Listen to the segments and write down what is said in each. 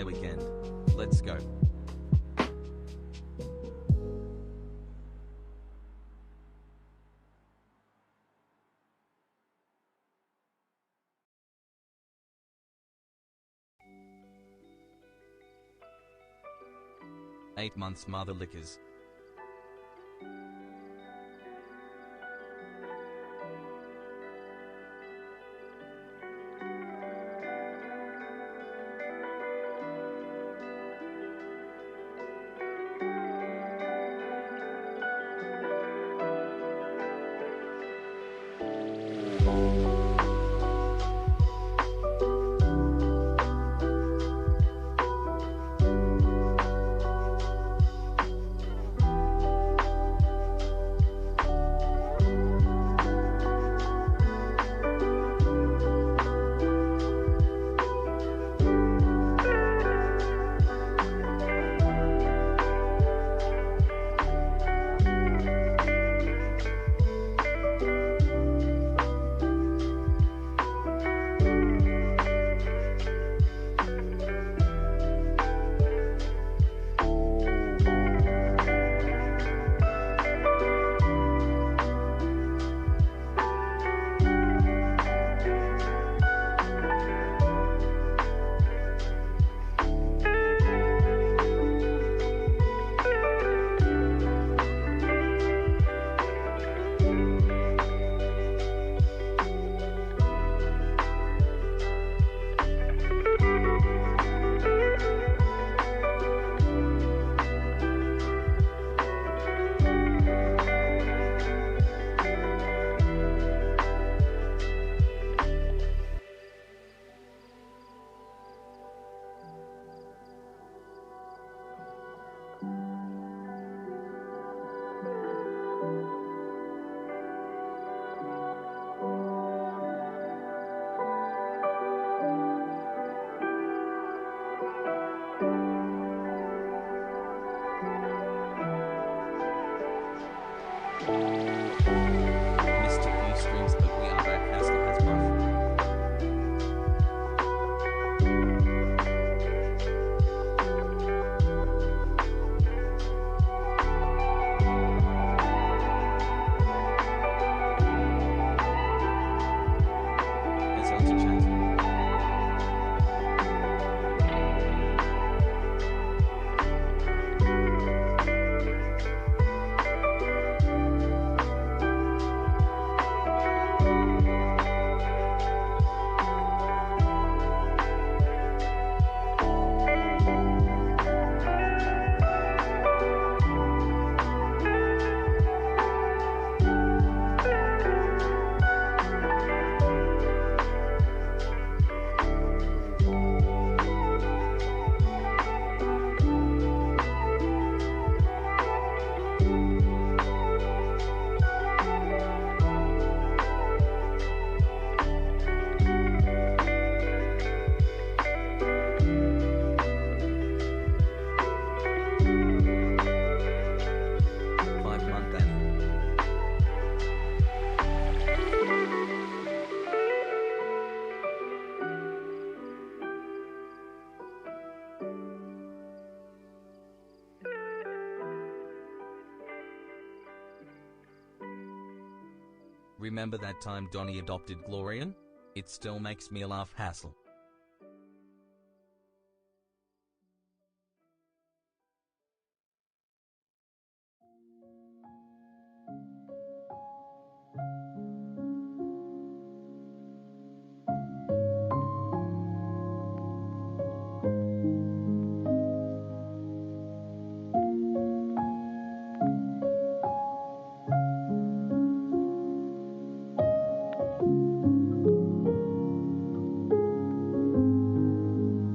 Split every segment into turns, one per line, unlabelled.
Day weekend. Let's go. Eight months mother lickers. Remember that time Donnie adopted Glorian? It still makes me laugh. Hassle.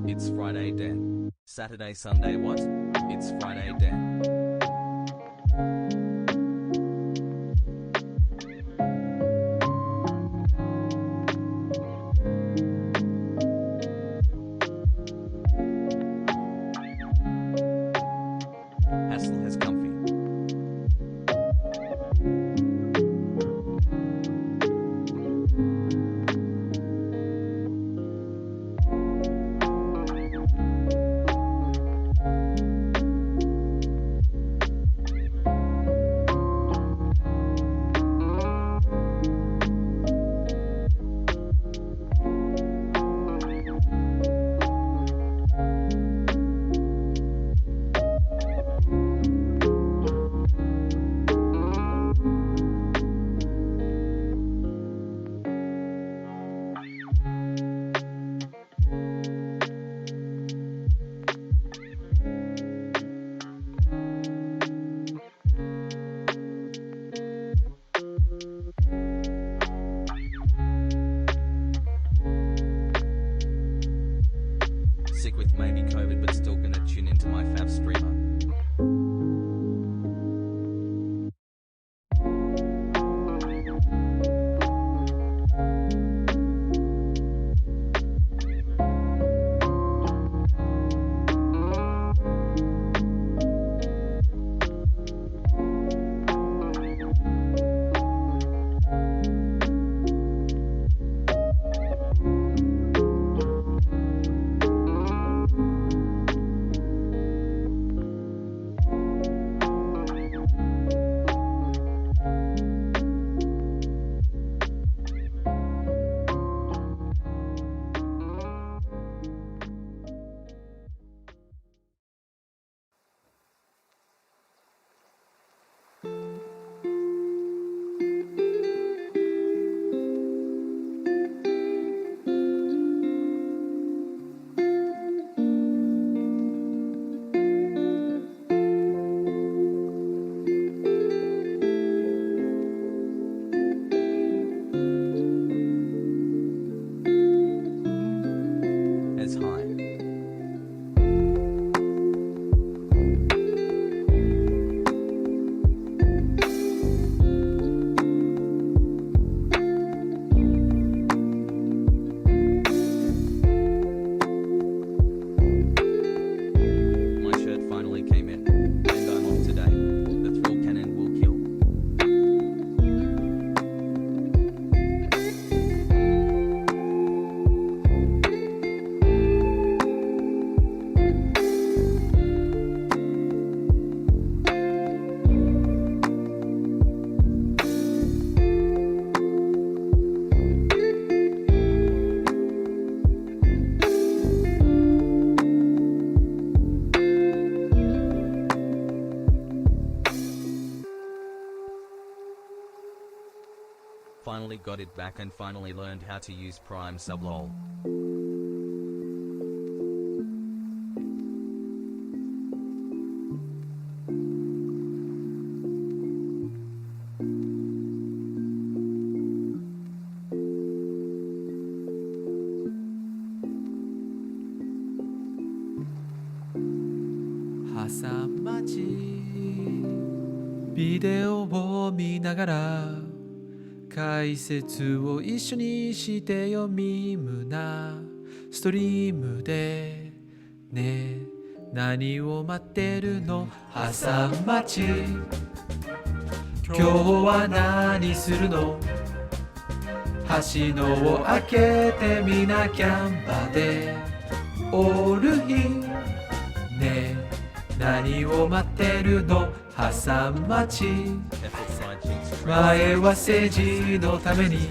It's Friday then. Saturday, Sunday, what? It's Friday then. Hassle has comfy. Finally got it back and finally learned how to use Prime Sub lol.
Hasan Meme ビデオを見ながら解説を一緒にしてよミムなストリームでね何を待ってるのハサンマチ今日は何するの橋のを開けてみなキャンバでオールインね何を待ってるのハサンマチ前は政治のために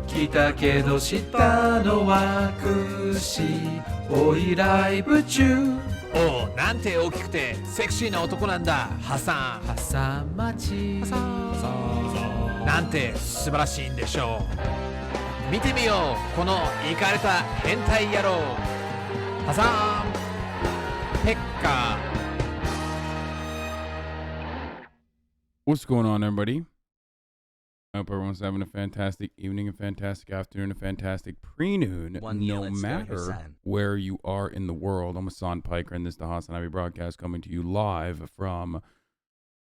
来たけど知ったのはくしおいライブ中
おうなんて大きくてセクシーな男なんだハサ
ンマチ
ンなんて素晴らしいんでしょう見てみようこのイカれた変態野郎ハサンペッカー
What's going on, everybody? I hope everyone's having a fantastic evening, a fantastic afternoon, a fantastic pre-noon, no matter where you are in the world. I'm Hasan Piker, and this is the HasanAbi broadcast coming to you live from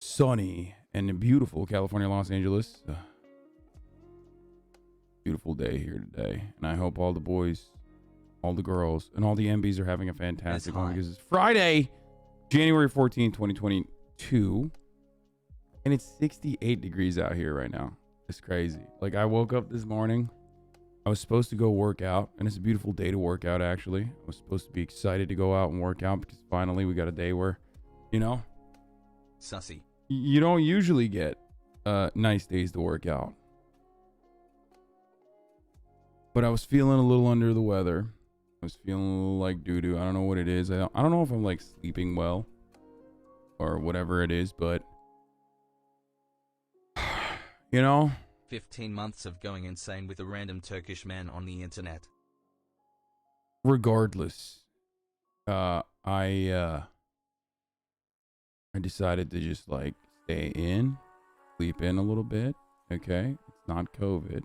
sunny and beautiful California, Los Angeles. Beautiful day here today, and I hope all the boys, all the girls, and all the MBs are having a fantastic one because it's Friday, January 14th, 2022. And it's 68 degrees out here right now. It's crazy. Like, I woke up this morning. I was supposed to go work out. And it's a beautiful day to work out, actually. I was supposed to be excited to go out and work out because finally we got a day where, you know,
Sussy.
You don't usually get nice days to work out. But I was feeling a little under the weather. I was feeling a little like doo-doo. I don't know what it is. I don't know if I'm, like, sleeping well or whatever it is, but you know,
15 months of going insane with a random Turkish man on the internet.
Regardless, I decided to just like stay in, sleep in a little bit. Okay, it's not COVID.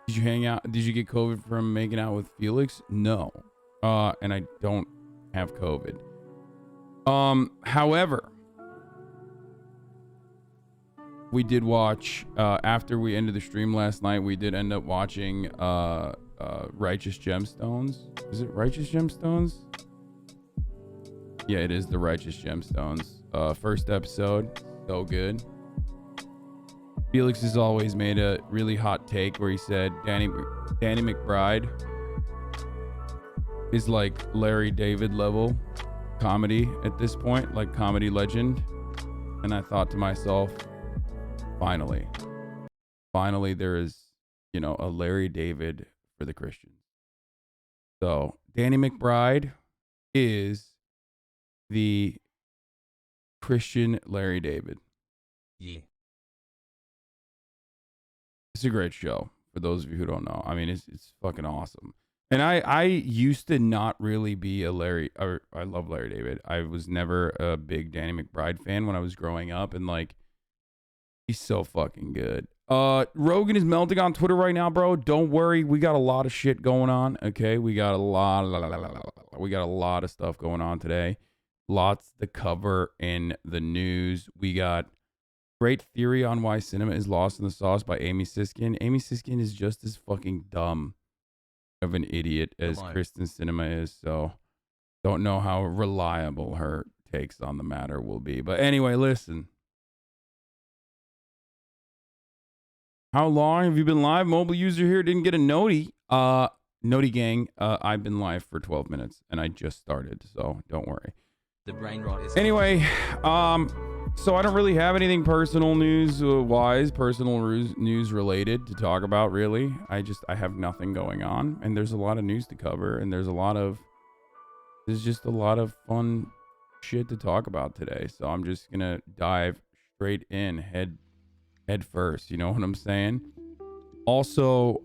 Did you hang out? Did you get COVID from making out with Felix? No. And I don't have COVID. However, we did watch, after we ended the stream last night, we did end up watching Righteous Gemstones. Is it Righteous Gemstones? Yeah, it is the Righteous Gemstones. First episode, so good. Felix has always made a really hot take where he said Danny McBride is like Larry David level comedy at this point, like comedy legend. And I thought to myself, Finally, there is, you know, a Larry David for the Christians. So, Danny McBride is the Christian Larry David.
Yeah.
It's a great show, for those of you who don't know. I mean, it's fucking awesome. And I used to not really be a I love Larry David. I was never a big Danny McBride fan when I was growing up, and like, he's so fucking good. Rogan is melting on Twitter right now, bro. Don't worry, we got a lot of shit going on. Okay, we got a lot of stuff going on today. Lots to cover in the news. We got great theory on why cinema is lost in the sauce by Amy Siskin. Amy Siskin is just as fucking dumb of an idiot as Kristen Cinema is, so don't know how reliable her takes on the matter will be. But anyway, listen. How long have you been live? Mobile user here didn't get a noti. Noti gang, I've been live for 12 minutes and I just started, so don't worry.
The brain rot is
anyway, so I don't really have anything personal news news related to talk about, really. I have nothing going on, and there's a lot of news to cover, and there's just a lot of fun shit to talk about today. So I'm just gonna dive straight in, head first. You know what I'm saying? Also,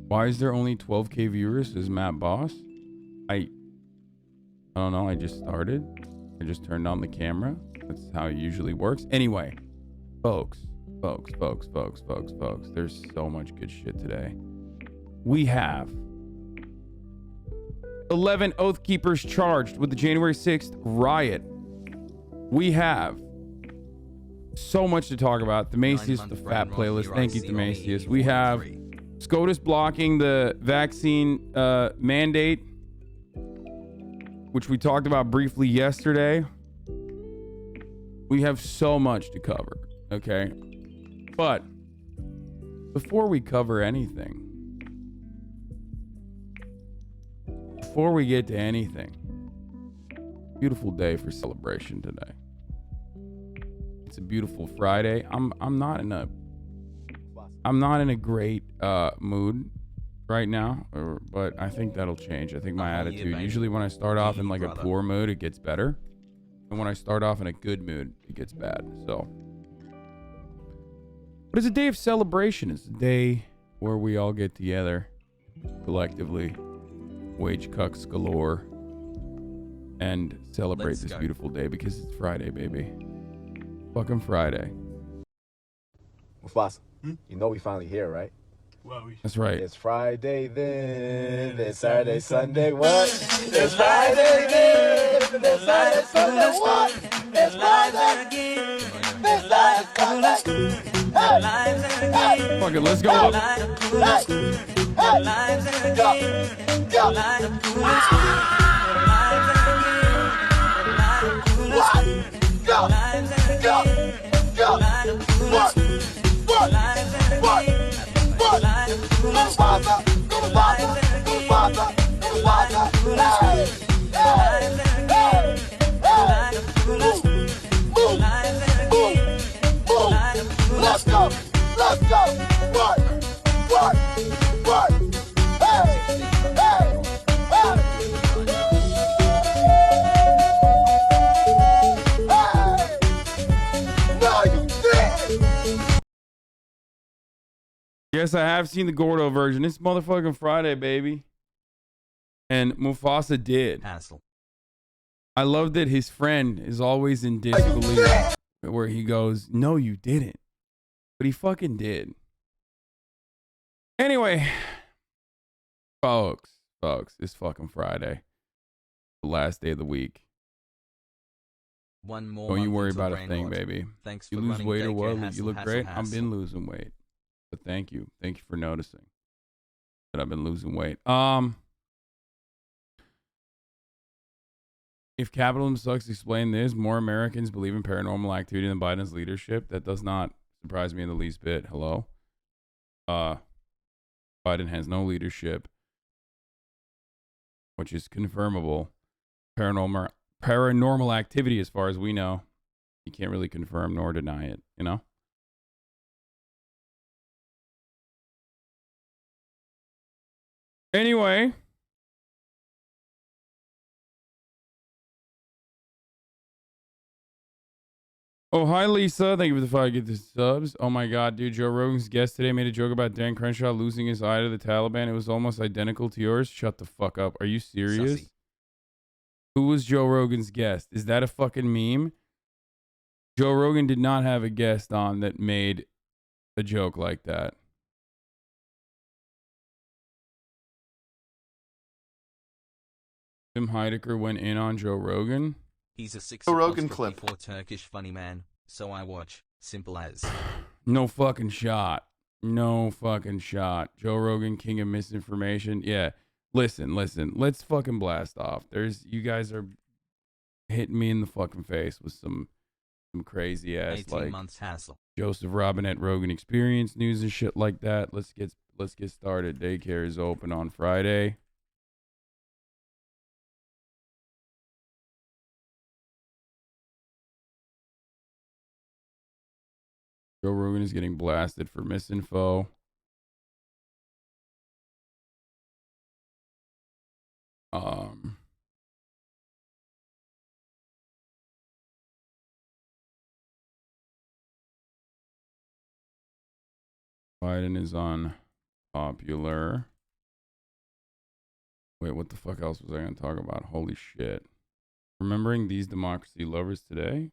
why is there only 12K viewers? Is Matt Boss? I don't know. I just started. I just turned on the camera. That's how it usually works. Anyway, folks. There's so much good shit today. We have 11 Oath Keepers charged with the January 6th riot. We have so much to talk about. Themasius, the fat playlist. Thank you, Themasius. We have SCOTUS blocking the vaccine mandate, which we talked about briefly yesterday. We have so much to cover, okay? But before we cover anything, before we get to anything, beautiful day for celebration today. It's a beautiful Friday. I'm not in a great mood right now, but I think that'll change. I think my attitude, usually when I start off in like a poor mood, it gets better. And when I start off in a good mood, it gets bad. So, but it's a day of celebration. It's a day where we all get together collectively, wage cucks galore, and celebrate this beautiful day because it's Friday, baby. Fucking Friday.
Mufasa, you know we finally here, right?
Well,
That's right.
It's Friday then, it's Saturday, Sunday, what? It's Friday then, it's Saturday, Sunday, what? It's Friday again, it's Saturday, Sunday. Hey,
Fuck it, let's go up.
Let's go. What? Hey. No, you didn't.
Yes, I have seen the Gordo version. It's motherfucking Friday, baby. And Mufasa did.
Hassle.
I love that his friend is always in disbelief where he goes, no, you didn't. But he fucking did. Anyway, folks, it's fucking Friday. The last day of the week.
One more.
Don't you
month
worry
until
about a
brain
thing,
rot.
baby.
Thanks
You
for
lose
running
weight or
daycare,
what?
hassle,
You look
hassle,
great.
hassle.
I've been losing weight. But thank you. Thank you for noticing that I've been losing weight. If capitalism sucks, explain this. More Americans believe in paranormal activity than Biden's leadership. That does not surprise me in the least bit. Hello? Biden has no leadership, which is confirmable. Paranormal activity, as far as we know, you can't really confirm nor deny it, you know? Anyway. Oh, hi, Lisa. Thank you for the 5 get the subs. Oh, my God, dude. Joe Rogan's guest today made a joke about Dan Crenshaw losing his eye to the Taliban. It was almost identical to yours. Shut the fuck up. Are you serious?
Sussy.
Who was Joe Rogan's guest? Is that a fucking meme? Joe Rogan did not have a guest on that made a joke like that. Tim Heidecker went in on Joe Rogan.
He's a 6
Rogan
apostrophe
clip.
for Turkish funny man, so I watch. Simple as.
No fucking shot. No fucking shot. Joe Rogan, king of misinformation. Yeah. Listen. Let's fucking blast off. You guys are hitting me in the fucking face with some crazy ass
18
like
months hassle.
Joseph Robinette Rogan experience news and shit like that. Let's get started. Daycare is open on Friday. Joe Rogan is getting blasted for misinfo. Biden is unpopular. Wait, what the fuck else was I going to talk about? Holy shit. Remembering these democracy lovers today?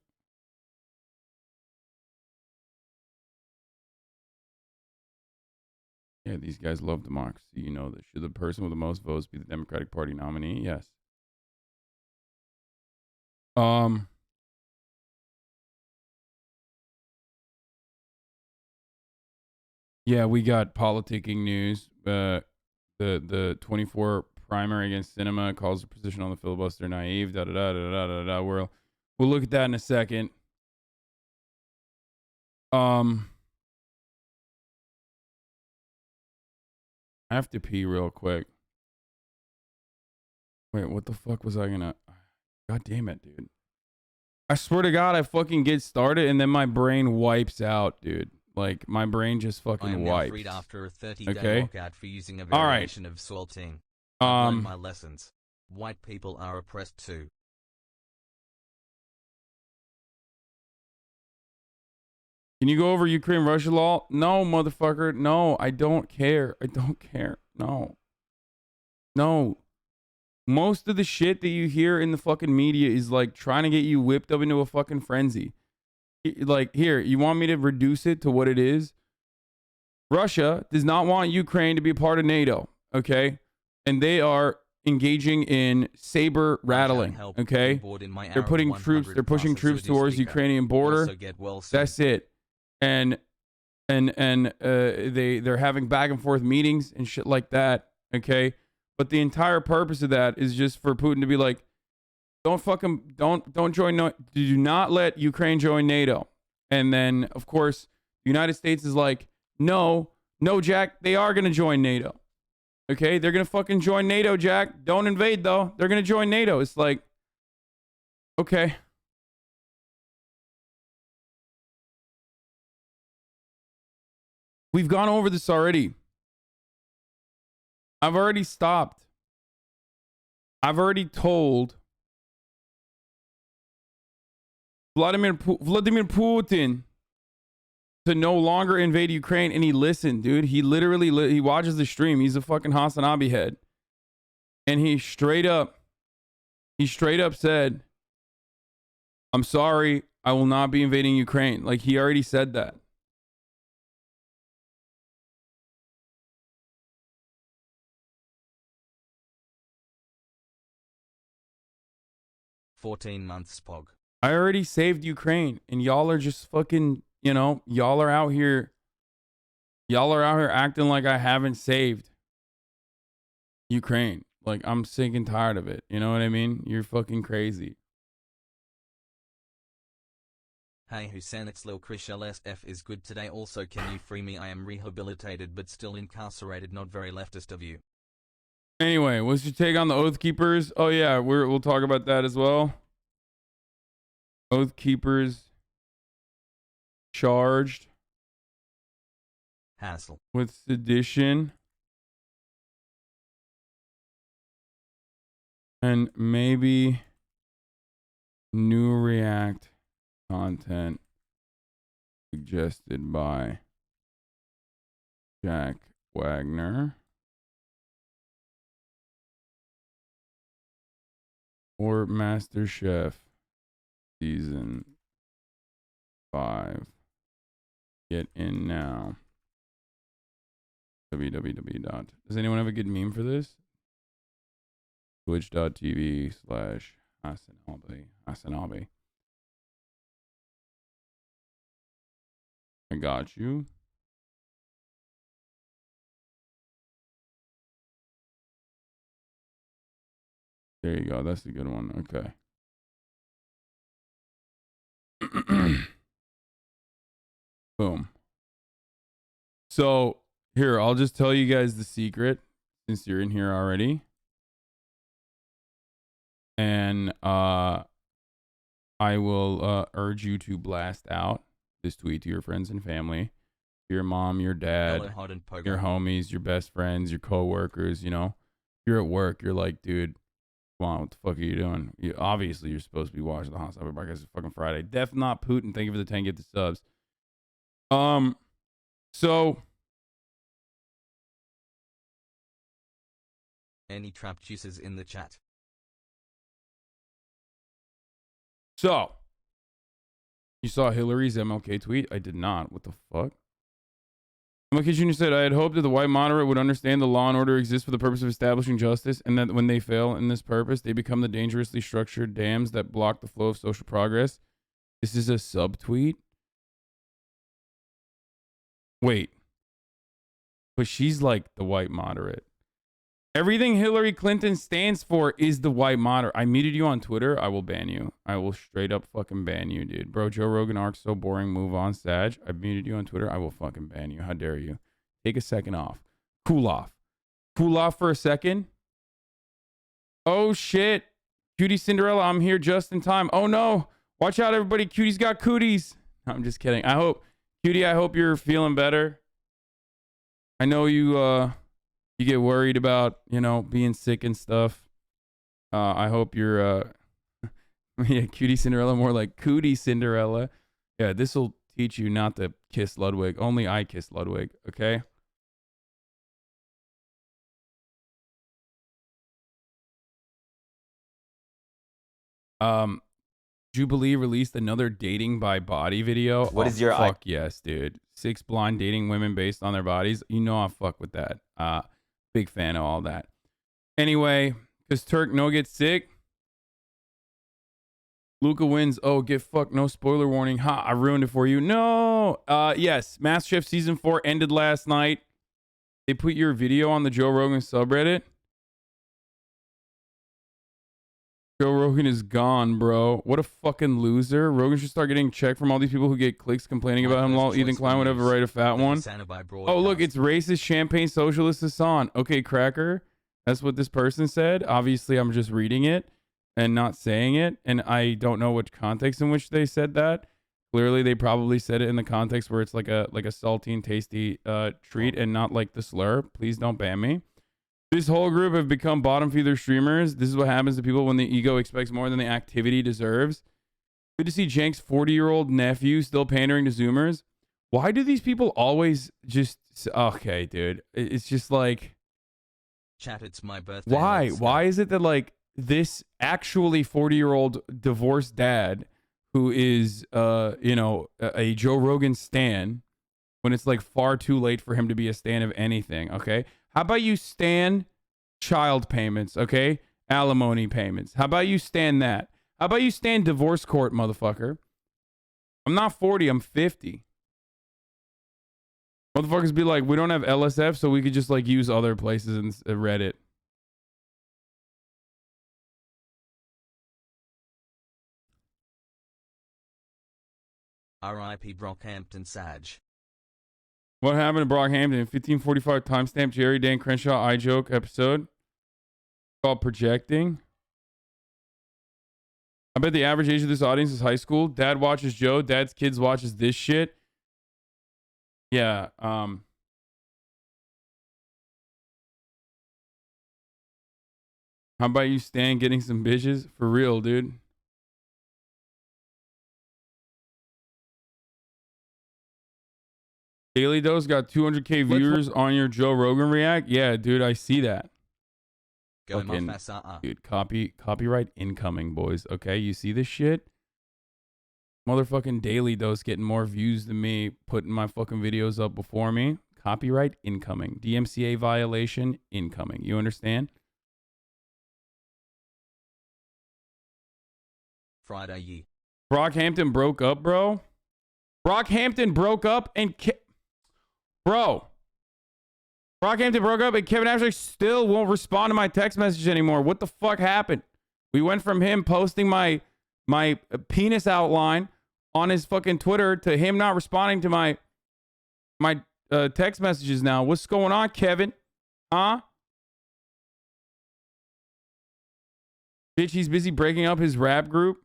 Yeah, these guys love democracy. You know this. Should the person with the most votes be the Democratic Party nominee? Yes. Yeah, we got politicking news. The 24 primary against Cinema calls the position on the filibuster naive. Da da da da da da da. We'll look at that in a second. I have to pee real quick. Wait, what the fuck was I gonna? God damn it, dude. I swear to God, I fucking get started and then my brain wipes out, dude. Like, my brain just fucking wipes.
Freed after a 30-day
Okay?
lockout for using a variation of salting. I've learned my lessons. White people are oppressed too.
Can you go over Ukraine-Russia law? No, motherfucker. No, I don't care. I don't care. No. No. Most of the shit that you hear in the fucking media is like trying to get you whipped up into a fucking frenzy. Like, here, you want me to reduce it to what it is? Russia does not want Ukraine to be a part of NATO, okay? And they are engaging in saber rattling, okay? They're putting troops, they're pushing troops towards the Ukrainian border. That's it. And they're having back and forth meetings and shit like that, okay? But the entire purpose of that is just for Putin to be like, don't join, no, do not let Ukraine join NATO. And then, of course, the United States is like, no, Jack, they are going to join NATO. Okay, they're going to fucking join NATO, Jack. Don't invade, though. They're going to join NATO. It's like, okay. We've gone over this already. I've already stopped. I've already told Vladimir Putin to no longer invade Ukraine, and he listened, dude. He literally he watches the stream. He's a fucking HasanAbi head, and he straight up said, "I'm sorry, I will not be invading Ukraine." Like, he already said that.
$14 Pog.
I already saved Ukraine, and y'all are just fucking, you know, y'all are out here acting like I haven't saved Ukraine. Like, I'm sick and tired of it. You know what I mean? You're fucking crazy.
Hey Hussein, it's Lil Krish LSF is good today. Also, can you free me? I am rehabilitated but still incarcerated. Not very leftist of you.
Anyway, what's your take on the Oath Keepers? Oh yeah, we'll talk about that as well. Oath Keepers charged
hassle
with sedition and maybe new React content suggested by Jack Wagner or MasterChef Season 5. Get in now. www. Does anyone have a good meme for this? Twitch.tv/HasanAbi. I got you. There you go. That's a good one. Okay. Boom. So here, I'll just tell you guys the secret since you're in here already. And I will urge you to blast out this tweet to your friends and family, your mom, your dad, your homies, your best friends, your coworkers. You know, you're at work. You're like, dude, come on, what the fuck are you doing? Obviously, you're supposed to be watching the HasanAbi podcast. It's fucking Friday. Def not Putin. Thank you for the 10 gifted subs. So
Any trap juices in the chat?
So, you saw Hillary's MLK tweet? I did not. What the fuck? MLK Jr. said, I had hoped that the white moderate would understand the law and order exists for the purpose of establishing justice, and that when they fail in this purpose, they become the dangerously structured dams that block the flow of social progress. This is a subtweet? Wait. But she's like the white moderate. Everything Hillary Clinton stands for is the white moderate. I muted you on Twitter. I will ban you. I will straight up fucking ban you, dude. Bro, Joe Rogan arc so boring. Move on, Sag. I muted you on Twitter. I will fucking ban you. How dare you? Take a second off. Cool off. Cool off for a second. Oh, shit. Cutie Cinderella, I'm here just in time. Oh, no. Watch out, everybody. Cutie's got cooties. No, I'm just kidding. Cutie, I hope you're feeling better. I know you get worried about, you know, being sick and stuff. I hope you're, yeah, Cutie Cinderella, more like Cootie Cinderella. Yeah, this will teach you not to kiss Ludwig. Only I kiss Ludwig, okay? Jubilee released another dating by body video.
What is your
fuck yes, dude. 6 blind dating women based on their bodies. You know I fuck with that. Big fan of all that. Anyway, because Turk no gets sick. Luca wins. Oh, get fucked. No spoiler warning. Ha, I ruined it for you. No. Yes, MasterChef Season 4 ended last night. They put your video on the Joe Rogan subreddit. Joe Rogan is gone, bro. What a fucking loser. Rogan should start getting checked from all these people who get clicks complaining about him. Lol, Ethan Klein would have write a fat one. Oh, look, it's racist champagne socialist Hasan. Okay, cracker. That's what this person said. Obviously, I'm just reading it and not saying it. And I don't know which context in which they said that. Clearly, they probably said it in the context where it's like a saltine, tasty treat and not like the slur. Please don't ban me. This whole group have become bottom feeder streamers. This is what happens to people when the ego expects more than the activity deserves. Good to see Jank's 40-year-old nephew still pandering to Zoomers. Why do these people always just... Okay, dude. It's just like...
Chat, it's my birthday.
Why? Why is it that, like, this actually 40-year-old divorced dad who is, you know, a Joe Rogan stan, when it's, like, far too late for him to be a stan of anything, okay? How about you stand child payments, okay? Alimony payments. How about you stand that? How about you stand divorce court, motherfucker? I'm not 40, I'm 50. Motherfuckers be like, we don't have LSF, so we could just, like, use other places and Reddit.
R.I.P. Brockhampton Sag.
What happened to Brockhampton? 1545 timestamp Jerry Dan Crenshaw I joke episode called Projecting. I bet the average age of this audience is high school. Dad watches Joe. Dad's kids watches this shit. Yeah. How about you Stan getting some bitches? For real, dude. Daily Dose got 200k viewers on your Joe Rogan react. Yeah, dude, I see that. Fucking, dude, copyright incoming, boys. Okay, you see this shit? Motherfucking Daily Dose getting more views than me, putting my fucking videos up before me. Copyright incoming. DMCA violation incoming. You understand?
Friday.
Brockhampton broke up, bro. Brockhampton broke up and... Bro, Brockhampton broke up and Kevin Ashley still won't respond to my text message anymore. What the fuck happened? We went from him posting my penis outline on his fucking Twitter to him not responding to my text messages now. What's going on, Kevin? Huh? Bitch, he's busy breaking up his rap group.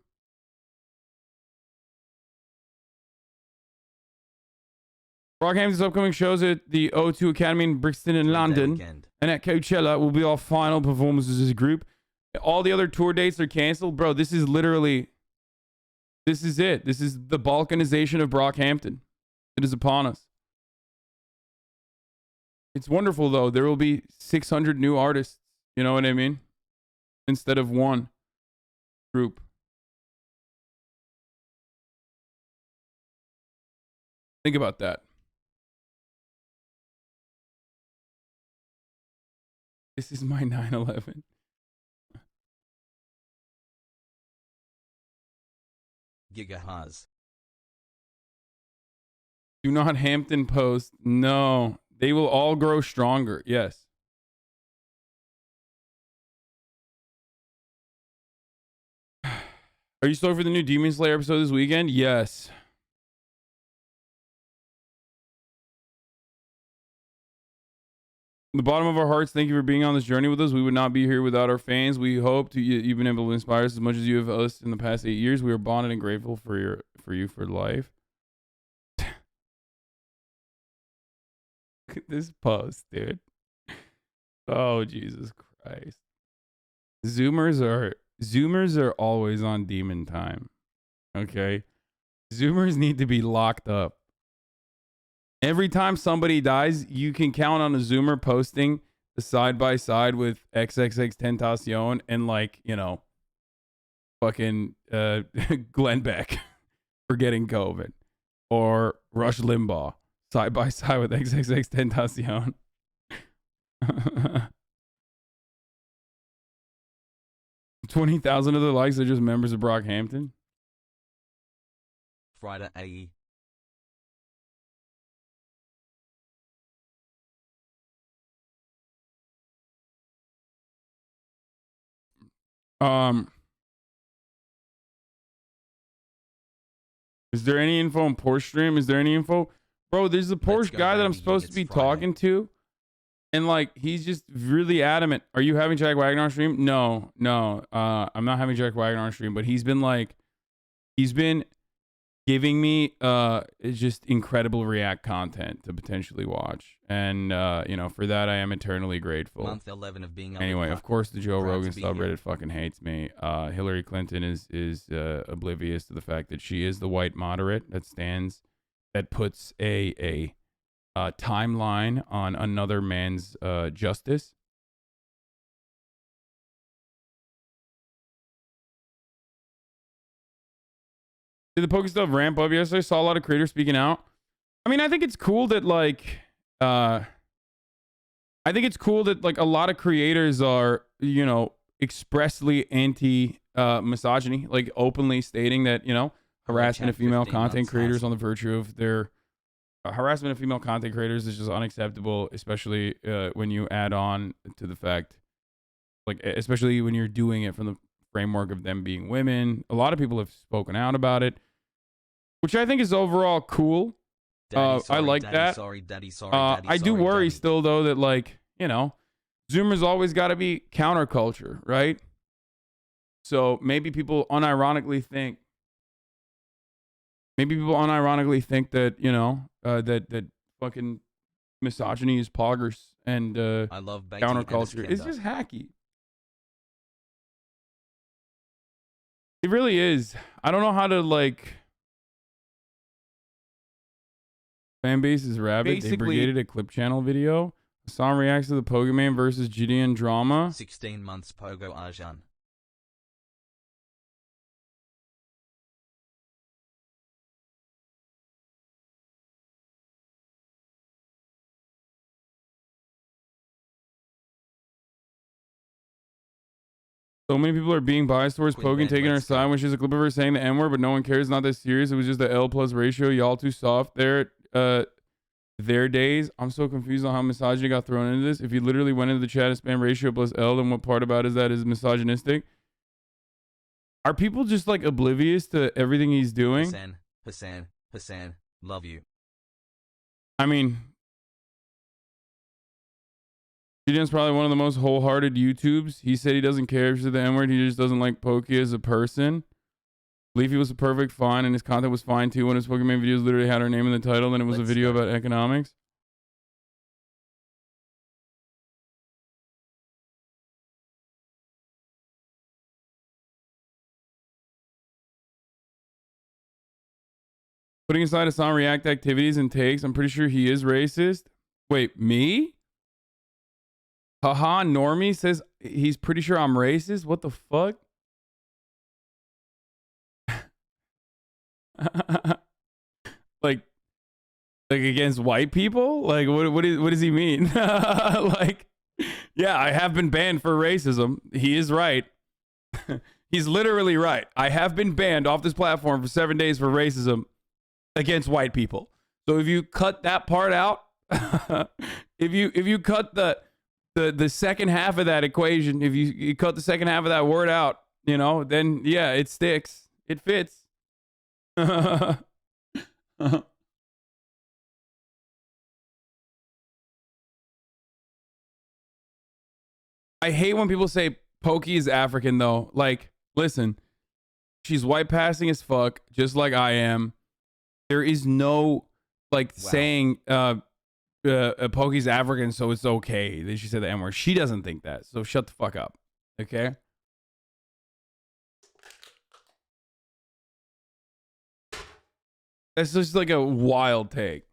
Brockhampton's upcoming shows at the O2 Academy in Brixton in London and at Coachella will be our final performances as a group. All the other tour dates are canceled. Bro, this is literally... This is it. This is the balkanization of Brockhampton. It is upon us. It's wonderful, though. There will be 600 new artists You know what I mean? Instead of one group. Think about that. This is my 9/11.
Gigahaz.
Do not Hampton post. No. They will all grow stronger. Yes. Are you stoked for the new Demon Slayer episode this weekend? Yes. From the bottom of our hearts, thank you for being on this journey with us. We would not be here without our fans. We hope to you've been able to inspire us as much as you have us in the past 8 years. We are bonded and grateful for you for life. Look at this post, dude. Oh, Jesus Christ. Zoomers are always on demon time. Okay? Zoomers need to be locked up. Every time somebody dies, you can count on a Zoomer posting the side by side with XXX Tentacion and, like, you know, fucking Glenn Beck for getting COVID, or Rush Limbaugh side by side with XXX Tentacion. 20,000 of the likes are just members of Brockhampton.
Friday AE.
Is there any info on Porsche stream? Is there any info? Bro, there's a Porsche guy that I'm supposed to be talking to. And, like, he's just really adamant. Are you having Jack Wagner on stream? No. I'm not having Jack Wagner on stream, but he's been giving me just incredible React content to potentially watch. And, you know, for that, I am eternally grateful.
Month 11 of being
anyway, of course, the Joe Rogan subreddit fucking hates me. Hillary Clinton is oblivious to the fact that she is the white moderate that puts a timeline on another man's justice. Did the Poki stuff ramp up yesterday? I saw a lot of creators speaking out. I mean, I think it's cool that, like, a lot of creators are, you know, expressly anti misogyny, like openly stating that, you know, harassment of female content creators on the virtue of their harassment of female content creators is just unacceptable, especially when you add on to the fact, like, especially when you're doing it from the framework of them being women. A lot of people have spoken out about it, which I think is overall cool. I like that. I do worry still, though, that, like, you know, Zoomers always got to be counterculture, right? So maybe people unironically think that, you know, that fucking misogyny is poggers and
I love
counterculture. It's just hacky. It really is. I don't know how to, like. Fanbase is rabid. They brigaded a clip channel video. Hasan reacts to the Pokemon versus Gideon drama.
16 months Pogo Arjan.
So many people are being biased towards Poki and taking our side when she's a clip of her saying the N-word, but no one cares. Not that serious. It was just the L plus ratio. Y'all too soft there. Their days. I'm so confused on how misogyny got thrown into this. If you literally went into the chat and spam ratio plus L, then what part about that is misogynistic? Are people just, like, oblivious to everything he's doing?
Hasan, love you.
I mean, Gideon's probably one of the most wholehearted YouTubes. He said he doesn't care if she's the N-word. He just doesn't like Poki as a person. Leafy was a perfect fine, and his content was fine too. One of his Pokemon videos literally had her name in the title, and it was a video about economics. Putting aside Hasan React activities and takes, I'm pretty sure he is racist. Wait, me? Haha Normie says he's pretty sure I'm racist. What the fuck? like against white people? Like what does he mean? Like, yeah, I have been banned for racism. He is right. He's literally right. I have been banned off this platform for 7 days for racism against white people. So if you cut that part out, if you cut the second half of that equation, if you cut the second half of that word out, you know, then yeah, it sticks. It fits. I hate when people say Poki is African though. Like, listen, she's white passing as fuck, just like I am. There is no like saying Poki's African, so it's okay. Then she said the N word. She doesn't think that, so shut the fuck up. Okay. That's just like a wild take.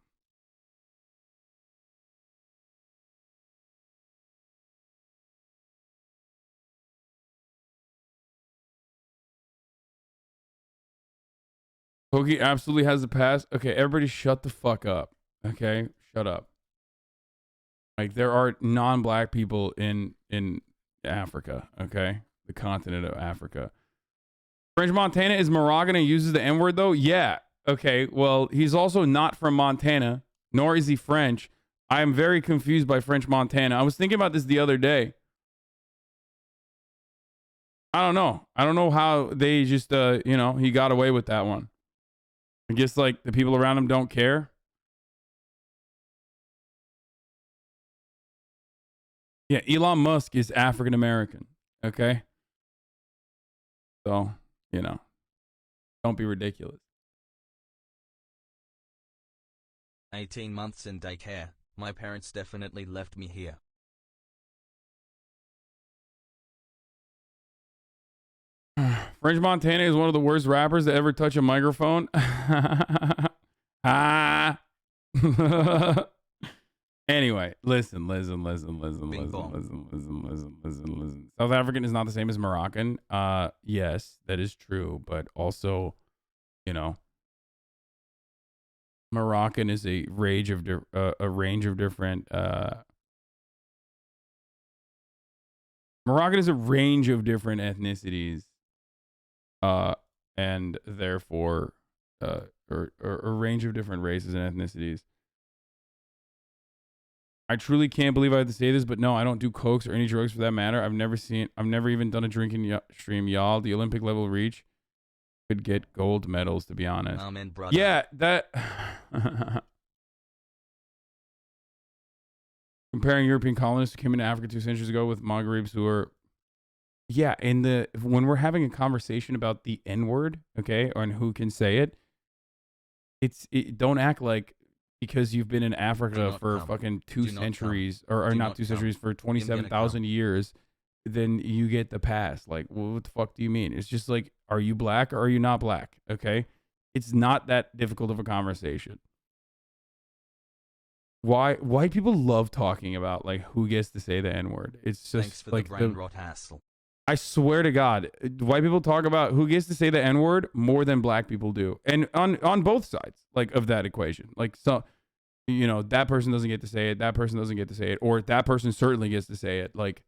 Poki absolutely has the pass. Okay, everybody shut the fuck up. Okay, shut up. Like, there are non-black people in Africa, okay? The continent of Africa. French Montana is Moroccan and uses the N-word, though? Yeah. Okay, well, he's also not from Montana, nor is he French. I am very confused by French Montana. I was thinking about this the other day. I don't know. I don't know how they just, you know, he got away with that one. I guess, like, the people around him don't care. Yeah, Elon Musk is African American. Okay. So, you know, don't be ridiculous.
18 months in daycare. My parents definitely left me here.
French Montana is one of the worst rappers to ever touch a microphone. Ah. Anyway, listen. South African is not the same as Moroccan. Yes, that is true, but also, you know, Moroccan is a range of different. Moroccan is a range of different ethnicities, and therefore, or a range of different races and ethnicities. I truly can't believe I have to say this, but no, I don't do cokes or any drugs for that matter. I've never even done a drinking stream, y'all. The Olympic level reach could get gold medals, to be honest.
Amen, brother.
Yeah, that. Comparing European colonists who came into Africa 2 centuries ago with Maghrebs who are, yeah, when we're having a conversation about the N-word, okay, and who can say it, don't act like because you've been in Africa for fucking 2 centuries, or not 2 centuries, for 27,000 years, then you get the pass. Like, what the fuck do you mean? It's just like, are you black or are you not black? Okay, it's not that difficult of a conversation. Why white people love talking about like who gets to say the N-word. It's just
thanks for
like
the brain rot hassle.
I swear to God, white people talk about who gets to say the N-word more than black people do, and on both sides like of that equation. Like, so, you know, that person doesn't get to say it, that person doesn't get to say it, or that person certainly gets to say it. Like,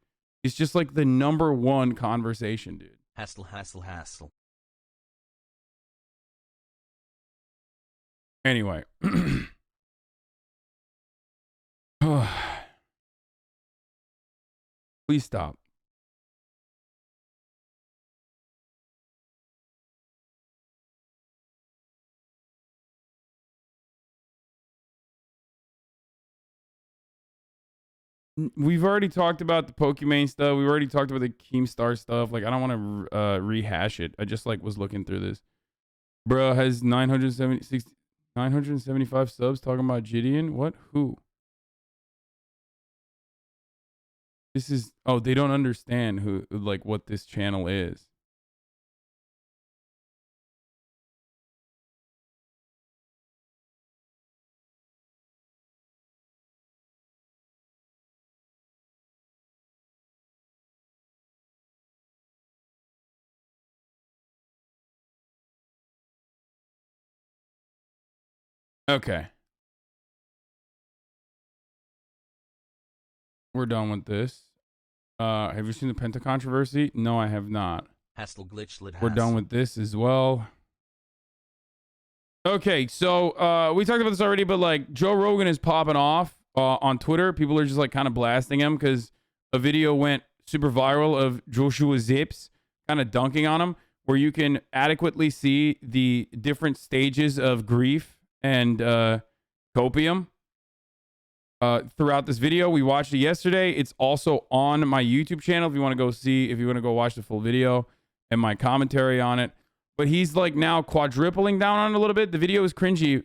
it's just like the number one conversation, dude.
Hassle, hassle, hassle.
Anyway. Please stop. We've already talked about the Pokimane stuff. We've already talked about the Keemstar stuff. Like, I don't want to rehash it. I just like was looking through this. Bro has 975 subs talking about Gideon. What? Who? This is, oh, they don't understand who, like, what this channel is. Okay. We're done with this. Have you seen the Penta controversy? No, I have not.
Hassle glitchlet.
We're done with this as well. Okay, so we talked about this already, but like Joe Rogan is popping off on Twitter. People are just like kind of blasting him because a video went super viral of Joshua Zips kind of dunking on him, where you can adequately see the different stages of grief and copium throughout this video. We watched it yesterday. It's also on my YouTube channel if you want to go see, if you want to go watch the full video and my commentary on it. But he's like now quadrupling down on it a little bit. The video is cringy,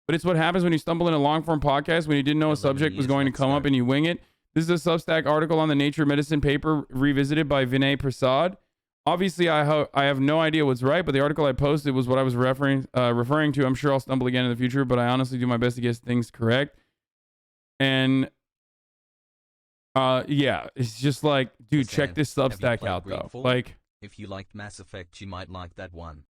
but it's what happens when you stumble in a long form podcast when you didn't know a subject was going to come up and you wing it. This is a Substack article on the Nature Medicine paper revisited by Vinay Prasad. Obviously, I have no idea what's right, but the article I posted was what I was referring to. I'm sure I'll stumble again in the future, but I honestly do my best to get things correct. And yeah, it's just like, dude, check this Substack out though. Like,
if you liked Mass Effect, you might like that one.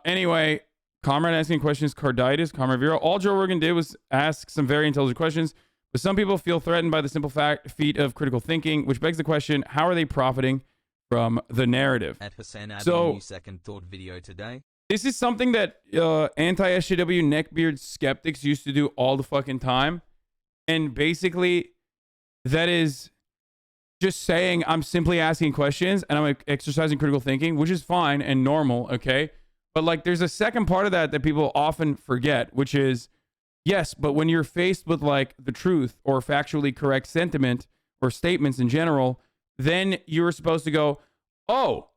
Anyway, Comrade asking questions, Carditis, Comrade Vero. All Joe Rogan did was ask some very intelligent questions, but some people feel threatened by the simple feat of critical thinking, which begs the question, how are they profiting from the narrative?
At HasanAbi, new second thought video today.
This is something that anti-SJW neckbeard skeptics used to do all the fucking time. And basically, that is just saying I'm simply asking questions and I'm exercising critical thinking, which is fine and normal, okay? But like there's a second part of that that people often forget, which is, yes, but when you're faced with like the truth or factually correct sentiment or statements in general, then you're supposed to go, oh,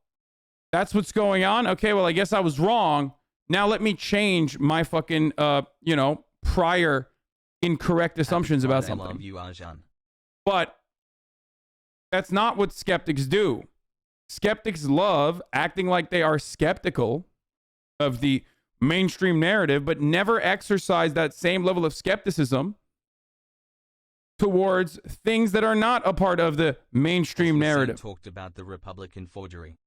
that's what's going on? Okay, well, I guess I was wrong. Now let me change my fucking, prior incorrect assumptions about something. But that's not what skeptics do. Skeptics love acting like they are skeptical of the mainstream narrative, but never exercise that same level of skepticism towards things that are not a part of the mainstream narrative.
Talked about the Republican forgery.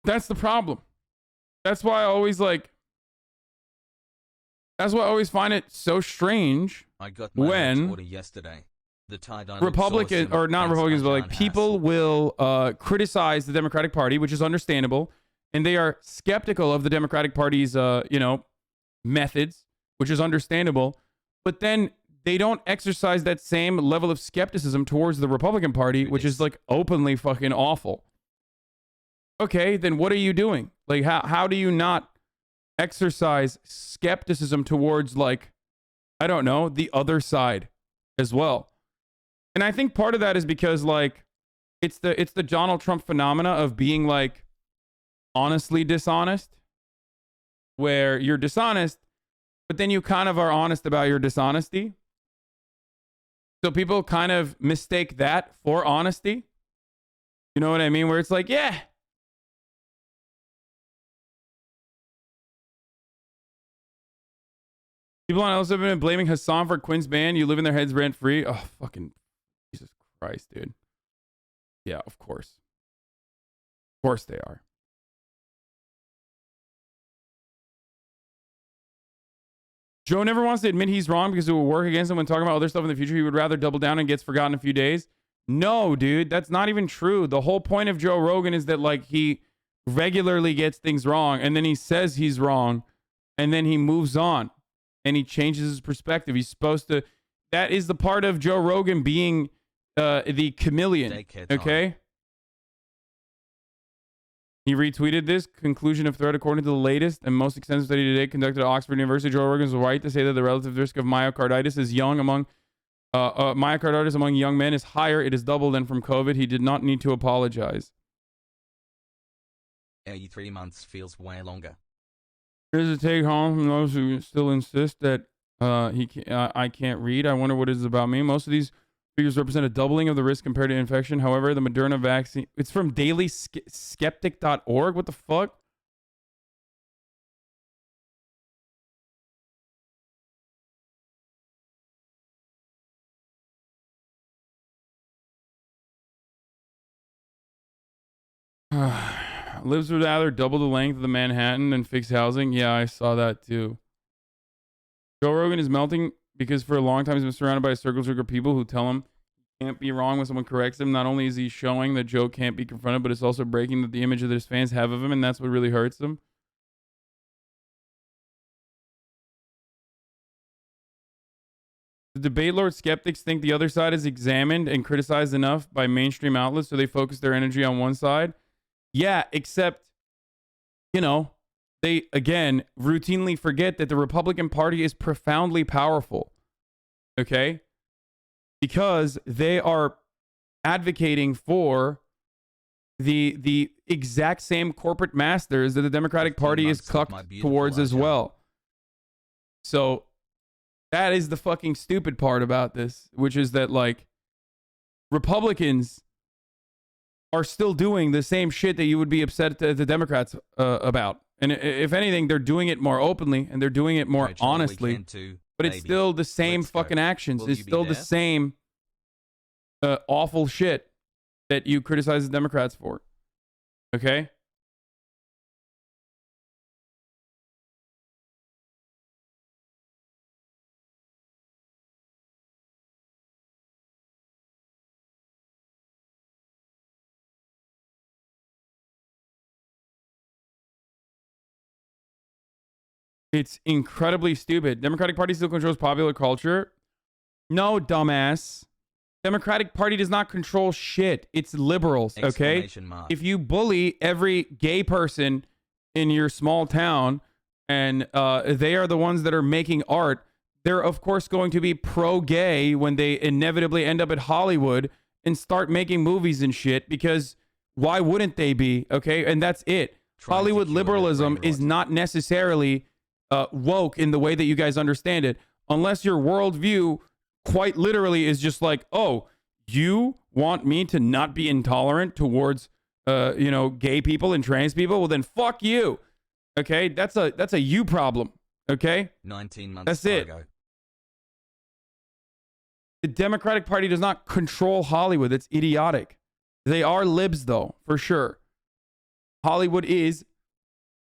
That's the problem. That's why I always find it so strange
I got my
when
order yesterday. The
Republican or not Republicans, but like people will criticize the Democratic Party, which is understandable, and they are skeptical of the Democratic Party's methods, which is understandable, but then they don't exercise that same level of skepticism towards the Republican Party, which is like openly fucking awful. Okay, then what are you doing? Like, how do you not exercise skepticism towards, like, I don't know, the other side as well? And I think part of that is because, like, it's the Donald Trump phenomena of being, like, honestly dishonest, where you're dishonest, but then you kind of are honest about your dishonesty. So people kind of mistake that for honesty. You know what I mean? Where it's like, yeah. People on also have been blaming Hasan for Quinn's ban. You live in their heads rent free. Oh, fucking Jesus Christ, dude. Yeah, of course. Of course they are. Joe never wants to admit he's wrong because it will work against him when talking about other stuff in the future. He would rather double down and gets forgotten in a few days. No, dude, that's not even true. The whole point of Joe Rogan is that, like, he regularly gets things wrong and then he says he's wrong and then he moves on. And he changes his perspective. He's supposed to. That is the part of Joe Rogan being the chameleon. Okay. He retweeted this conclusion of thread according to the latest and most extensive study today conducted at Oxford University. Joe Rogan is right to say that the relative risk of myocarditis among young men is higher. It is double than from COVID. He did not need to apologize.
83 months feels way longer.
Here's a take home from those who still insist that I can't read. I wonder what it is about me. Most of these figures represent a doubling of the risk compared to infection. However, the Moderna vaccine... It's from dailyskeptic.org. What the fuck? Lives would rather double the length of the Manhattan and fix housing. Yeah, I saw that too. Joe Rogan is melting because for a long time he's been surrounded by a circle jerk of people who tell him he can't be wrong when someone corrects him. Not only is he showing that Joe can't be confronted, but it's also breaking the image that his fans have of him, and that's what really hurts him. The debate lord skeptics think the other side is examined and criticized enough by mainstream outlets, so they focus their energy on one side. Yeah, except, you know, they, again, routinely forget that the Republican Party is profoundly powerful. Okay? Because they are advocating for the exact same corporate masters that the Democratic Party is cucked towards as well. So that is the fucking stupid part about this, which is that, like, Republicans are still doing the same shit that you would be upset at the Democrats about. And if anything, they're doing it more openly and they're doing it more honestly. But it's still the same fucking actions. It's still the same awful shit that you criticize the Democrats for. Okay? It's incredibly stupid. Democratic Party still controls popular culture. No, dumbass. Democratic Party does not control shit. It's liberals, okay? If you bully every gay person in your small town and they are the ones that are making art, they're of course going to be pro-gay when they inevitably end up at Hollywood and start making movies and shit, because why wouldn't they be, okay? And that's it. Hollywood liberalism is not necessarily woke in the way that you guys understand it, unless your worldview quite literally is just like, oh, you want me to not be intolerant towards you know, gay people and trans people? Well, then fuck you. Okay, that's a you problem. Okay,
19 months.
That's it. The Democratic Party does not control Hollywood. That's idiotic. They are libs, though, for sure. Hollywood is.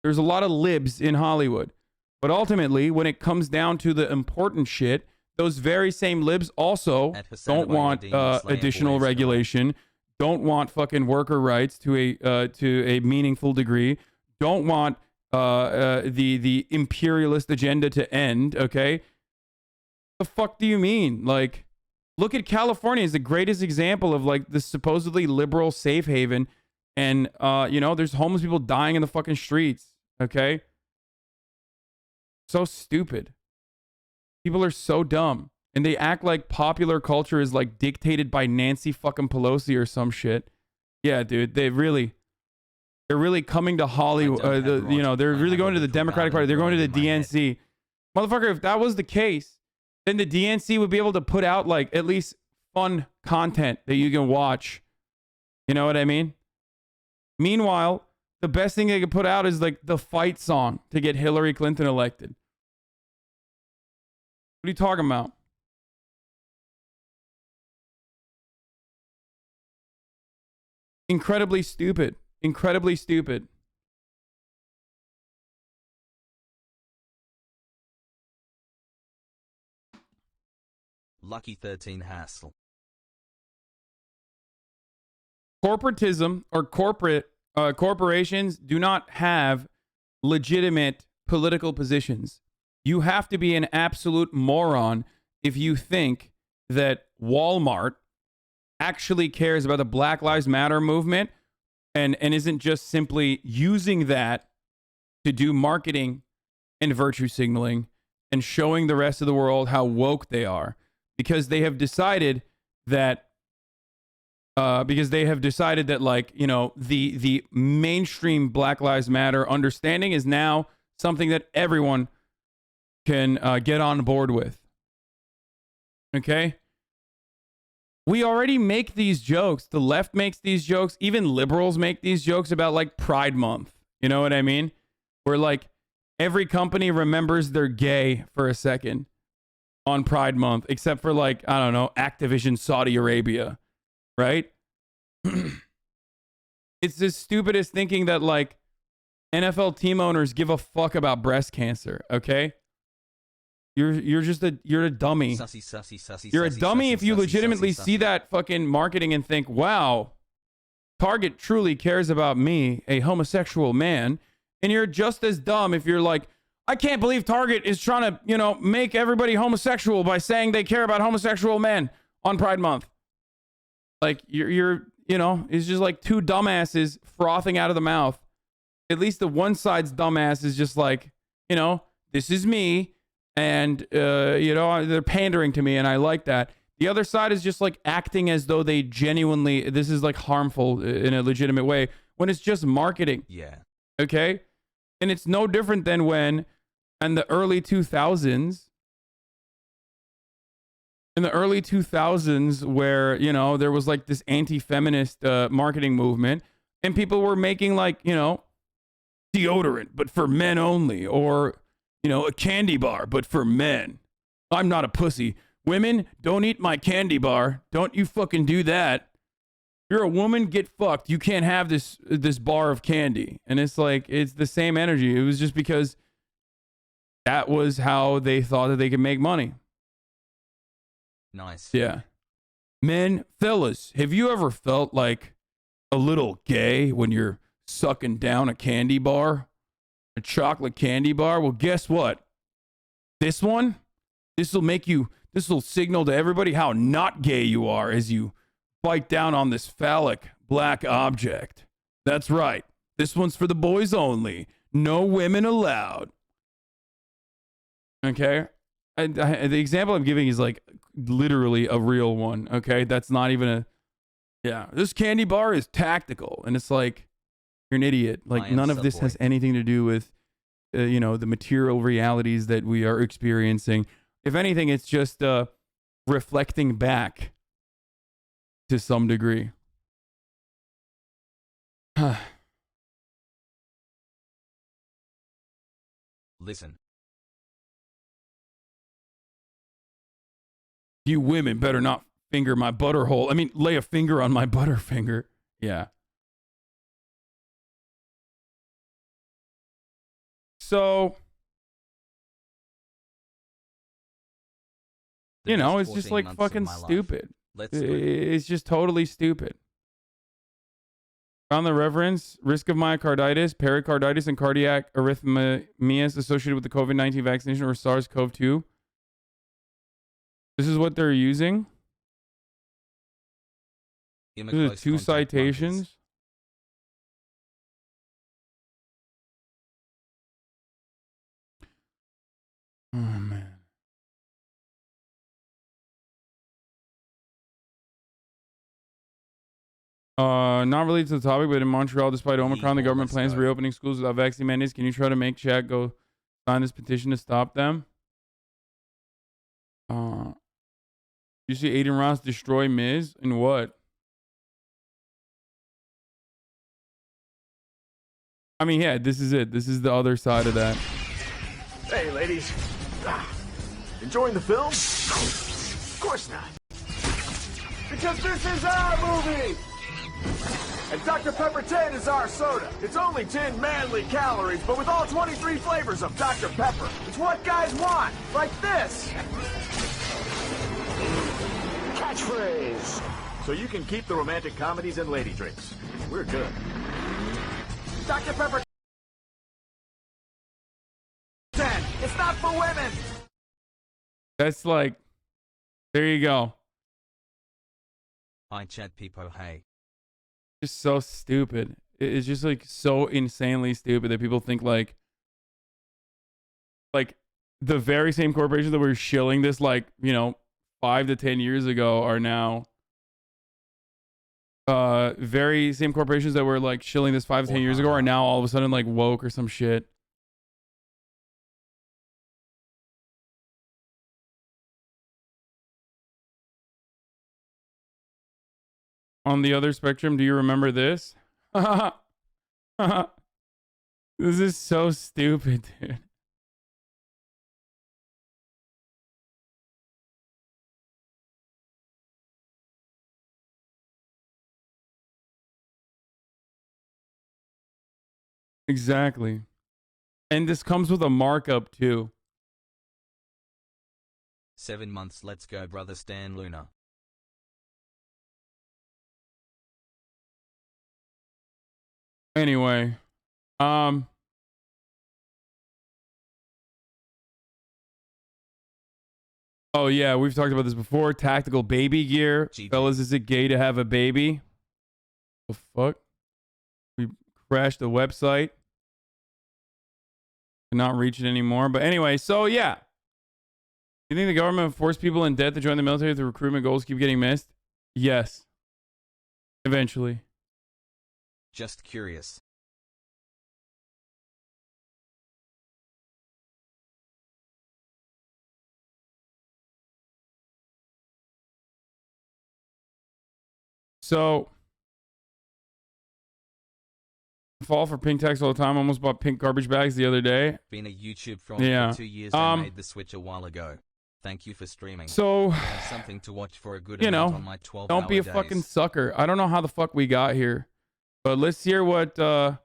There's a lot of libs in Hollywood. But ultimately, when it comes down to the important shit, those very same libs also don't want additional regulation, don't want fucking worker rights to a meaningful degree, don't want the imperialist agenda to end, okay? The fuck do you mean? Like, look at California as the greatest example of, like, the supposedly liberal safe haven, and, you know, there's homeless people dying in the fucking streets, okay? So stupid. People are so dumb. And they act like popular culture is like dictated by Nancy fucking Pelosi or some shit. Yeah, dude. They're really coming to Hollywood. You know, they're really going to the Democratic Party. They're going to the DNC. Motherfucker, if that was the case, then the DNC would be able to put out like at least fun content that you can watch. You know what I mean? Meanwhile, the best thing they could put out is like the fight song to get Hillary Clinton elected. What are you talking about? Incredibly stupid. Incredibly stupid.
Lucky 13 hassle.
Corporatism or corporations do not have legitimate political positions. You have to be an absolute moron if you think that Walmart actually cares about the Black Lives Matter movement and isn't just simply using that to do marketing and virtue signaling and showing the rest of the world how woke they are, because they have decided that like, you know, the mainstream Black Lives Matter understanding is now something that everyone can get on board with. Okay? We already make these jokes. The left makes these jokes. Even liberals make these jokes about like Pride Month. You know what I mean? Where like every company remembers they're gay for a second on Pride Month, except for like, I don't know, Activision Saudi Arabia, right? It's the stupidest thinking that like NFL team owners give a fuck about breast cancer. Okay, you're just a dummy.
Sussy, sussy, sussy,
You're a
sussy,
dummy
sussy,
if you
sussy,
legitimately
sussy,
see
sussy.
that fucking marketing and think, wow, Target truly cares about me, a homosexual man. And you're just as dumb if you're like, I can't believe Target is trying to, you know, make everybody homosexual by saying they care about homosexual men on Pride Month. Like you're you know, it's just like two dumbasses frothing out of the mouth. At least the one side's dumbass is just like, you know, this is me, and you know, they're pandering to me, and I like that. The other side is just like acting as though they genuinely, this is like harmful in a legitimate way when it's just marketing.
Yeah.
Okay? And it's no different than when in the early 2000s, where, you know, there was like this anti-feminist marketing movement, and people were making like, you know, deodorant, but for men only, or, you know, a candy bar, but for men. I'm not a pussy. Women, don't eat my candy bar. Don't you fucking do that. You're a woman, get fucked. You can't have this bar of candy. And it's like, it's the same energy. It was just because that was how they thought that they could make money.
Nice.
Yeah. Men, fellas, have you ever felt like a little gay when you're sucking down a candy bar? A chocolate candy bar? Well, guess what? This will signal to everybody how not gay you are as you bite down on this phallic black object. That's right. This one's for the boys only. No women allowed. Okay? The example I'm giving is like literally a real one. Okay? That's not even a... Yeah. This candy bar is tactical. And it's like, you're an idiot. Like, none of this has anything to do with, you know, the material realities that we are experiencing. If anything, it's just reflecting back to some degree.
Listen.
You women better not finger my butterhole. I mean, lay a finger on my butterfinger. Yeah. So, you know, it's just like fucking stupid. It's just totally stupid. Found the reference: risk of myocarditis, pericarditis, and cardiac arrhythmias associated with the COVID-19 vaccination or SARS-CoV-2. This is what they're using. This is 2 citations. Oh, man. Not related to the topic, but in Montreal, despite Omicron, the government plans reopening schools without vaccine mandates. Can you try to make chat go sign this petition to stop them? You see Aiden Ross destroy Miz? In what? I mean, yeah, this is it. This is the other side of that.
Hey, ladies. Enjoying the film? Of course not. Because this is our movie! And Dr. Pepper 10 is our soda. It's only 10 manly calories, but with all 23 flavors of Dr. Pepper. It's what guys want, like this. Catchphrase. So you can keep the romantic comedies and lady drinks. We're good. Dr. Pepper 10. It's not for women.
That's like, there you go.
Hi, chat people. Hey.
Just so stupid. It's just like so insanely stupid that people think like the very same corporations that were shilling this like, you know, 5 to 10 years ago are now very same corporations that were like shilling this 5 to 10 years ago are now all of a sudden like woke or some shit. On the other spectrum, do you remember this? This is so stupid, dude. Exactly. And this comes with a markup too.
7 months. Let's go, brother Stan Luna.
Anyway, oh yeah, we've talked about this before. Tactical baby gear.
GG.
Fellas, is it gay to have a baby? The fuck? We crashed the website. Cannot reach it anymore. But anyway, so yeah. You think the government forced people in debt to join the military if the recruitment goals keep getting missed? Yes. Eventually.
Just curious.
So, fall for pink tax all the time. Almost bought pink garbage bags the other day.
Been a YouTube fraud
Yeah.
for 2 years and made the switch a while ago. Thank you for streaming.
So,
And something to watch for a good
you
amount
know,
on my 12
don't be a
days.
fucking sucker. I don't know how the fuck we got here, but let's hear what Tim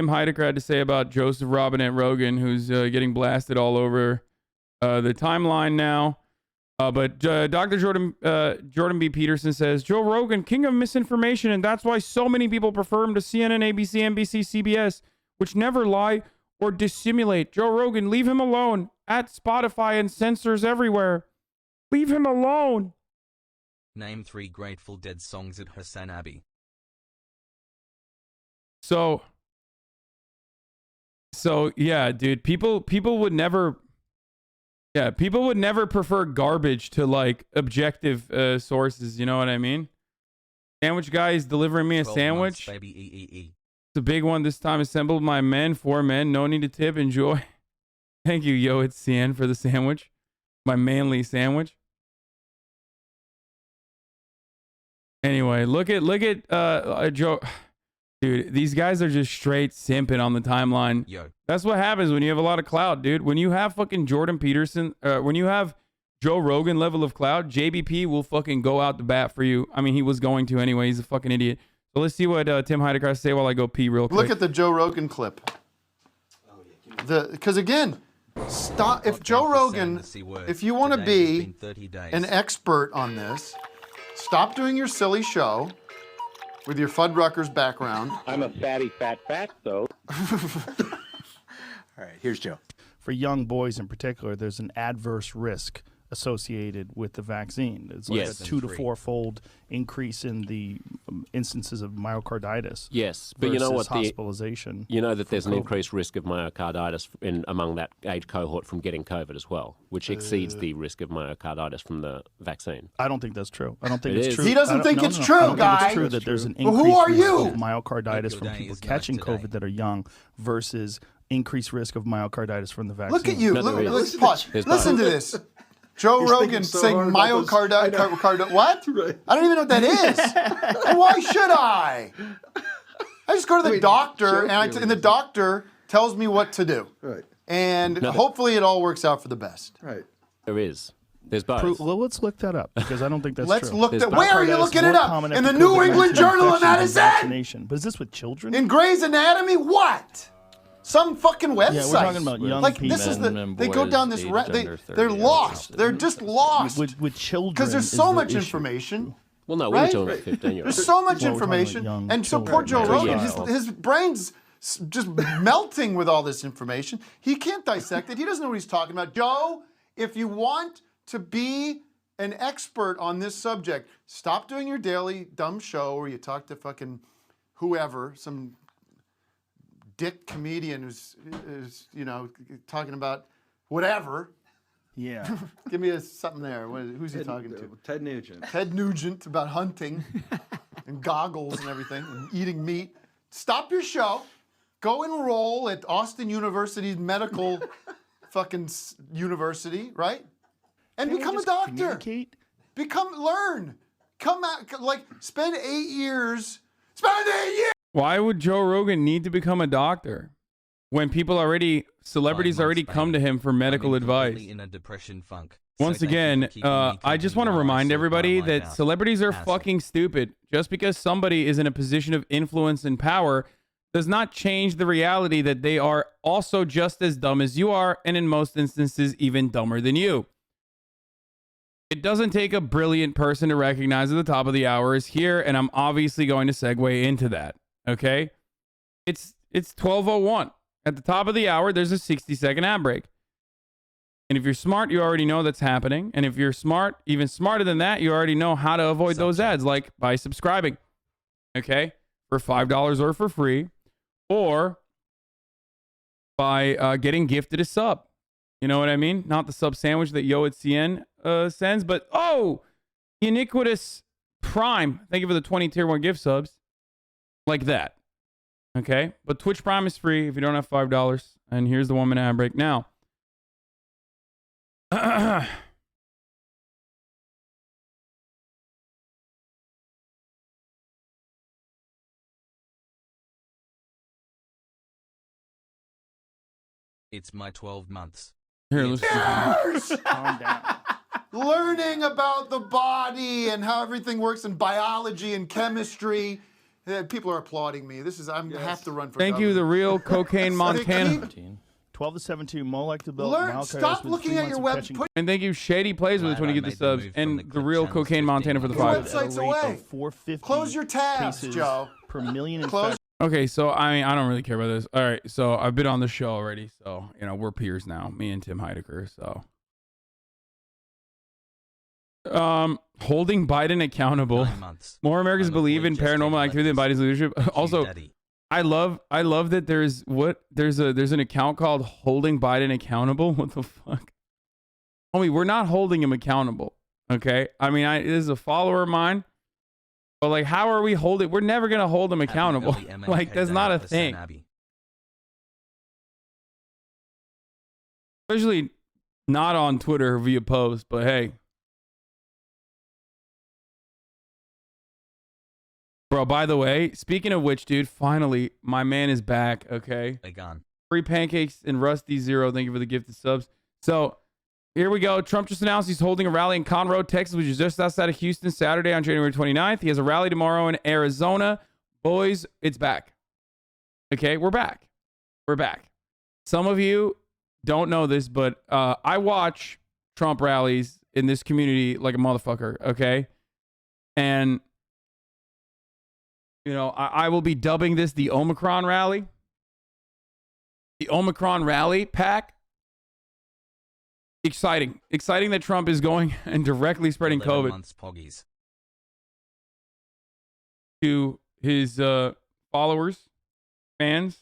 Heidecker had to say about Joseph Robinette Rogan, who's getting blasted all over the timeline now. But Dr. Jordan B. Peterson says, Joe Rogan, king of misinformation, and that's why so many people prefer him to CNN, ABC, NBC, CBS, which never lie or dissimulate. Joe Rogan, leave him alone. At Spotify and censors everywhere. Leave him alone.
Name 3 Grateful Dead songs at HasanAbi.
So yeah, dude, people would never. Yeah, people would never prefer garbage to like objective sources. You know what I mean? Sandwich guy is delivering me a
12
sandwich.
months, baby.
It's a big one this time. Assembled my men, 4 men. No need to tip. Enjoy. Thank you, Yo. It's CN for the sandwich. My manly sandwich. Anyway, look at Joe. Dude, these guys are just straight simping on the timeline.
Yo.
That's what happens when you have a lot of clout, dude. When you have fucking Jordan Peterson, when you have Joe Rogan level of clout, JBP will fucking go out the bat for you. I mean, he was going to anyway. He's a fucking idiot. So let's see what Tim Heidecker has to say while I go pee real quick.
Look at the Joe Rogan clip. Because again, stop. If Joe Rogan, if you want to be an expert on this, stop doing your silly show with your Fuddruckers background.
I'm a fatty fat though.
All right, here's Joe. For young boys in particular, there's an adverse risk associated with the vaccine. It's like a 2 to 4 fold increase in the instances of myocarditis.
Yes, but you know what?
Hospitalization.
You know that there's an increased risk of myocarditis among that age cohort from getting COVID as well, which exceeds the risk of myocarditis from the vaccine.
I don't think that's true. I don't think
It
it's
is.
true.
He doesn't think it's true,
I don't
guy.
think it's true that there's an
Well,
increased
who are
risk
you?
of myocarditis from
Day
people
is nice
catching
today.
COVID that are young versus increased risk of myocarditis from the vaccine.
Look at you.
No, there is.
Let's pause.
There's
Listen to this. Joe Rogan saying myocarditis. What? I don't even know what that is. And why should I? I just go to the doctor, and the doctor tells me what to do.
Right.
And hopefully it all works out for the best.
Right.
There is. There's both.
Well, let's look that up because I don't think that's
Let's
true.
look
There's
that. Where are you
Myocarditis
looking
more
it up?
common
In
after
the New
COVID-19
England Journal of
infection than
Medicine?
vaccination. But is this with children?
In Grey's Anatomy? What? Some fucking website.
Yeah, we're talking about young
like
people.
this is
Men
the
and
they go
boys
down this
aged under 30
they're
are
lost.
counted.
They're just lost
with children
because there's
is
so
the
much
issue.
information.
Well, no, we
Right?
were talking about 15-year-olds.
There's so much
Well, we're talking about
information,
young
and so poor Joe
children.
Rogan,
Yeah.
his brain's just melting with all this information. He can't dissect it. He doesn't know what he's talking about. Joe, if you want to be an expert on this subject, stop doing your daily dumb show where you talk to fucking whoever, some dick comedian who's talking about whatever.
Yeah.
Give me something there. Who's he talking to?
Ted Nugent.
Ted Nugent about hunting and goggles and everything and eating meat. Stop your show. Go enroll at Austin University's medical fucking university, right? And
Can't we
become a
just
doctor.
communicate?
Learn. Come out, like, spend 8 years. Spend 8 years!
Why would Joe Rogan need to become a doctor when celebrities
5 months,
already come to
baby.
him for medical
I'm
advice?
completely in a depression funk.
Once
So thank you
again,
for keeping me
I just
company
want to
while I
remind
sort
everybody
my life
that
out.
celebrities are
Hassle.
fucking stupid. Just because somebody is in a position of influence and power does not change the reality that they are also just as dumb as you are, and in most instances, even dumber than you. It doesn't take a brilliant person to recognize at the top of the hour is here, and I'm obviously going to segue into that. Okay? It's 12:01. At the top of the hour, there's a 60-second ad break. And if you're smart, you already know that's happening. And if you're smart, even smarter than that, you already know how to avoid those ads, like by subscribing. Okay? For $5 or for free. Or by getting gifted a sub. You know what I mean? Not the sub sandwich that Yo at CN sends, but Iniquitous Prime. Thank you for the 20 tier 1 gift subs. Like that. Okay? But Twitch Prime is free if you don't have $5. And here's the 1 minute ad break now.
It's my 12 months.
Here, let's
Calm down.
Learning about the body and how everything works in biology and chemistry. People are applauding me. I have to run for
Thank you, the real cocaine Montana.
12 to 72, Molek the Bill.
Stop looking at your web.
And thank you, Shady Plays with the 20 get the subs, and the real cocaine Montana for the 5.
Website's away.
450
Close your tabs,
cases
Joe.
per million
Close.
Okay, so I mean, I don't really care about this. All right, so I've been on the show already, so you know we're peers now, me and Tim Heidecker. So, holding Biden accountable.
9 months.
More Americans
I'm
believe in
afraid just
paranormal
take
activity than Biden's leadership. Also,
Daddy.
I love that there's an account called Holding Biden Accountable. What the fuck? Homie, we're not holding him accountable. Okay, I mean, this is a follower of mine. But like, how are we holding? We're never gonna hold him accountable. Like, that's not a thing. Especially not on Twitter via post. But hey, bro. By the way, speaking of which, dude, finally my man is back. Okay,
They gone.
Free pancakes and Rusty Zero. Thank you for the gifted subs. So. Here we go. Trump just announced he's holding a rally in Conroe, Texas, which is just outside of Houston, Saturday on January 29th. He has a rally tomorrow in Arizona. Boys, it's back. Okay, we're back. We're back. Some of you don't know this, but I watch Trump rallies in this community like a motherfucker, okay? And, you know, I will be dubbing this the Omicron rally. The Omicron rally pack. Exciting that Trump is going and directly spreading COVID
Months, poggies.
to his followers, fans,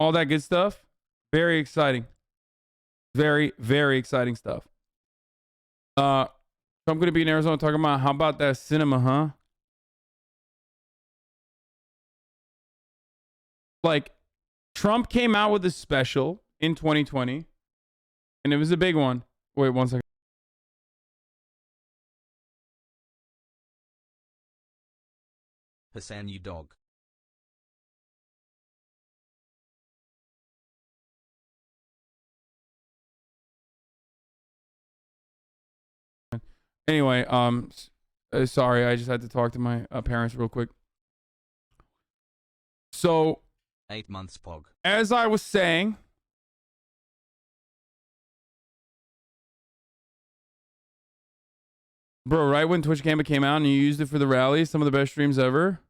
all that good stuff. Very exciting. Very, very exciting stuff. So I'm going to be in Arizona talking about how about that cinema, huh? Like, Trump came out with a special in 2020, and it was a big one. Wait 1 second.
Hasan, you dog.
Anyway, sorry, I just had to talk to my parents real quick. So,
8 months, pog.
as I was saying, bro, right when Twitch Gamba came out and you used it for the rally, some of the best streams ever.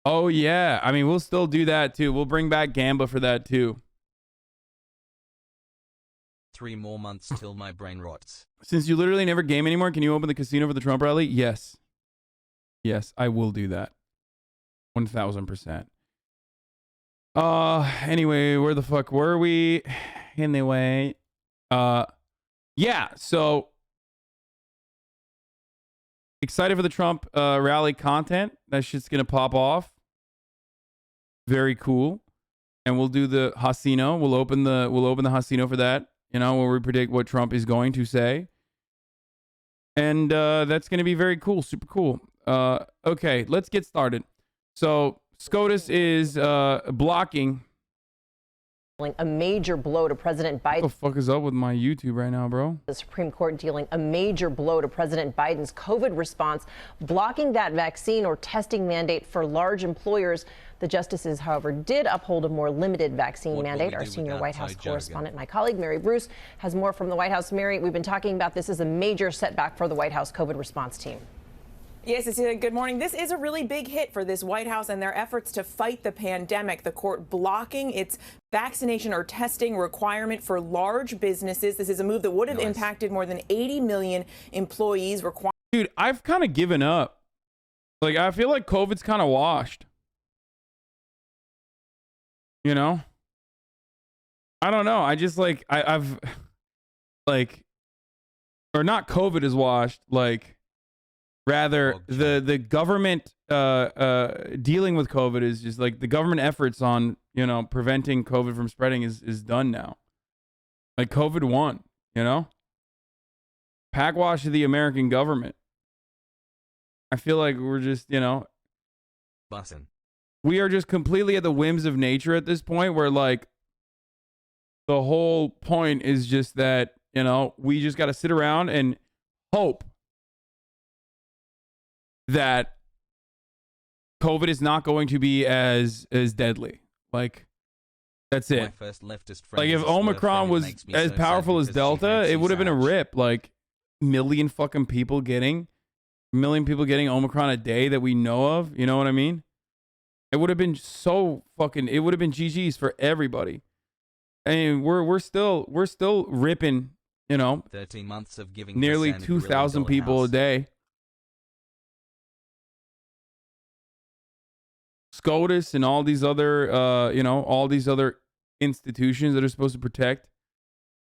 Oh yeah, I mean, we'll still do that too. We'll bring back Gamba for that too.
3 more months till my brain rots.
Since you literally never game anymore, can you open the casino for the Trump rally? Yes. Yes, I will do that. 1000%. Anyway, where the fuck were we? Anyway, yeah, so excited for the Trump rally content. That shit's gonna pop off. Very cool. And we'll do the Hasino. We'll open the Hasino for that. You know, where we predict what Trump is going to say. And that's gonna be very cool, super cool. Okay, let's get started. So SCOTUS is blocking
A major blow to President Biden.
What the fuck is up with my YouTube right now, bro?
The Supreme Court dealing a major blow to President Biden's COVID response, blocking that vaccine or testing mandate for large employers. The justices, however, did uphold a more limited vaccine mandate. Our senior White House correspondent, my colleague Mary Bruce, has more from the White House. Mary, we've been talking about this as a major setback for the White House COVID response team.
Yes, Cecilia, good morning. This is a really big hit for this White House and their efforts to fight the pandemic. The court blocking its vaccination or testing requirement for large businesses. This is a move that would have impacted more than 80 million employees.
Dude, I've kind of given up. Like, I feel like COVID's kind of washed. You know? I don't know. I just like, I've like, or not COVID is washed, like, rather, the government dealing with COVID is just like the government efforts on, you know, preventing COVID from spreading is done now. Like COVID won, you know? Packwash of the American government. I feel like we're just, you know, we are just completely at the whims of nature at this point where like the whole point is just that, you know, we just got to sit around and hope that COVID is not going to be as deadly. Like, that's it. Like, if Omicron was as powerful as Delta, it would have been a rip. Like, million people getting Omicron a day that we know of. You know what I mean? It would have been so fucking. It would have been GG's for everybody. And we're still ripping. You know,
13 months of giving
nearly 2,000 people a day. SCOTUS and all these other, you know, all these other institutions that are supposed to protect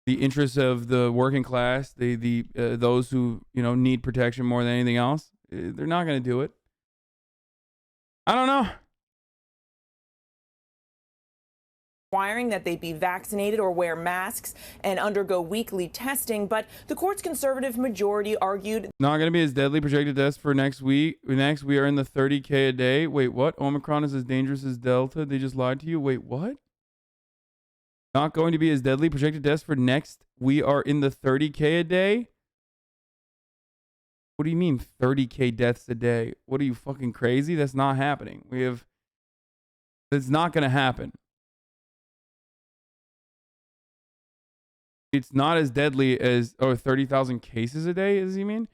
the interests of the working class, those who, you know, need protection more than anything else. They're not going to do it. I don't know.
Requiring that they be vaccinated or wear masks and undergo weekly testing, but the court's conservative majority argued
not going to be as deadly. Projected deaths for next week. Next, we are in the 30K a day. Wait, what? Omicron is as dangerous as Delta? They just lied to you? Wait, what? Not going to be as deadly. Projected deaths for next, we are in the 30K a day? What do you mean 30K deaths a day? What are you, fucking crazy? That's not happening. It's not going to happen. It's not as deadly as 30,000 cases a day, does he mean?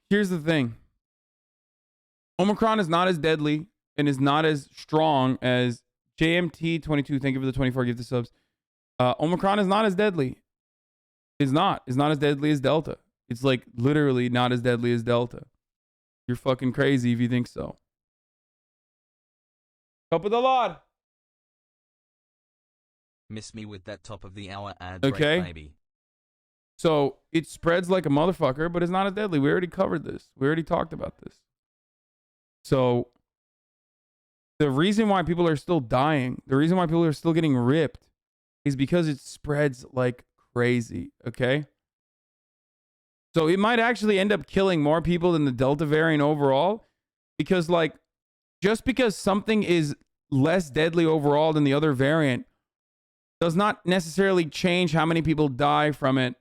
Here's the thing. Omicron is not as deadly and is not as strong as JMT22. Thank you for the 24 gift of subs. Omicron is not as deadly. It's not as deadly as Delta. It's like literally not as deadly as Delta. You're fucking crazy if you think so. Top of the Lord.
Miss me with that top of the hour ad
okay.
break, baby.
So it spreads like a motherfucker, but it's not as deadly. We already covered this. We already talked about this. So the reason why people are still dying, the reason why people are still getting ripped is because it spreads like crazy, okay? So it might actually end up killing more people than the Delta variant overall because like just because something is less deadly overall than the other variant does not necessarily change how many people die from it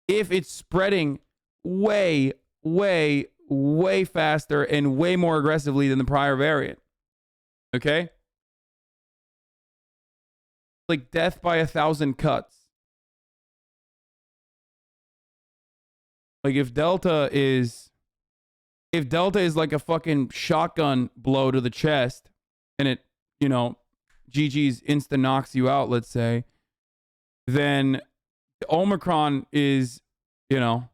if it's spreading way, way, way faster and way more aggressively than the prior variant. Okay? Like death by 1,000 cuts. Like if Delta is like a fucking shotgun blow to the chest and it, you know, GG's insta knocks you out, let's say, then Omicron is, you know,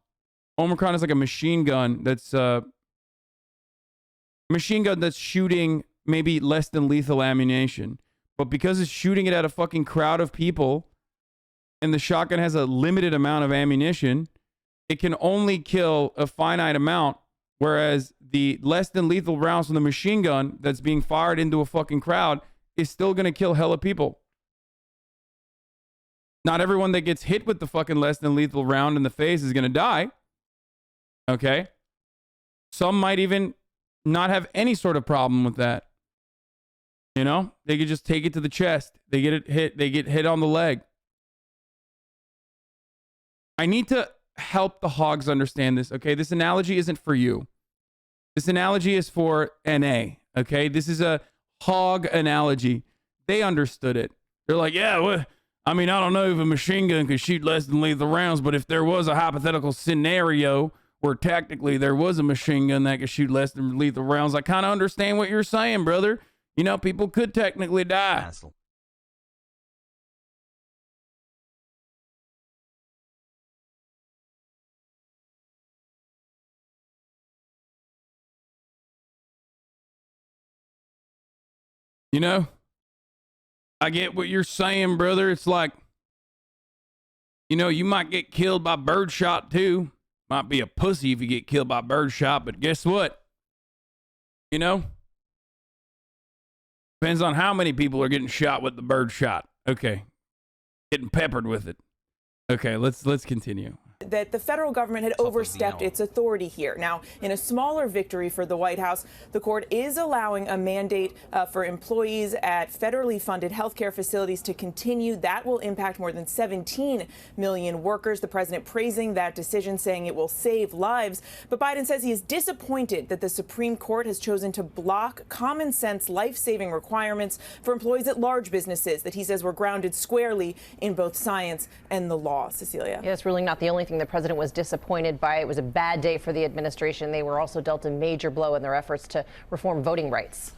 Omicron is like a machine gun that's shooting maybe less than lethal ammunition. But because it's shooting it at a fucking crowd of people and the shotgun has a limited amount of ammunition, it can only kill a finite amount. Whereas the less than lethal rounds from the machine gun that's being fired into a fucking crowd is still going to kill hella people. Not everyone that gets hit with the fucking less than lethal round in the face is going to die. Okay? Some might even not have any sort of problem with that. You know, they could just take it to the chest. They get hit on the leg. I need to help the hogs understand this, okay? This analogy isn't for you. This analogy is for NA, okay? This is a hog analogy. They understood it. They're like, yeah, well, I mean, I don't know if a machine gun could shoot less than lethal rounds, but if there was a hypothetical scenario where tactically there was a machine gun that could shoot less than lethal rounds, I kind of understand what you're saying, brother. You know, people could technically die.
Hassle.
You know, I get what you're saying, brother. It's like, you know, you might get killed by birdshot too. Might be a pussy if you get killed by birdshot, but guess what? You know, depends on how many people are getting shot with the birdshot. Okay, getting peppered with it. Okay, let's continue.
That the federal government had overstepped its authority here. Now, in a smaller victory for the White House, the court is allowing a mandate for employees at federally funded healthcare facilities to continue. That will impact more than 17 million workers. The president praising that decision, saying it will save lives. But Biden says he is disappointed that the Supreme Court has chosen to block common sense life-saving requirements for employees at large businesses that he says were grounded squarely in both science and the law. Cecilia.
Yes, really not the only thing the president was disappointed by. It was a bad day for the administration. They were also dealt a major blow in their efforts to reform voting rights.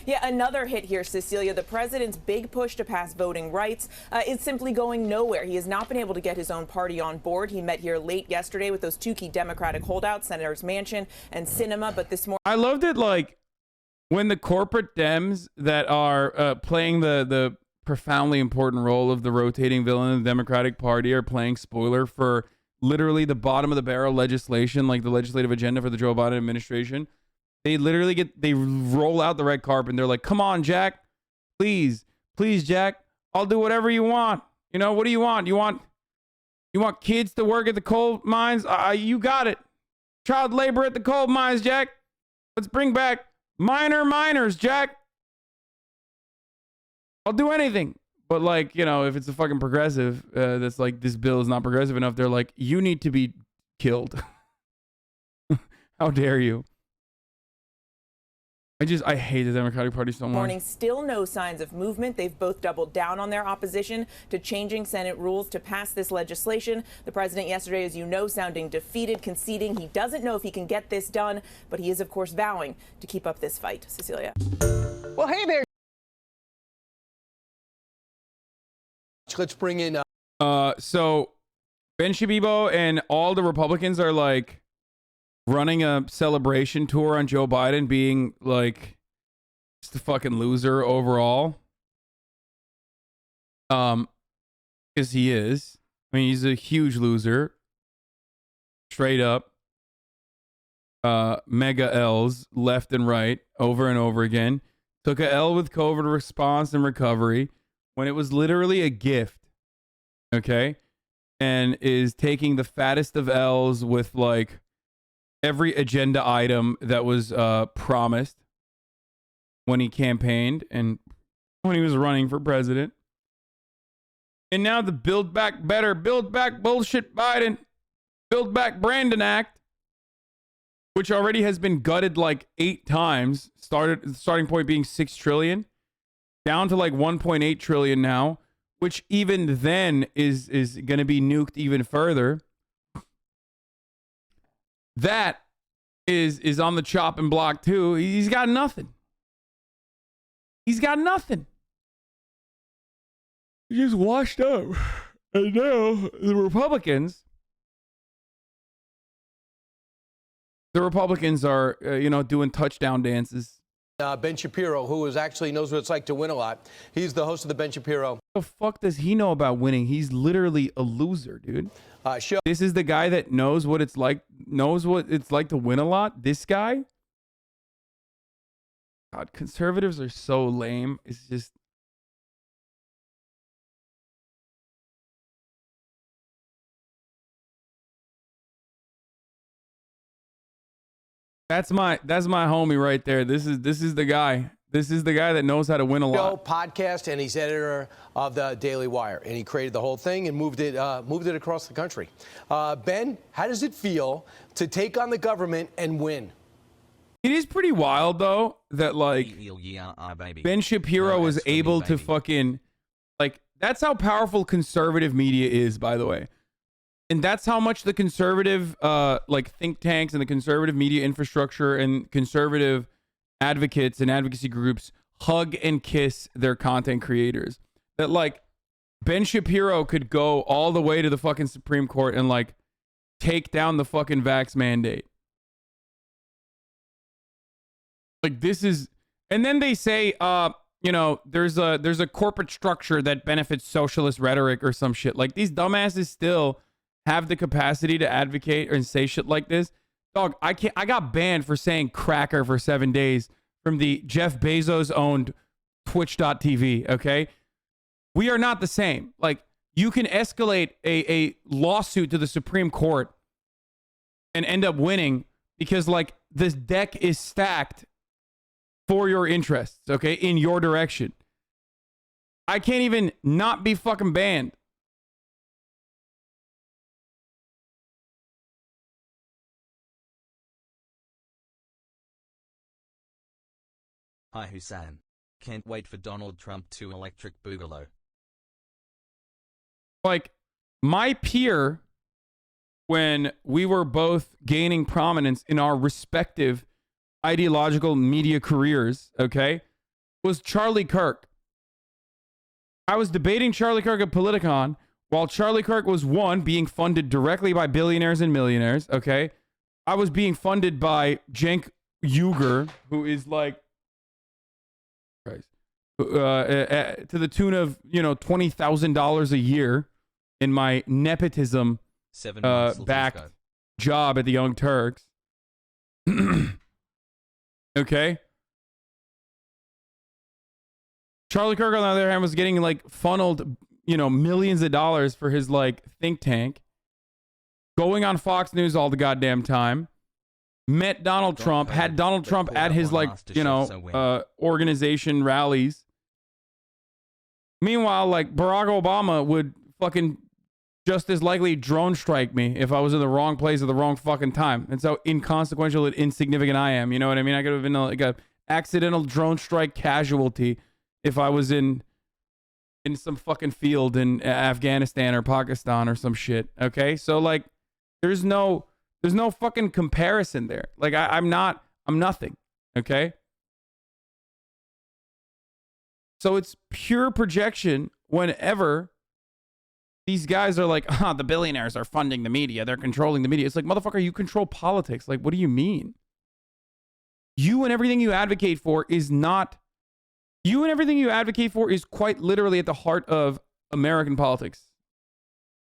Yeah, another hit here, Cecilia. The president's big push to pass voting rights is simply going nowhere. He has not been able to get his own party on board. He met here late yesterday with those two key Democratic holdouts, Senators Manchin and Sinema. But this morning,
I loved it, like, when the corporate Dems that are playing the profoundly important role of the rotating villain of the Democratic Party are playing spoiler for literally the bottom of the barrel legislation, like the legislative agenda for the Joe Biden administration. They literally they roll out the red carpet and they're like, come on, Jack, please, Jack, I'll do whatever you want. You know, what do you want? You want kids to work at the coal mines? You got it. Child labor at the coal mines, Jack. Let's bring back miners, Jack. I'll do anything. But, like, you know, if it's a fucking progressive that's like, this bill is not progressive enough, they're like, you need to be killed. How dare you? I hate the Democratic Party so much.
Morning, still no signs of movement. They've both doubled down on their opposition to changing Senate rules to pass this legislation. The president yesterday, as you know, sounding defeated, conceding he doesn't know if he can get this done, but he is, of course, vowing to keep up this fight. Cecilia.
Well, hey there. Let's bring in.
So Ben Shabibo and all the Republicans are like running a celebration tour on Joe Biden being like just a fucking loser overall. Because he is. I mean, he's a huge loser. Straight up. Mega L's left and right, over and over again. Took a L with COVID response and recovery when it was literally a gift, okay? And is taking the fattest of L's with, like, every agenda item that was promised when he campaigned and when he was running for president. And now the Build Back Better, Build Back Bullshit Biden, Build Back Brandon Act, which already has been gutted like 8 times, starting point being $6 trillion. Down to like 1.8 trillion now, which even then is going to be nuked even further. That is on the chopping block too. He's got nothing. He's got nothing. He's just washed up. And now the Republicans are, doing touchdown dances.
Ben Shapiro, who actually knows what it's like to win a lot. He's the host of the Ben Shapiro.
The fuck does he know about winning? He's literally a loser, dude. This is the guy that knows what it's like to win a lot. This guy? God, conservatives are so lame. It's just That's my homie right there. This is the guy. This is the guy that knows how to win a lot.
Podcast, and he's editor of the Daily Wire, and he created the whole thing and moved it across the country. Ben, how does it feel to take on the government and win?
It is pretty wild though that like Ben Shapiro was able to fucking like that's how powerful conservative media is, by the way. And that's how much the conservative like think tanks and the conservative media infrastructure and conservative advocates and advocacy groups hug and kiss their content creators. That like Ben Shapiro could go all the way to the fucking Supreme Court and like take down the fucking vax mandate. Like this is, and then they say, you know, there's a corporate structure that benefits socialist rhetoric or some shit. Like these dumbasses still have the capacity to advocate and say shit like this. Dog, I got banned for saying cracker for 7 days from the Jeff Bezos owned Twitch.tv. Okay, we are not the same. Like you can escalate a lawsuit to the Supreme Court and end up winning because like this deck is stacked for your interests, okay, in your direction. I can't even not be fucking banned.
Hi Hasan. Can't wait for Donald Trump to electric boogaloo.
Like, my peer, when we were both gaining prominence in our respective ideological media careers, okay, was Charlie Kirk. I was debating Charlie Kirk at Politicon while Charlie Kirk was being funded directly by billionaires and millionaires, okay? I was being funded by Cenk Uygur, who is like to the tune of, you know, $20,000 a year in my nepotism backed job at the Young Turks. Okay. Charlie Kirk, on the other hand, was getting like funneled, you know, millions of dollars for his like think tank, going on Fox News all the goddamn time, met Donald Trump, had Donald Trump at his like, you know, organization rallies. Meanwhile, like Barack Obama would fucking just as likely drone strike me if I was in the wrong place at the wrong fucking time. And so inconsequential and insignificant I am. You know what I mean? I could have been like a accidental drone strike casualty if I was in some fucking field in Afghanistan or Pakistan or some shit. Okay, so like, there's no fucking comparison there. Like I'm nothing. Okay. So it's pure projection whenever these guys are like, the billionaires are funding the media. They're controlling the media. It's like, motherfucker, you control politics. Like, what do you mean? You and everything you advocate for is quite literally at the heart of American politics.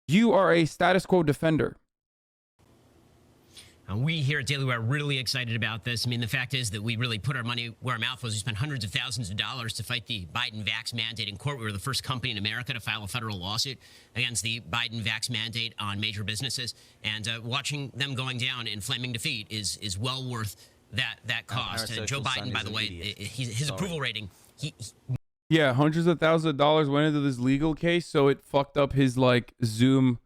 You are a status quo defender.
We here at Daily Wire are really excited about this. I mean, the fact is that we really put our money where our mouth was. We spent hundreds of thousands of dollars to fight the Biden vax mandate in court. We were the first company in America to file a federal lawsuit against the Biden vax mandate on major businesses. And watching them going down in flaming defeat is well worth that cost. Joe Biden, by the way, his approval rating,
yeah, hundreds of thousands of dollars went into this legal case, so it fucked up his like Zoom.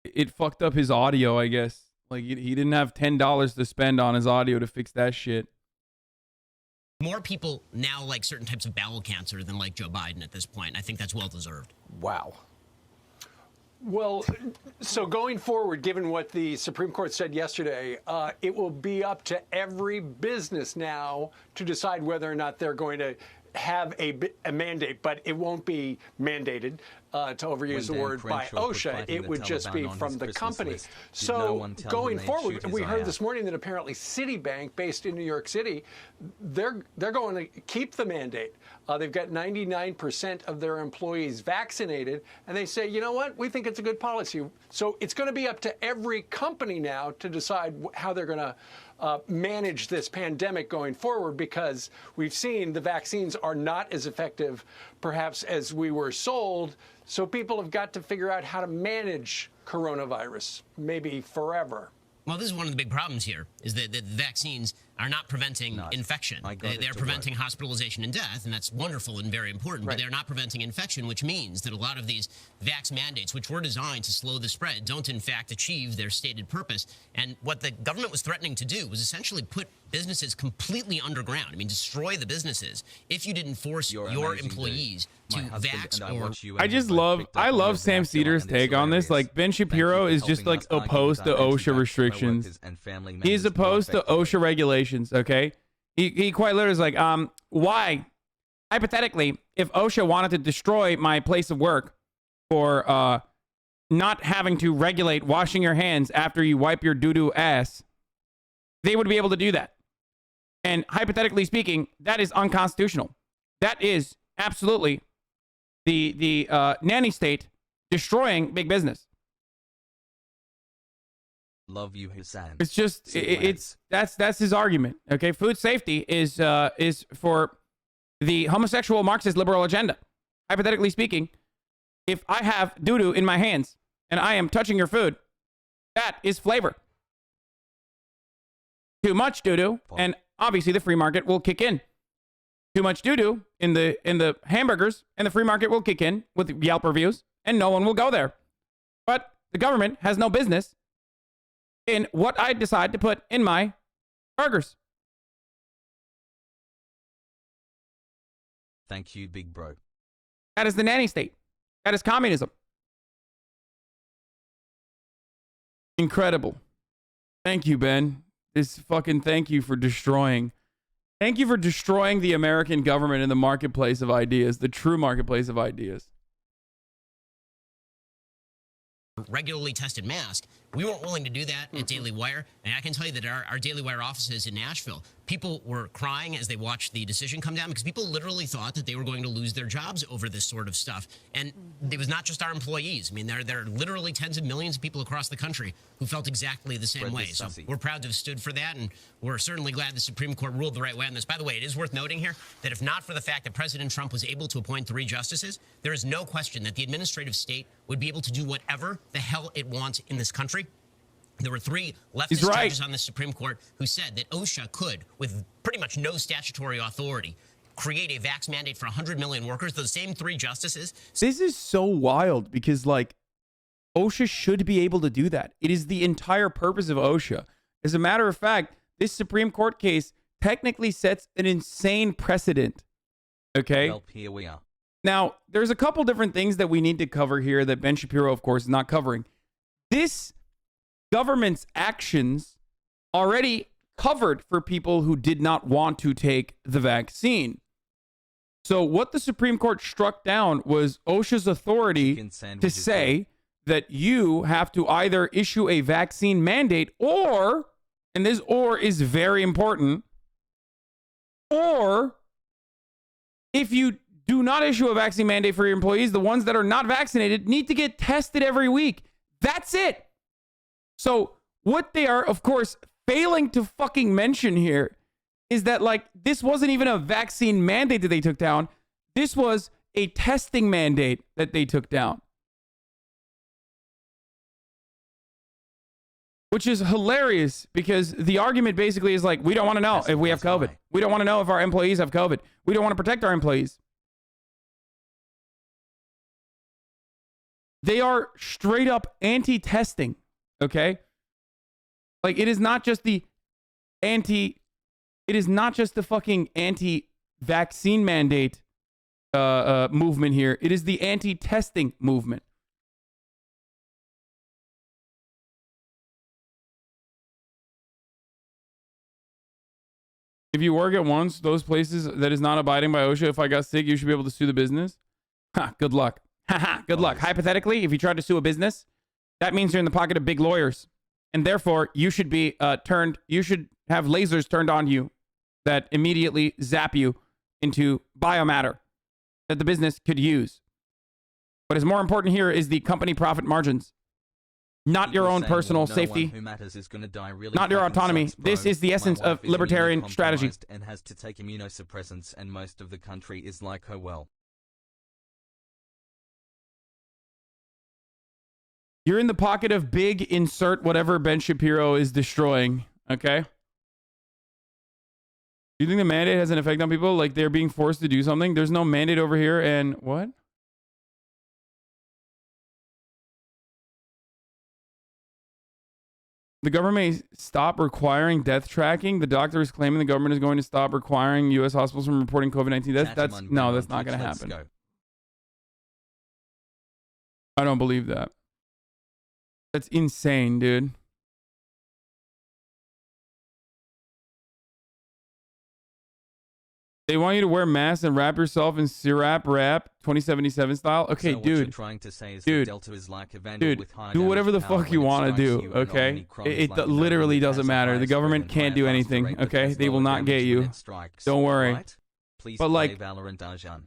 It fucked up his audio, I guess. Like he didn't have $10 to spend on his audio to fix that shit.
More people now like certain types of bowel cancer than like Joe Biden at this point. I think that's well deserved.
Wow.
Well, so going forward, given what the Supreme Court said yesterday, it will be up to every business now to decide whether or not they're going to have a mandate, but it won't be mandated, to overuse the word, by OSHA. It would just be from the company. So going forward, we heard this morning that apparently Citibank, based in New York City, they're going to keep the mandate. They've got 99% of their employees vaccinated, and they say, you know what, we think it's a good policy. So it's going to be up to every company now to decide how they're going to manage this pandemic going forward, because we've seen the vaccines are not as effective, perhaps, as we were sold. So people have got to figure out how to manage coronavirus, maybe forever.
Well, this is one of the big problems here, is that the vaccines are not preventing infection. They're preventing hospitalization and death, and that's wonderful and very important, but they're not preventing infection, which means that a lot of these vax mandates, which were designed to slow the spread, don't in fact achieve their stated purpose. And what the government was threatening to do was essentially put businesses completely underground. I mean, destroy the businesses if you didn't force your employees to vax or...
I love Sam Cedar's take on this. Like, Ben Shapiro is just like opposed to OSHA restrictions. He's opposed to OSHA regulations, okay? He quite literally is like, why? Hypothetically, if OSHA wanted to destroy my place of work for not having to regulate washing your hands after you wipe your doo-doo ass, they would be able to do that. And hypothetically speaking, that is unconstitutional. That is absolutely the nanny state destroying big business.
Love you, Hasan.
It's just that's his argument. Okay, food safety is for the homosexual Marxist liberal agenda. Hypothetically speaking, if I have doo-doo in my hands and I am touching your food, that is flavor. Too much doo-doo, and obviously the free market will kick in. Too much doo-doo in the hamburgers, and the free market will kick in with Yelp reviews, and no one will go there. But the government has no business in what I decide to put in my burgers.
Thank you, big bro.
That is the nanny state. That is communism. Incredible. Thank you, Ben. Thank you for destroying. Thank you for destroying the American government in the marketplace of ideas, the true marketplace of ideas.
Regularly tested mask. We weren't willing to do that at Daily Wire. And I can tell you that our Daily Wire offices in Nashville, people were crying as they watched the decision come down because people literally thought that they were going to lose their jobs over this sort of stuff. And it was not just our employees. I mean, there are literally tens of millions of people across the country who felt exactly the same way. So we're proud to have stood for that, and we're certainly glad the Supreme Court ruled the right way on this. By the way, it is worth noting here that if not for the fact that President Trump was able to appoint 3 justices, there is no question that the administrative state would be able to do whatever the hell it wants in this country. There were 3 leftist judges on the Supreme Court who said that OSHA could, with pretty much no statutory authority, create a vax mandate for 100 million workers. Those same 3 justices.
This is so wild because, like, OSHA should be able to do that. It is the entire purpose of OSHA. As a matter of fact, this Supreme Court case technically sets an insane precedent. Okay?
Well, here we are.
Now, there's a couple different things that we need to cover here that Ben Shapiro, of course, is not covering. This government's actions already covered for people who did not want to take the vaccine. So what the Supreme Court struck down was OSHA's authority to say that you have to either issue a vaccine mandate or, and this or is very important, or if you do not issue a vaccine mandate for your employees, the ones that are not vaccinated need to get tested every week. That's it. So what they are, of course, failing to fucking mention here is that, like, this wasn't even a vaccine mandate that they took down. This was a testing mandate that they took down. Which is hilarious because the argument basically is like, we don't want to know if we have COVID. We don't want to know if our employees have COVID. We don't want to protect our employees. They are straight up anti-testing. Okay? Like, it is not just the fucking anti-vaccine mandate movement here. It is the anti-testing movement. If you work at once, those places that is not abiding by OSHA, if I got sick, you should be able to sue the business. Ha, good luck. Ha, good luck. Hypothetically, if you tried to sue a business, that means you're in the pocket of big lawyers. And therefore, you should be you should have lasers turned on you that immediately zap you into biomatter that the business could use. What is more important here is the company profit margins, not your own personal safety, not your autonomy. This is the essence of libertarian strategy.
And has to take immunosuppressants, and most of the country is like, oh well.
You're in the pocket of big insert whatever Ben Shapiro is destroying. Okay. Do you think the mandate has an effect on people? Like they're being forced to do something? There's no mandate over here. And what? The government may stop requiring death tracking. The doctor is claiming the government is going to stop requiring U.S. hospitals from reporting COVID-19. That's no, that's not going to happen. I don't believe that. That's insane, dude. They want you to wear masks and wrap yourself in syrup wrap 2077 style. Okay,
so what
dude.
You're trying to say is that Delta is like a vandal with high
do whatever the
power
fuck you
when it
want to
strikes
do,
you and
okay?
Omicron is
It
like a
literally
vandal
doesn't
that has a
matter.
higher
The government
spread and
can't do
higher faster
anything,
rate, but
okay?
has
They will
lower
not get
damage when
you.
it strikes,
Don't worry.
right? Please
but like,
play Valorant, Arjan.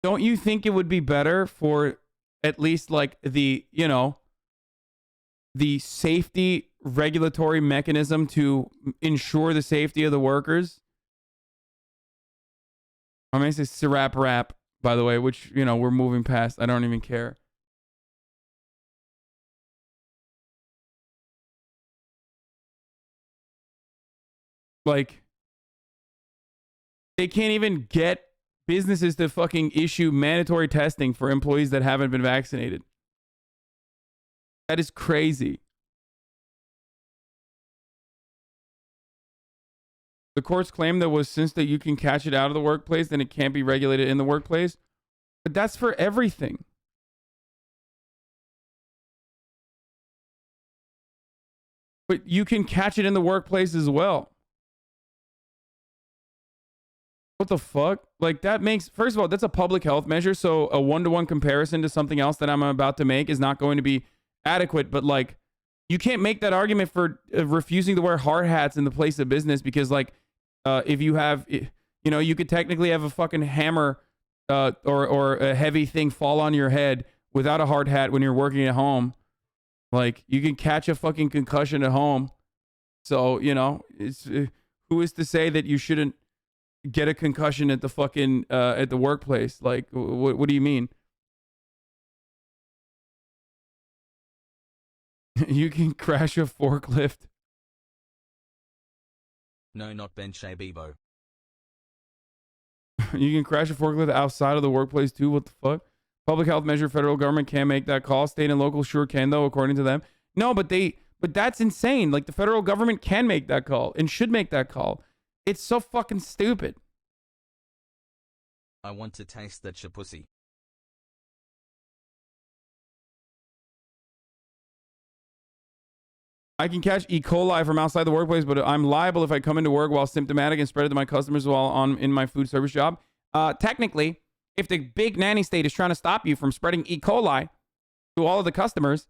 don't you think it would be better for at least like the, you know, the safety regulatory mechanism to ensure the safety of the workers? I'm going to say syrup wrap, by the way, which, you know, we're moving past. I don't even care. Like, they can't even get businesses to fucking issue mandatory testing for employees that haven't been vaccinated. That is crazy. The courts claim that was since that you can catch it out of the workplace, then it can't be regulated in the workplace. But that's for everything. But you can catch it in the workplace as well. What the fuck? Like that makes, first of all, that's a public health measure. So a one-to-one comparison to something else that I'm about to make is not going to be adequate. But like, you can't make that argument for refusing to wear hard hats in the place of business because like, if you have, you know, you could technically have a fucking hammer or a heavy thing fall on your head without a hard hat when you're working at home. Like, you can catch a fucking concussion at home. So, you know, it's who is to say that you shouldn't get a concussion at the fucking at the workplace? Like, what do you mean? You can crash a forklift.
No, not Ben Shabibo.
You can crash a forklift outside of the workplace too. What the fuck? Public health measure, federal government can't make that call. State and local sure can though, according to them. No, but that's insane. Like the federal government can make that call and should make that call. It's so fucking stupid.
I want to taste that shapussy.
I can catch E. coli from outside the workplace, but I'm liable if I come into work while symptomatic and spread it to my customers while in my food service job. Technically, if the big nanny state is trying to stop you from spreading E. coli to all of the customers,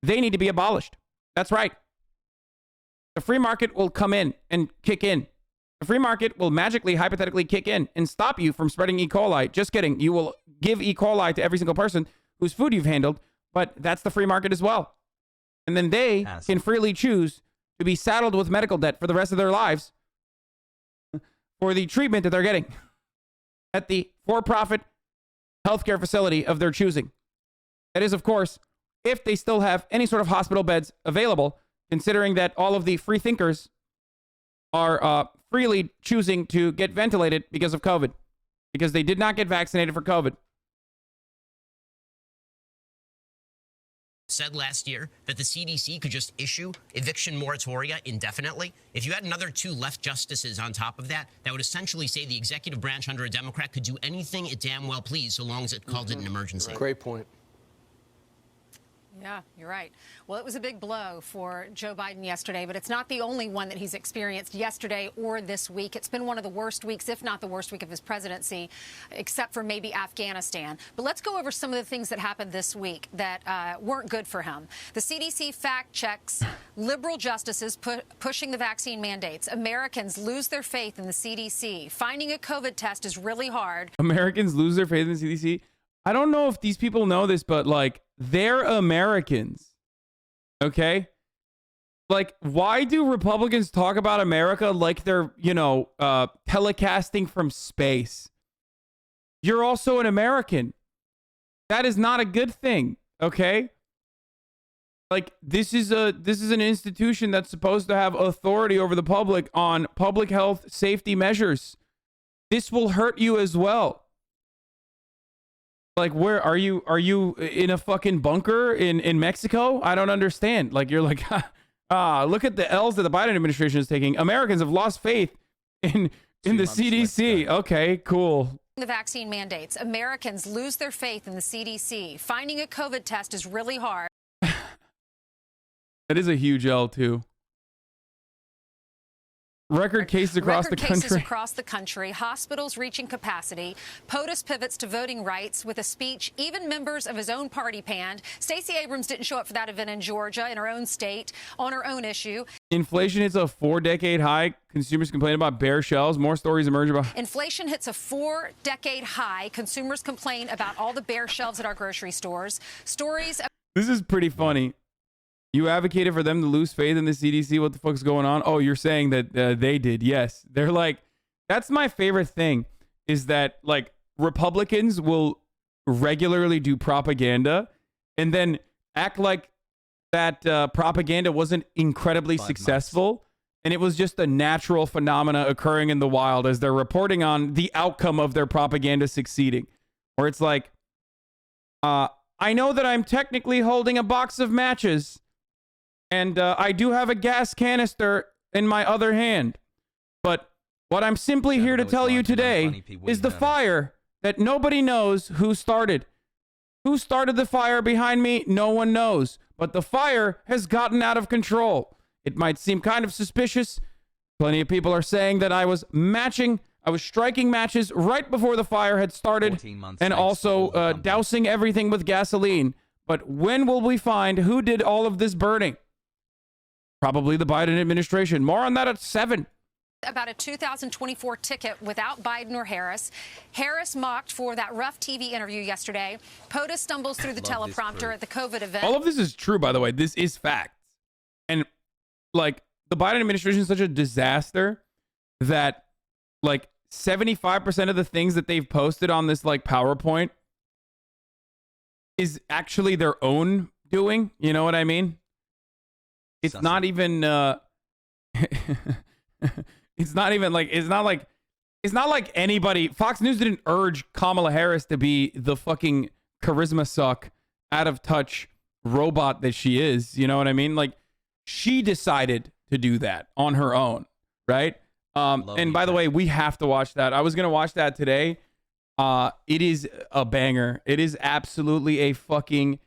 they need to be abolished. That's right. The free market will come in and kick in. The free market will magically, hypothetically kick in and stop you from spreading E. coli. Just kidding. You will give E. coli to every single person whose food you've handled, but that's the free market as well. And then they can freely choose to be saddled with medical debt for the rest of their lives for the treatment that they're getting at the for-profit healthcare facility of their choosing. That is, of course, if they still have any sort of hospital beds available, considering that all of the free thinkers are freely choosing to get ventilated because of COVID, because they did not get vaccinated for COVID.
Said last year that the CDC could just issue eviction moratoria indefinitely. If you had another 2 left justices on top of that, that would essentially say the executive branch under a Democrat could do anything it damn well pleased so long as it called it an emergency.
Great point.
Yeah, you're right. Well, it was a big blow for Joe Biden yesterday, but it's not the only one that he's experienced yesterday or this week. It's been one of the worst weeks, if not the worst week of his presidency, except for maybe Afghanistan. But let's go over some of the things that happened this week that weren't good for him. The CDC fact checks liberal justices pushing the vaccine mandates. Americans lose their faith in the CDC. Finding a COVID test is really hard.
Americans lose their faith in the CDC. I don't know if these people know this, but like, they're Americans. Okay? Like, why do Republicans talk about America like they're, you know, telecasting from space? You're also an American. That is not a good thing. Okay? Like, this is an institution that's supposed to have authority over the public on public health safety measures. This will hurt you as well. Like, where are you? Are you in a fucking bunker in Mexico? I don't understand. Like, you're like, look at the L's that the Biden administration is taking. Americans have lost faith in the CDC. Okay, cool.
The vaccine mandates. Americans lose their faith in the CDC. Finding a COVID test is really hard.
That is a huge L, too. Record cases across the country.
Cases across the country. Hospitals reaching capacity. POTUS pivots to voting rights with a speech even members of his own party panned. Stacey Abrams didn't show up for that event in Georgia, in her own state, on her own issue.
Inflation hits a 4-decade high. Consumers complain about bare shelves. More stories emerge about...
Inflation hits a 4-decade high. Consumers complain about all the bare shelves at our grocery stores. Stories...
This is pretty funny. You advocated for them to lose faith in the CDC. What the fuck's going on? Oh, you're saying that they did. Yes. They're like, that's my favorite thing, is that, like, Republicans will regularly do propaganda and then act like that propaganda wasn't incredibly successful. And it was just a natural phenomena occurring in the wild as they're reporting on the outcome of their propaganda succeeding. Or it's like, I know that I'm technically holding a box of matches. And I do have a gas canister in my other hand. But what I'm simply here to tell you today is the fire that nobody knows who started. Who started the fire behind me? No one knows. But the fire has gotten out of control. It might seem kind of suspicious. Plenty of people are saying that I was striking matches right before the fire had started and also dousing everything with gasoline. But when will we find who did all of this burning? Probably the Biden administration. More on that at 7.
About a 2024 ticket without Biden or Harris. Harris mocked for that rough TV interview yesterday. POTUS stumbles through the teleprompter at the COVID event.
All of this is true, by the way. This is fact. And, like, the Biden administration is such a disaster that, like, 75% of the things that they've posted on this, like, PowerPoint is actually their own doing. You know what I mean? It's not even it's not like anybody. Fox News didn't urge Kamala Harris to be the fucking charisma suck, out of touch robot that she is. You know what I mean? Like, she decided to do that on her own, right? And by the way, we have to watch that. I was gonna watch that today. It is a banger. It is absolutely a fucking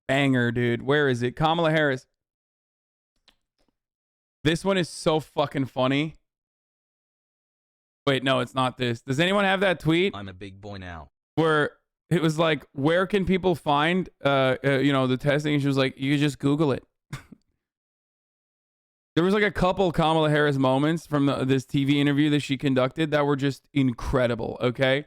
banger, dude. Where is it? Kamala Harris. This one is so fucking funny. Wait, no, it's not this. Does anyone have that tweet?
I'm a big boy now.
Where it was like, where can people find, the testing? And she was like, you just Google it. There was like a couple Kamala Harris moments from this TV interview that she conducted that were just incredible, okay?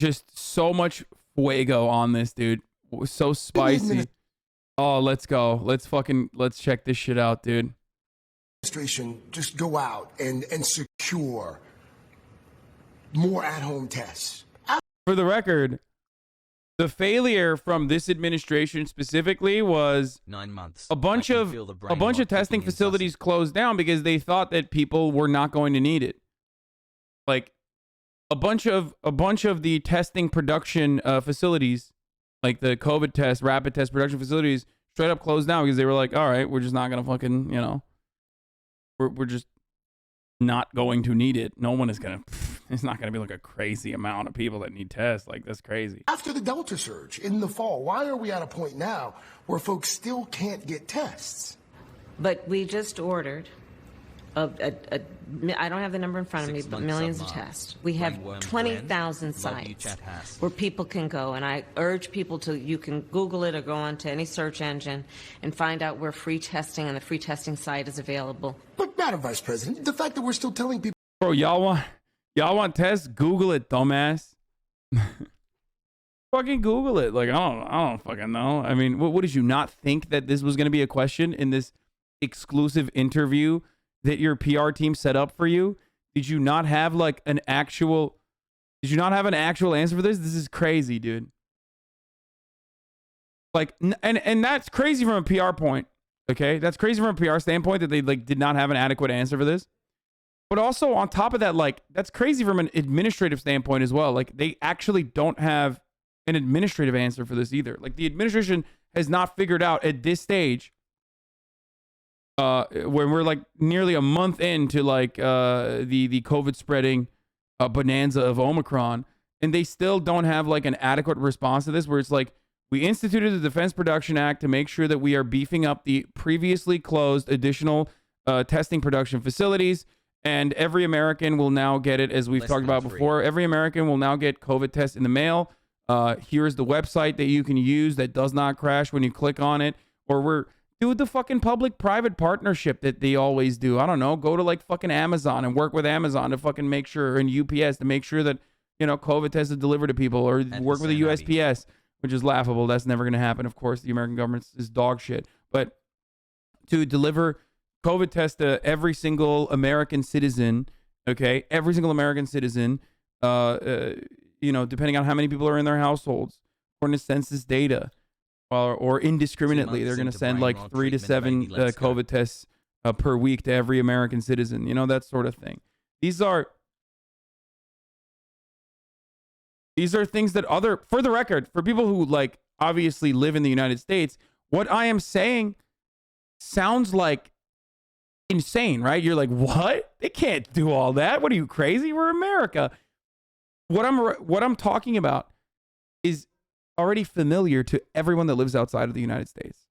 Just so much fuego on this, dude. So spicy. Oh, let's go. Let's check this shit out, dude.
Administration just go out and secure more at-home tests.
For the record, the failure from this administration specifically was
9 months.
A bunch of testing facilities closed down because they thought that people were not going to need it. Like a bunch of the testing production facilities, like the COVID test, rapid test production facilities, straight up closed down because they were like, all right, we're just not going to fucking, we're just not going to need it. No one is going to, it's not going to be like a crazy amount of people that need tests. Like, that's crazy.
After the Delta surge in the fall, why are we at a point now where folks still can't get tests?
But we just ordered I don't have the number in front of me, but millions of tests. We have 20,000 sites where people can go, and I urge people to, you can Google it or go on to any search engine and find out where free testing and the free testing site is available.
But Madam Vice President, the fact that we're still telling people,
bro, y'all want tests? Google it, dumbass. Fucking Google it. Like, I don't fucking know. I mean, what did you not think that this was going to be a question in this exclusive interview that your PR team set up for you? Did you not have an actual answer for this? This is crazy, dude. Like, and that's crazy from a PR point. Okay, that's crazy from a PR standpoint that they like did not have an adequate answer for this. But also on top of that, like that's crazy from an administrative standpoint as well. Like they actually don't have an administrative answer for this either. Like the administration has not figured out at this stage, when we're like nearly a month into like the COVID spreading bonanza of Omicron, and they still don't have like an adequate response to this. Where it's like, we instituted the Defense Production Act to make sure that we are beefing up the previously closed additional testing production facilities. And every American will now get it, as we've talked about before. Every American will now get COVID tests in the mail. Here's the website that you can use that does not crash when you click on it. Or we're do the fucking public-private partnership that they always do. I don't know. Go to like fucking Amazon and work with Amazon to fucking make sure, and UPS to make sure that, you know, COVID tests are delivered to people, or work with the USPS, which is laughable. That's never going to happen. Of course, the American government is dog shit. But to deliver COVID tests to every single American citizen, okay, every single American citizen, you know, depending on how many people are in their households, according to census data, or indiscriminately, they're going to send like 3 to 7 COVID tests per week to every American citizen, you know, that sort of thing. These are things that for the record, for people who like obviously live in the United States, what I am saying sounds like insane, right? You're like, what? They can't do all that. What are you, crazy? We're America. What I'm talking about is already familiar to everyone that lives outside of the United States.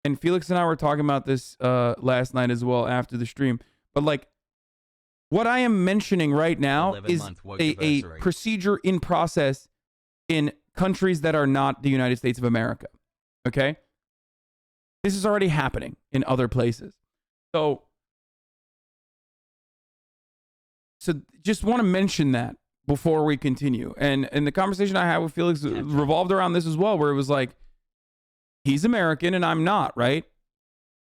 And Felix and I were talking about this last night as well after the stream. But like, what I am mentioning right now is a procedure in process in countries that are not the United States of America. Okay? This is already happening in other places. So just want to mention that before we continue. And the conversation I had with Felix revolved around this as well, where it was like, he's American and I'm not, right?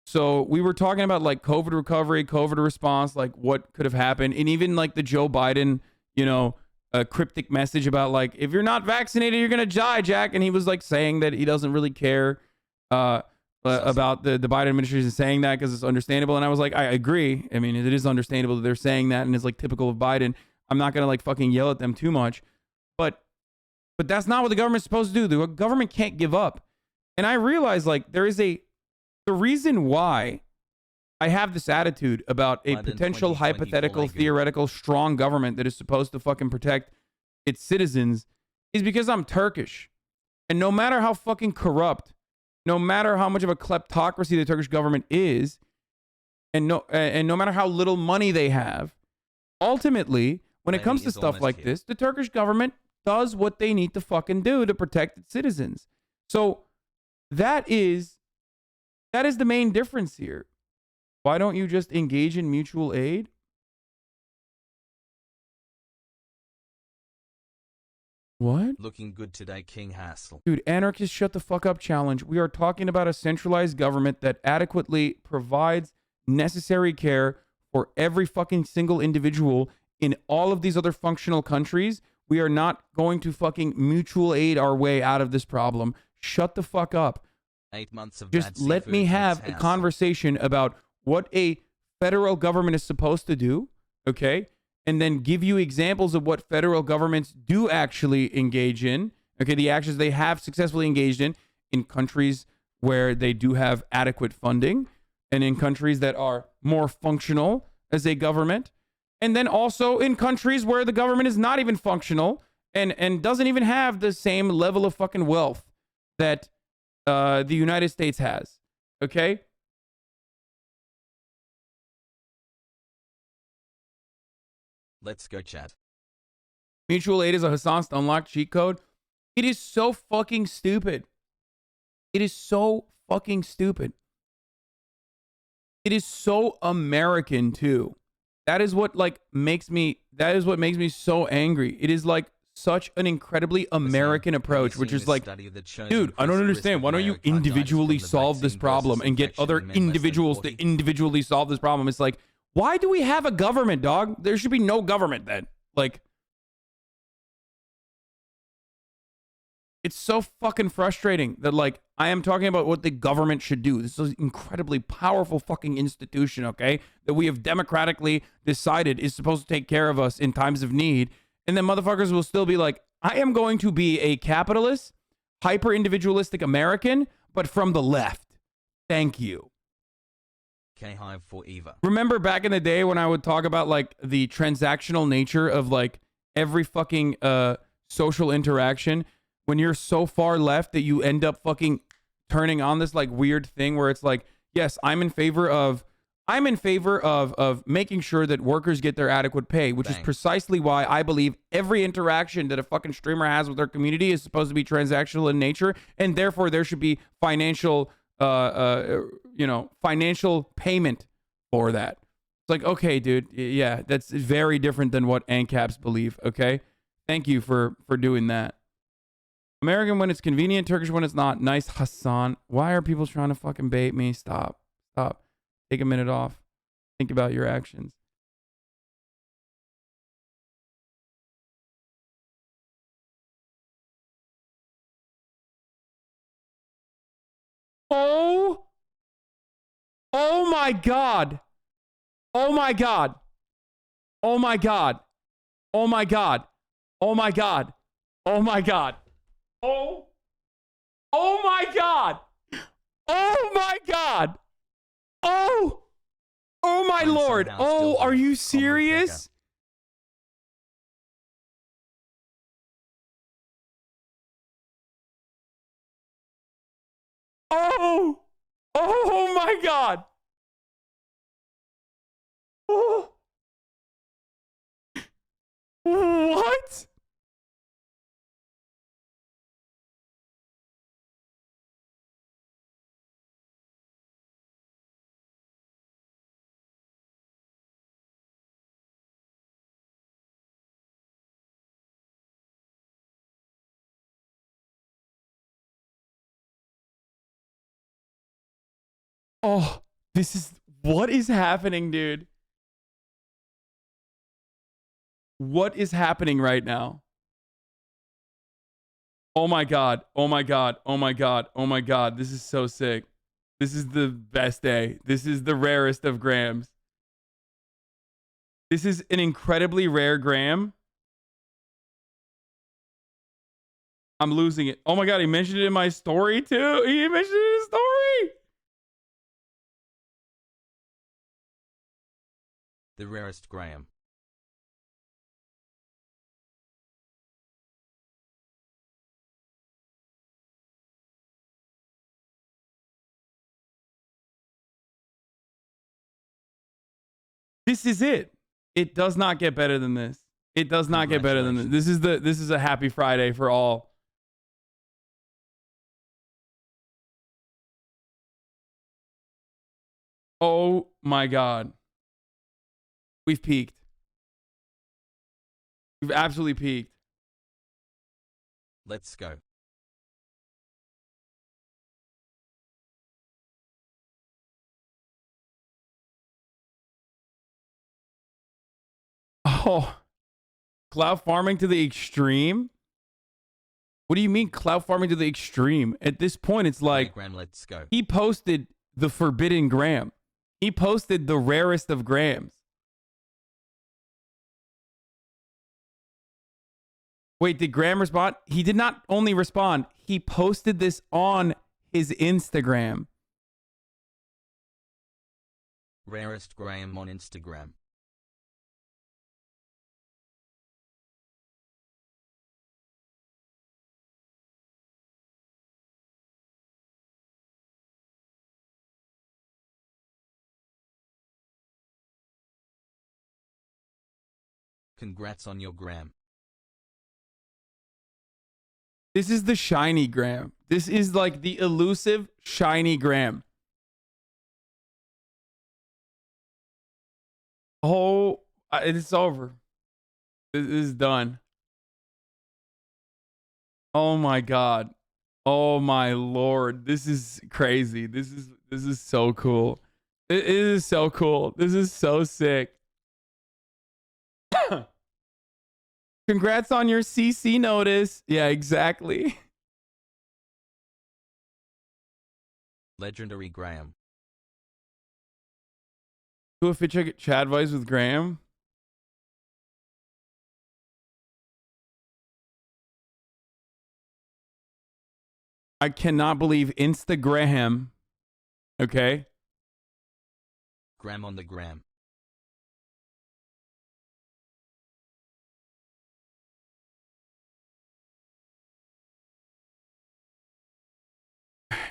So we were talking about like COVID recovery, COVID response, like what could have happened. And even like the Joe Biden, you know, a cryptic message about like, if you're not vaccinated, you're going to die, Jack. And he was like saying that he doesn't really care about the Biden administration saying that because it's understandable. And I was like, I agree. I mean, it is understandable that they're saying that, and it's like typical of Biden. I'm not going to like fucking yell at them too much. But that's not what the government's supposed to do. The government can't give up. And I realize like the reason why I have this attitude about a potential hypothetical, theoretical, strong government that is supposed to fucking protect its citizens is because I'm Turkish. And no matter how fucking corrupt, no matter how much of a kleptocracy the Turkish government is, and no matter how little money they have, ultimately, when it comes to stuff like this, the Turkish government does what they need to fucking do to protect its citizens. So that is the main difference here. Why don't you just engage in mutual aid? What?
Looking good today, King Hassel.
Dude, anarchist shut the fuck up challenge. We are talking about a centralized government that adequately provides necessary care for every fucking single individual in all of these other functional countries. We are not going to fucking mutual aid our way out of this problem. Shut the fuck up.
8 months of
just let me have a conversation about what a federal government is supposed to do, okay? And then give you examples of what federal governments do actually engage in, okay? The actions they have successfully engaged in countries where they do have adequate funding, and in countries that are more functional as a government, and then also in countries where the government is not even functional and doesn't even have the same level of fucking wealth that the United States has, okay?
Let's go, chat.
Mutual aid is a Hasan Stunlock cheat code. It is so fucking stupid. It is so fucking stupid. It is so American too. That is what makes me so angry. It is like such an incredibly American approach, which is like, dude, I don't understand. Why don't you individually solve this problem and get other individuals to individually solve this problem? It's like, why do we have a government, dog? There should be no government then. Like, It's so fucking frustrating that, like, I am talking about what the government should do. This is an incredibly powerful fucking institution, okay, that we have democratically decided is supposed to take care of us in times of need. And then motherfuckers will still be like, I am going to be a capitalist, hyper-individualistic American, but from the left. Thank you.
K-Hive for Eva.
Remember back in the day when I would talk about, like, the transactional nature of, like, every fucking social interaction, when you're so far left that you end up fucking turning on this, like, weird thing where it's like, yes, I'm in favor of making sure that workers get their adequate pay, which is precisely why I believe every interaction that a fucking streamer has with their community is supposed to be transactional in nature, and therefore there should be financial financial payment for that. It's like, okay, dude, yeah, that's very different than what ANCAPs believe, okay? Thank you for doing that. American when it's convenient, Turkish when it's not. Nice, Hasan. Why are people trying to fucking bait me? Stop. Take a minute off. Think about your actions. Oh my God. Oh my God. Oh my God. Oh my God. Oh my God. Oh my God. Oh my God. Oh my God. Oh my Lord. Oh, are you serious? Oh my God. Oh. What? Oh, what is happening, dude? What is happening right now? Oh my God. Oh my God. Oh my God. Oh my God. This is so sick. This is the best day. This is the rarest of grams. This is an incredibly rare gram. I'm losing it. Oh my God. He mentioned it in my story too. He mentioned it in his story.
The rarest gram.
This is it. It does not get better than this. It does not get better than this. This is a happy Friday for all. Oh my God. We've peaked. We've absolutely peaked.
Let's go.
Oh, cloud farming to the extreme? What do you mean cloud farming to the extreme? At this point, it's like
let's go.
He posted the forbidden gram. He posted the rarest of grams. Wait, did Graham respond? He did not only respond, he posted this on his Instagram.
Rarest gram on Instagram. Congrats on your gram.
This is the shiny gram. This is like the elusive shiny gram. Oh, it's over. This is done. Oh my God. Oh my Lord. This is crazy. This is so cool. It is so cool. This is so sick. Congrats on your CC notice. Yeah, exactly.
Legendary Graham.
Do a fit check at Chad Vice with Graham. I cannot believe Instagram. Okay.
Graham on the gram.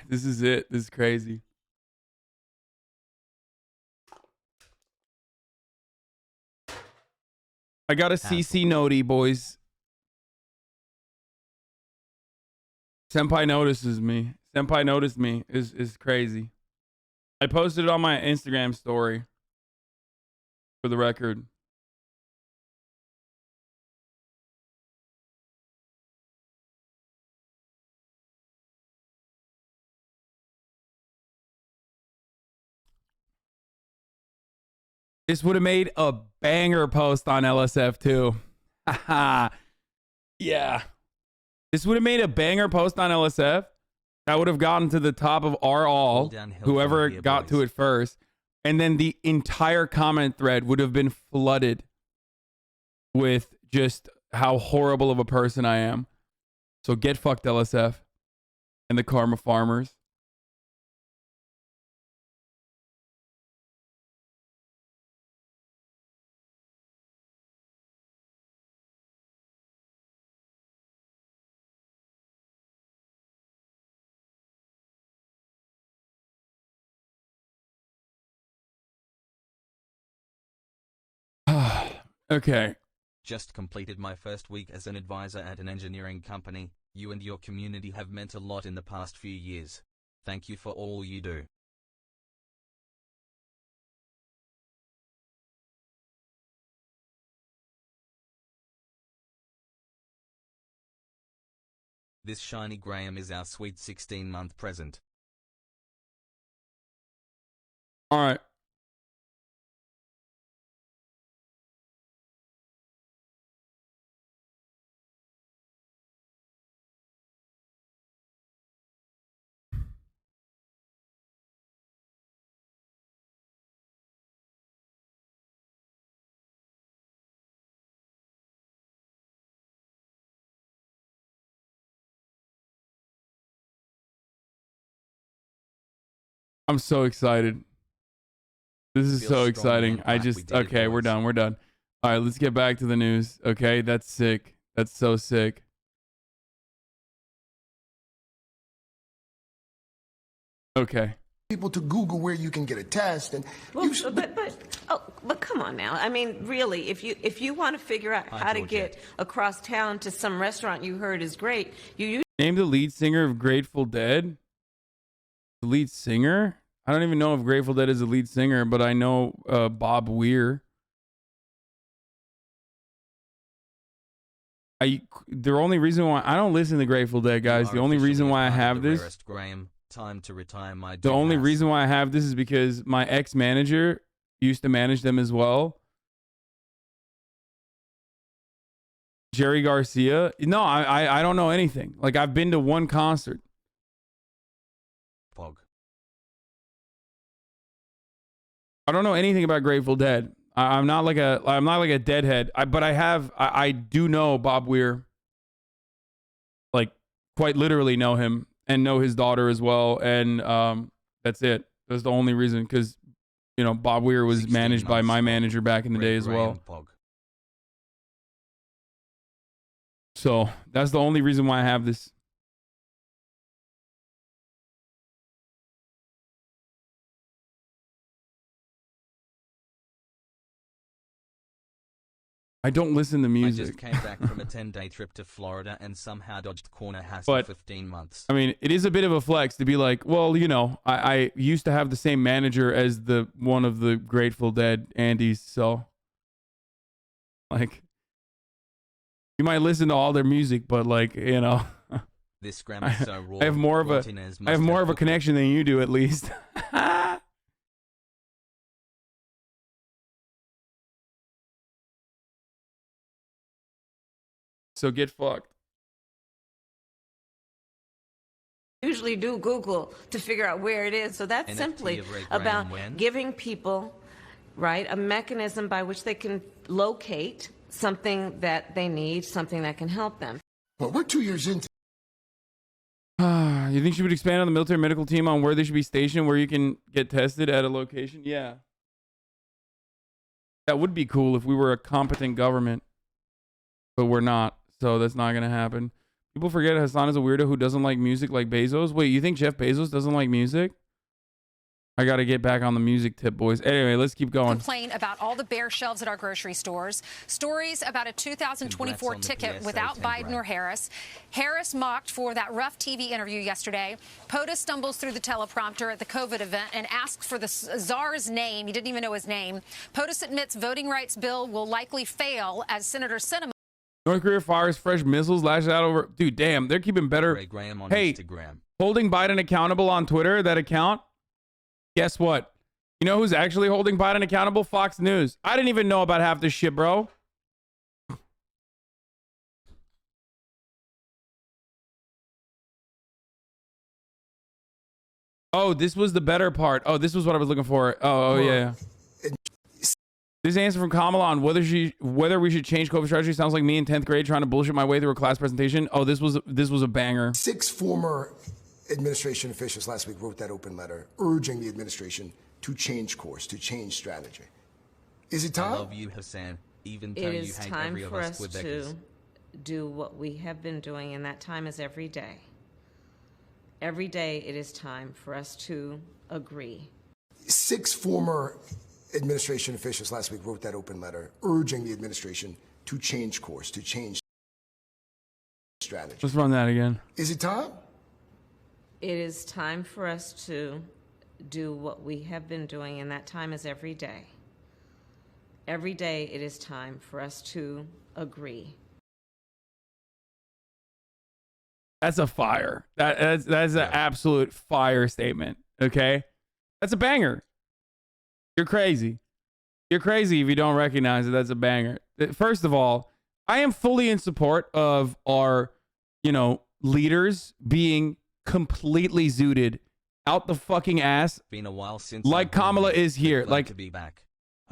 This is it. This is crazy. I got a CC noti, boys. Senpai notices me. Senpai noticed me. Is crazy. I posted it on my Instagram story. For the record. This would have made a banger post on LSF too. Haha. Yeah. This would have made a banger post on LSF. That would have gotten to the top of our all, whoever got to it first. And then the entire comment thread would have been flooded with just how horrible of a person I am. So get fucked, LSF and the Karma Farmers. Okay.
Just completed my first week as an advisor at an engineering company. You and your community have meant a lot in the past few years. Thank you for all you do. This shiny Graham is our sweet 16-month present.
All right. I'm so excited. This is so exciting. Okay, we're done. We're done. All right, let's get back to the news. Okay, that's sick. That's so sick. Okay.
People to Google where you can get a test, and
well, but come on now. I mean, really, if you want to figure out how to get across town to some restaurant you heard is great, you
name the lead singer of Grateful Dead. The lead singer? I don't even know if Grateful Dead is the lead singer, but I know Bob Weir. The only reason why I don't listen to Grateful Dead, guys. The only reason why I have this.
Time to retire my
the only reason why I have this is because my ex-manager used to manage them as well. Jerry Garcia. No, I don't know anything. Like, I've been to one concert.
Pog.
I don't know anything about Grateful Dead. I'm not like a deadhead. But I do know Bob Weir. Like, quite literally know him and know his daughter as well. And that's it. That's the only reason, because you know Bob Weir was managed by my manager back in the day as well. So that's the only reason why I have this. I don't listen to music.
I just came back from a 10-day trip to Florida and somehow dodged corner Hasan 15 months.
I mean, it is a bit of a flex to be like, well, you know, I used to have the same manager as the one of the Grateful Dead Andys, so like you might listen to all their music, but like, you know,
this grammar is so raw.
I have more of a connection than you do, at least. So get fucked.
usually do Google to figure out where it is. So that's simply about giving people, right, a mechanism by which they can locate something that they need, something that can help them.
Well, we're 2 years into.
You think she would expand on the military medical team on where they should be stationed, where you can get tested at a location? Yeah. That would be cool if we were a competent government, but we're not, so that's not going to happen. People forget Hasan is a weirdo who doesn't like music like Bezos. Wait, you think Jeff Bezos doesn't like music? I got to get back on the music tip, boys. Anyway, let's keep going.
Complain about all the bare shelves at our grocery stores. Stories about a 2024 ticket without Biden or Harris. Harris mocked for that rough TV interview yesterday. POTUS stumbles through the teleprompter at the COVID event and asks for the czar's name. He didn't even know his name. POTUS admits voting rights bill will likely fail as Senator Sinema.
North Korea fires fresh missiles, lashes out over... Dude, damn, they're keeping better... Hey, holding Biden accountable on Twitter, that account... Guess what? You know who's actually holding Biden accountable? Fox News. I didn't even know about half this shit, bro. Oh, this was the better part. Oh, this was what I was looking for. Oh yeah. This answer from Kamala on whether we should change COVID strategy sounds like me in 10th grade trying to bullshit my way through a class presentation. Oh, this was a banger.
6 former administration officials last week wrote that open letter urging the administration to change course, to change strategy. Is it time?
I love you, Hasan, even though
It
you
is
hate
time
every of
for
us
us to do what we have been doing, and that time is every day. Every day it is time for us to agree.
6 former administration officials last week wrote that open letter urging the administration to change course, to change strategy.
Let's run that again.
Is it time?
It is time for us to do what we have been doing, and that time is every day. Every day it is time for us to agree.
That's a fire. That's an absolute fire statement. Okay? That's a banger. You're crazy. You're crazy if you don't recognize that that's a banger. First of all, I am fully in support of our, leaders being completely zooted out the fucking ass.
Been a while since
like Kamala is here. Like
to be back.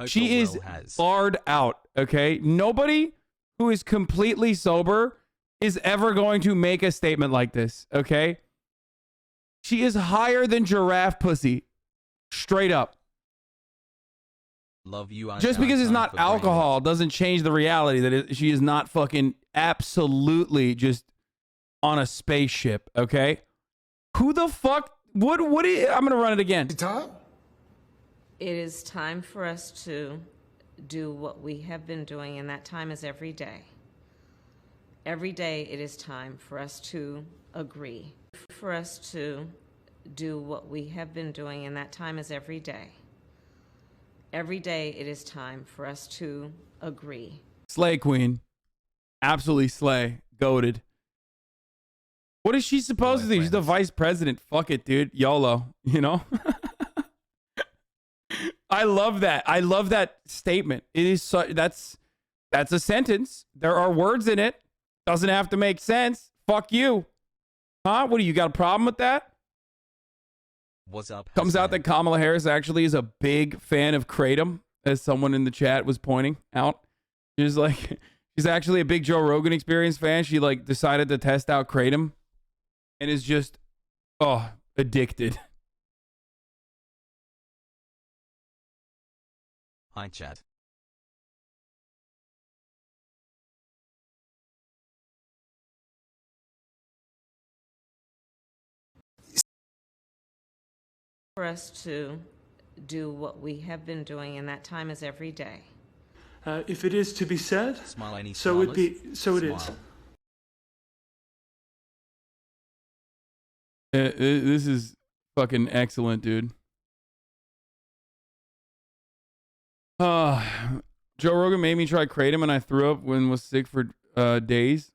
She is barred out. Okay, nobody who is completely sober is ever going to make a statement like this. Okay, she is higher than giraffe pussy, straight up.
Love you.
Just because it's not alcohol doesn't change the reality that she is not fucking absolutely just on a spaceship. Okay. Who the fuck? What I'm going to run it again.
Tom?
It is time for us to do what we have been doing, and that time is every day. Every day it is time for us to agree. For us to do what we have been doing, and that time is every day. Every day it is time for us to agree.
Slay queen. Absolutely slay. Goated. What is she supposed to do? She's the vice president. Fuck it, dude. YOLO. I love that. I love that statement. It is that's a sentence. There are words in it. Doesn't have to make sense. Fuck you. Huh? What do you got a problem with that?
What's up?
Comes out that Kamala Harris actually is a big fan of Kratom, as someone in the chat was pointing out. She's actually a big Joe Rogan Experience fan. She decided to test out Kratom. And is just, addicted.
Hi, chat.
For us to do what we have been doing, and that time is every day.
If it is to be said,
Smile,
so it is.
This is fucking excellent, dude. Joe Rogan made me try Kratom and I threw up when was sick for days.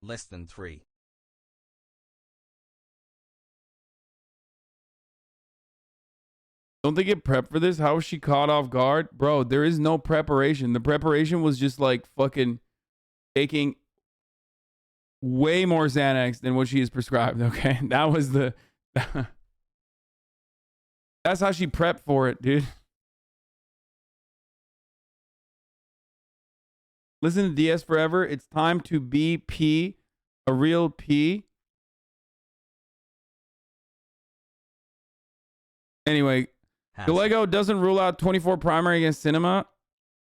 Less than 3.
Don't they get prepped for this? How was she caught off guard? Bro, there is no preparation. The preparation was just fucking taking way more Xanax than what she is prescribed. Okay, that was the. That's how she prepped for it, dude. Listen to DS Forever. It's time to be P, a real P. Anyway, Gallego doesn't rule out 24 primary against Cinema.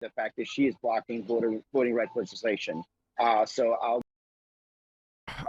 The fact that she is blocking voting rights legislation. So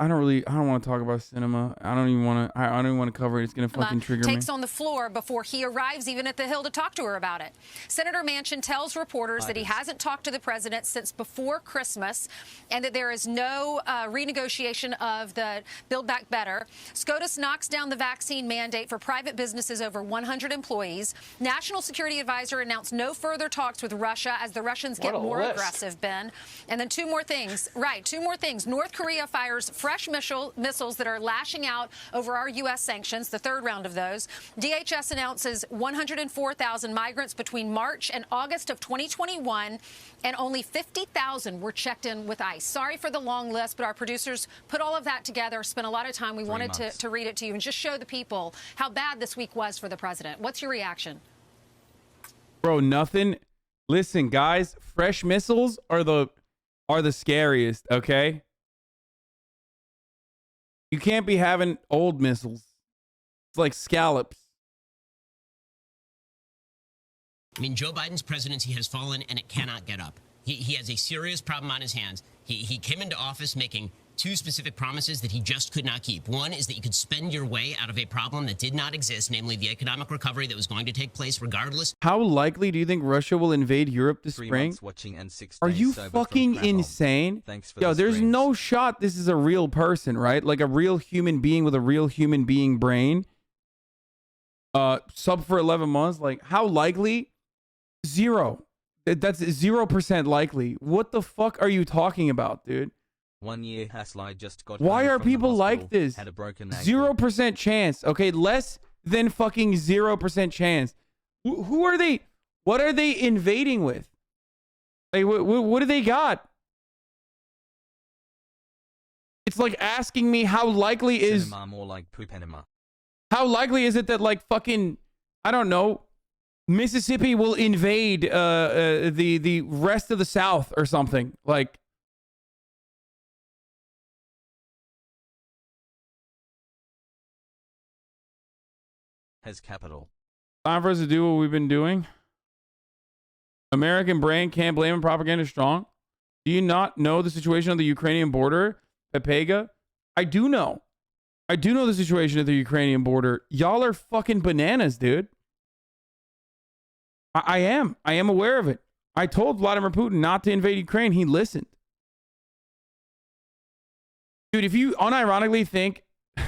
I don't want to talk about Cinema. I don't even want to cover it. It's gonna fucking trigger me.
Takes on the floor before he arrives even at the Hill to talk to her about it. Senator Manchin tells reporters that he hasn't talked to the president since before Christmas and that there is no renegotiation of the Build Back Better. SCOTUS knocks down the vaccine mandate for private businesses over 100 employees. National Security Advisor announced no further talks with Russia as the Russians get more aggressive, Ben. And then two more things. North Korea fires fresh missiles that are lashing out over our U.S. sanctions, the third round of those. DHS announces 104,000 migrants between March and August of 2021, and only 50,000 were checked in with ICE. Sorry for the long list, but our producers put all of that together, spent a lot of time. We wanted to read it to you and just show the people how bad this week was for the president. What's your reaction?
Bro, nothing. Listen, guys, fresh missiles are the scariest, okay? You can't be having old missiles. It's like scallops.
I mean, Joe Biden's presidency has fallen and it cannot get up. He has a serious problem on his hands. He came into office making two specific promises that he just could not keep. One is that you could spend your way out of a problem that did not exist, namely the economic recovery that was going to take place regardless.
How likely do you think Russia will invade Europe this spring? Are you fucking insane? Yo, there's no shot this is a real person, right? Like a real human being with a real human being brain. Sub for 11 months. Like, how likely? Zero. That's 0% likely. What the fuck are you talking about, dude?
1 year Haslai just got.
Why are people like this? 0% chance. Okay, less than fucking 0% chance. Who are they? What are they invading with? Like, what do they got? It's like asking me how likely is.
More like poop enema.
How likely is it that like fucking, I don't know, Mississippi will invade the rest of the South or something? Like,
has capital.
time for us to do what we've been doing. American brain can't blame him. Propaganda is strong. Do you not know the situation on the Ukrainian border, Pepega? I do know. I do know the situation at the Ukrainian border. Y'all are fucking bananas, dude. I am. I am aware of it. I told Vladimir Putin not to invade Ukraine. He listened. Dude, if you unironically think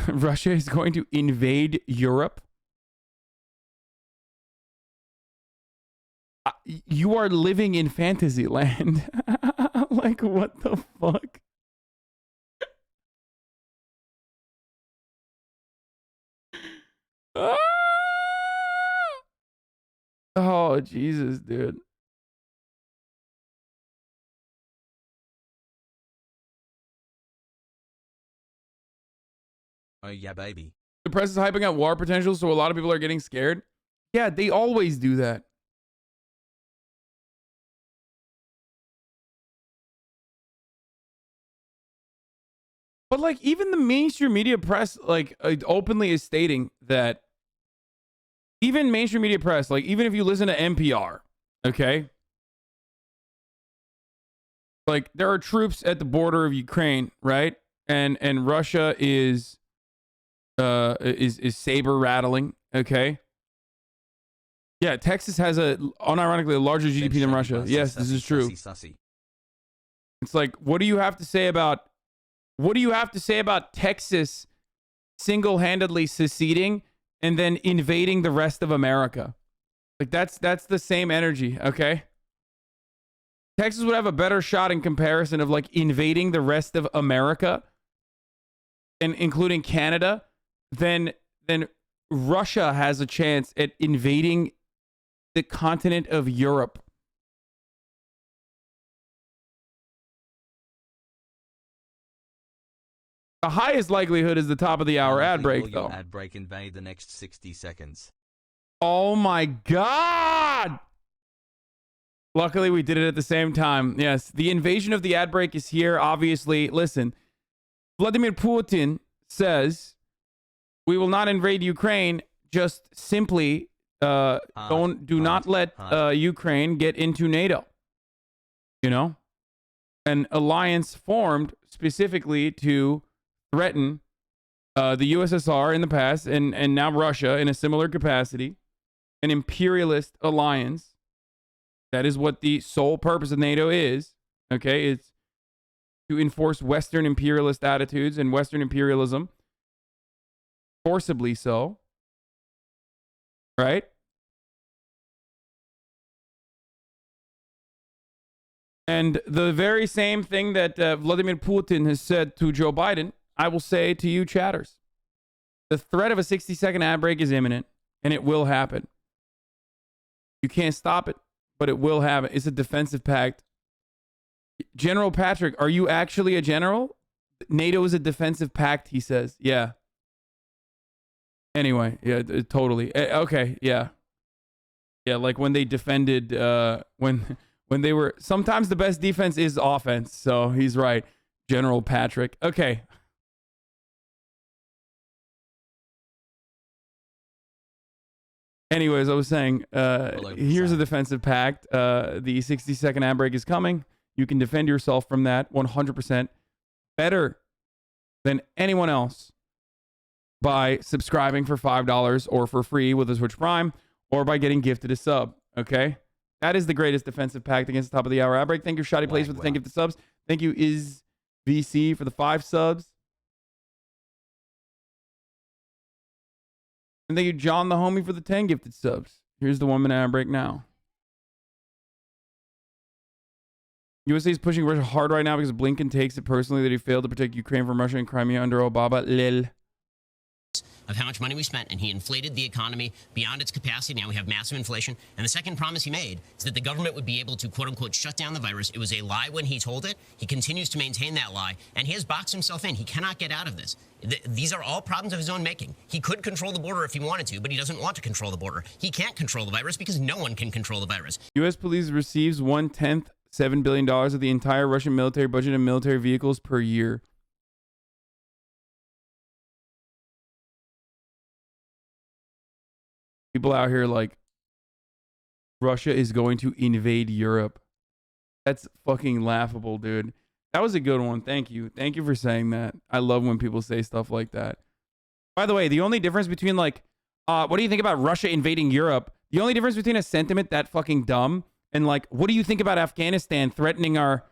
Russia is going to invade Europe, you are living in fantasy land. Like, what the fuck? Oh, Jesus, dude.
Oh, yeah, baby.
The press is hyping up war potential, so a lot of people are getting scared. Yeah, they always do that. But like, even the mainstream media press, like, openly is stating that. Even mainstream media press, like, even if you listen to NPR, okay, like, there are troops at the border of Ukraine, right? And Russia is saber rattling, okay. Yeah, Texas has unironically a larger GDP than Russia. Yes, this is true. It's like, what do you have to say about? What do you have to say about Texas single-handedly seceding and then invading the rest of America? Like, that's the same energy, okay? Texas would have a better shot in comparison of like invading the rest of America and including Canada than Russia has a chance at invading the continent of Europe. The highest likelihood is the top of the hour ad break, though.
Ad break invade the next 60 seconds.
Oh my God! Luckily, we did it at the same time. Yes, the invasion of the ad break is here. Obviously, listen, Vladimir Putin says we will not invade Ukraine. Just simply do not let Ukraine get into NATO. You know, an alliance formed specifically to threaten the USSR in the past and now Russia in a similar capacity. An imperialist alliance. That is what the sole purpose of NATO is. Okay, it's to enforce Western imperialist attitudes and Western imperialism. Forcibly so. Right? And the very same thing that Vladimir Putin has said to Joe Biden, I will say to you, chatters. The threat of a 60-second ad break is imminent, and it will happen. You can't stop it, but it will happen. It's a defensive pact. General Patrick, are you actually a general? NATO is a defensive pact, he says. Yeah. Anyway, yeah, totally. Okay, yeah. Yeah, like when they defended, when they were, sometimes the best defense is offense. So he's right. General Patrick. Okay. Anyways, I was saying, here's a defensive pact. The 60-second ad break is coming. You can defend yourself from that 100% better than anyone else by subscribing for $5 or for free with a Twitch Prime or by getting gifted a sub. Okay? That is the greatest defensive pact against the top of the hour ad break. Thank you, Shoddy Place, for the 10 gifted subs. Thank you, Is VC, for the 5 subs. And thank you, John the Homie, for the 10 gifted subs. Here's the 1 minute ad break now. USA is pushing Russia hard right now because Blinken takes it personally that he failed to protect Ukraine from Russia and Crimea under Obama. Lil.
Of how much money we spent, and he inflated the economy beyond its capacity. Now we have massive inflation. And the second promise he made is that the government would be able to, quote unquote, shut down the virus. It was a lie when he told it. He continues to maintain that lie, and he has boxed himself in. He cannot get out of this. These are all problems of his own making. He could control the border if he wanted to, but he doesn't want to control the border. He can't control the virus because no one can control the virus.
U.S. police receives 1/10, $7 billion of the entire Russian military budget and military vehicles per year. People out here like, Russia is going to invade Europe. That's fucking laughable, dude. That was a good one. Thank you. Thank you for saying that. I love when people say stuff like that. By the way, the only difference between like, what do you think about Russia invading Europe? The only difference between a sentiment that fucking dumb and like, what do you think about Afghanistan threatening our,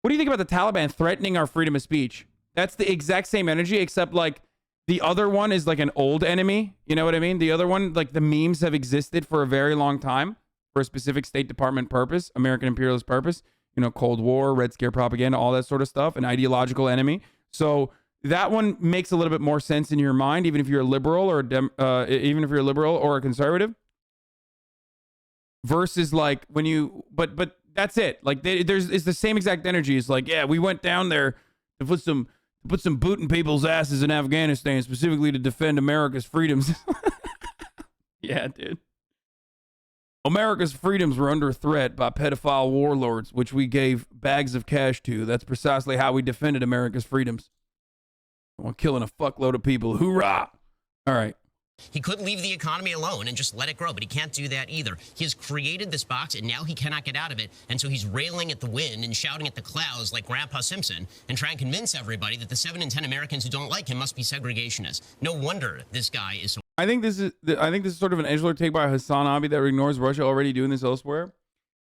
what do you think about the Taliban threatening our freedom of speech? That's the exact same energy, except like, the other one is like an old enemy. You know what I mean? The other one, like the memes have existed for a very long time for a specific State Department purpose, American imperialist purpose, you know, Cold War, Red Scare propaganda, all that sort of stuff, an ideological enemy. So that one makes a little bit more sense in your mind, even if you're a liberal or even if you're a liberal or a conservative. Versus like when you, but that's it. Like it's the same exact energy. It's like, yeah, we went down there to put some boot in people's asses in Afghanistan, specifically to defend America's freedoms. Yeah, dude. America's freedoms were under threat by pedophile warlords, which we gave bags of cash to. That's precisely how we defended America's freedoms. While killing a fuckload of people. Hoorah! All right.
He could leave the economy alone and just let it grow, but he can't do that either. He has created this box, and now he cannot get out of it. And so he's railing at the wind and shouting at the clouds like Grandpa Simpson and trying to convince everybody that the 7 in 10 Americans who don't like him must be segregationists. No wonder this guy is so...
I think this is sort of an edgelord take by HasanAbi that ignores Russia already doing this elsewhere.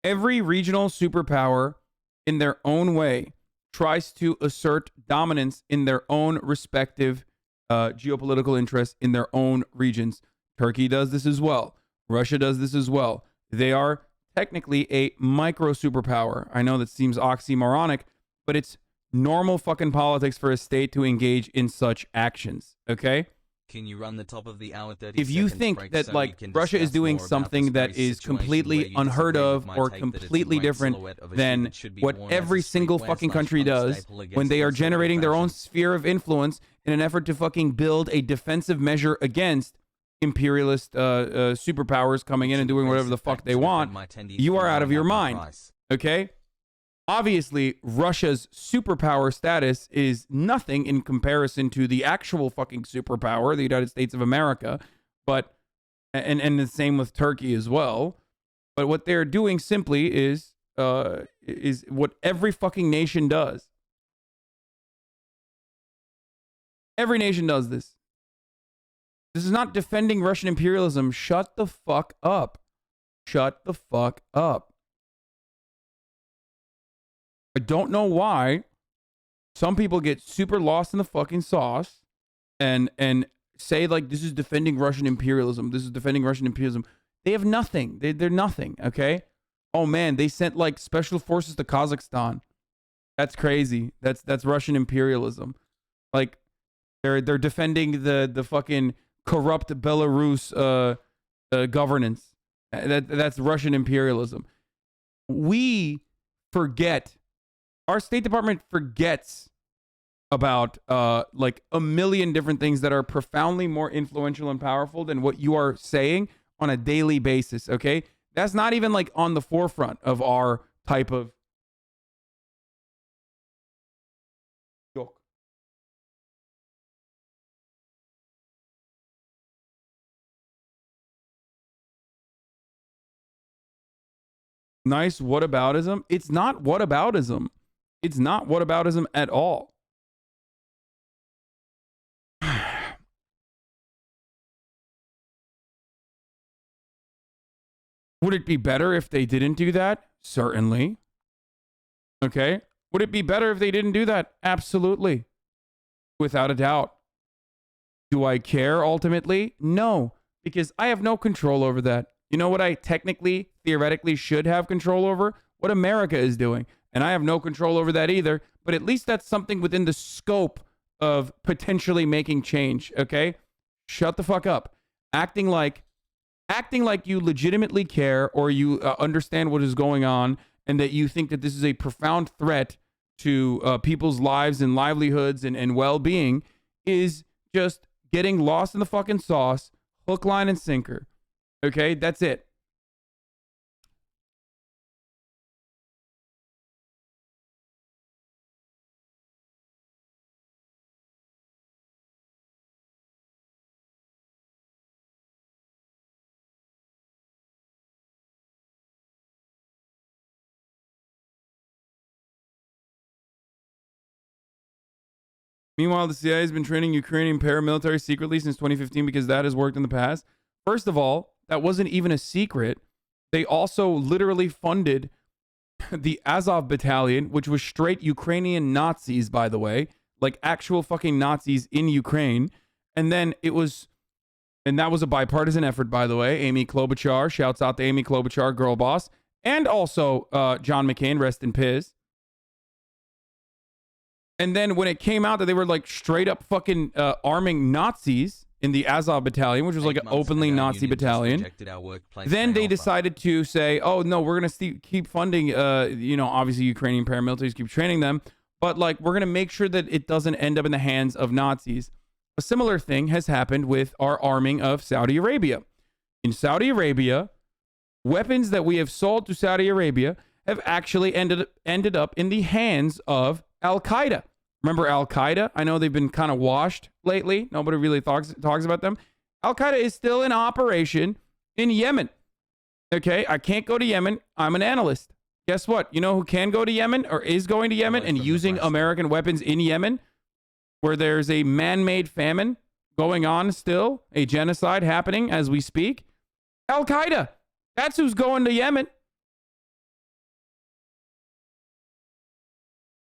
Every regional superpower in their own way tries to assert dominance in their own respective geopolitical interests in their own regions. Turkey does this as well. Russia does this as well. They are technically a micro superpower. I know that seems oxymoronic, but it's normal fucking politics for a state to engage in such actions. Okay?
Can you run the top of the hour 30
if you
seconds
think
break
that
so
like
we can
Russia is
discuss
doing
more about
something
this
that
very
is
situation where
completely
you
unheard
disagree
of
with my
or
take that it's a
completely
great
different
silhouette of a shoe
than
that should be
what
worn as
every
a
single
streetwear
fucking
slash
country does
staple
when
against
they are
conservative
generating their own
fashion.
sphere of influence in an effort to fucking build a defensive measure against imperialist superpowers coming in and doing whatever the fuck they want, you are out of your mind. Okay? Obviously, Russia's superpower status is nothing in comparison to the actual fucking superpower, the United States of America, but and the same with Turkey as well. But what they're doing simply is what every fucking nation does. Every nation does this. This is not defending Russian imperialism. Shut the fuck up. Shut the fuck up. I don't know why some people get super lost in the fucking sauce and say like this is defending Russian imperialism. This is defending Russian imperialism. They have nothing. They're nothing, okay? Oh man, they sent like special forces to Kazakhstan. That's crazy. That's Russian imperialism. Like they're defending the fucking corrupt Belarus governance. That's Russian imperialism. We forget. Our State Department forgets about like a million different things that are profoundly more influential and powerful than what you are saying on a daily basis, okay? That's not even like on the forefront of our type of nice whataboutism. It's not whataboutism. It's not whataboutism at all. Would it be better if they didn't do that? Certainly. Okay. Would it be better if they didn't do that? Absolutely. Without a doubt. Do I care ultimately? No, because I have no control over that. You know what I technically, theoretically should have control over? What America is doing. And I have no control over that either, but at least that's something within the scope of potentially making change, okay? Shut the fuck up. Acting like you legitimately care or you understand what is going on and that you think that this is a profound threat to people's lives and livelihoods and well-being is just getting lost in the fucking sauce, hook, line, and sinker. Okay? That's it. Meanwhile, the CIA has been training Ukrainian paramilitary secretly since 2015 because that has worked in the past. First of all, that wasn't even a secret. They also literally funded the Azov battalion, which was straight Ukrainian Nazis, by the way, like actual fucking Nazis in Ukraine. And then that was a bipartisan effort, by the way. Amy Klobuchar, shouts out to Amy Klobuchar, girl boss, and also John McCain, rest in piss. And then when it came out that they were like straight up fucking arming Nazis in the Azov battalion, which was like an openly Nazi battalion, then they decided to say, oh no, we're going to keep funding, obviously Ukrainian paramilitaries, keep training them, but like we're going to make sure that it doesn't end up in the hands of Nazis. A similar thing has happened with our arming of Saudi Arabia. In Saudi Arabia, weapons that we have sold to Saudi Arabia have actually ended up in the hands of Al-Qaeda. Remember Al-Qaeda? I know they've been kind of washed lately. Nobody really talks about them. Al-Qaeda is still in operation in Yemen. Okay, I can't go to Yemen. I'm an analyst. Guess what? You know who can go to Yemen or is going to Yemen and using American weapons in Yemen, where there's a man-made famine going on still, a genocide happening as we speak? Al-Qaeda. That's who's going to Yemen.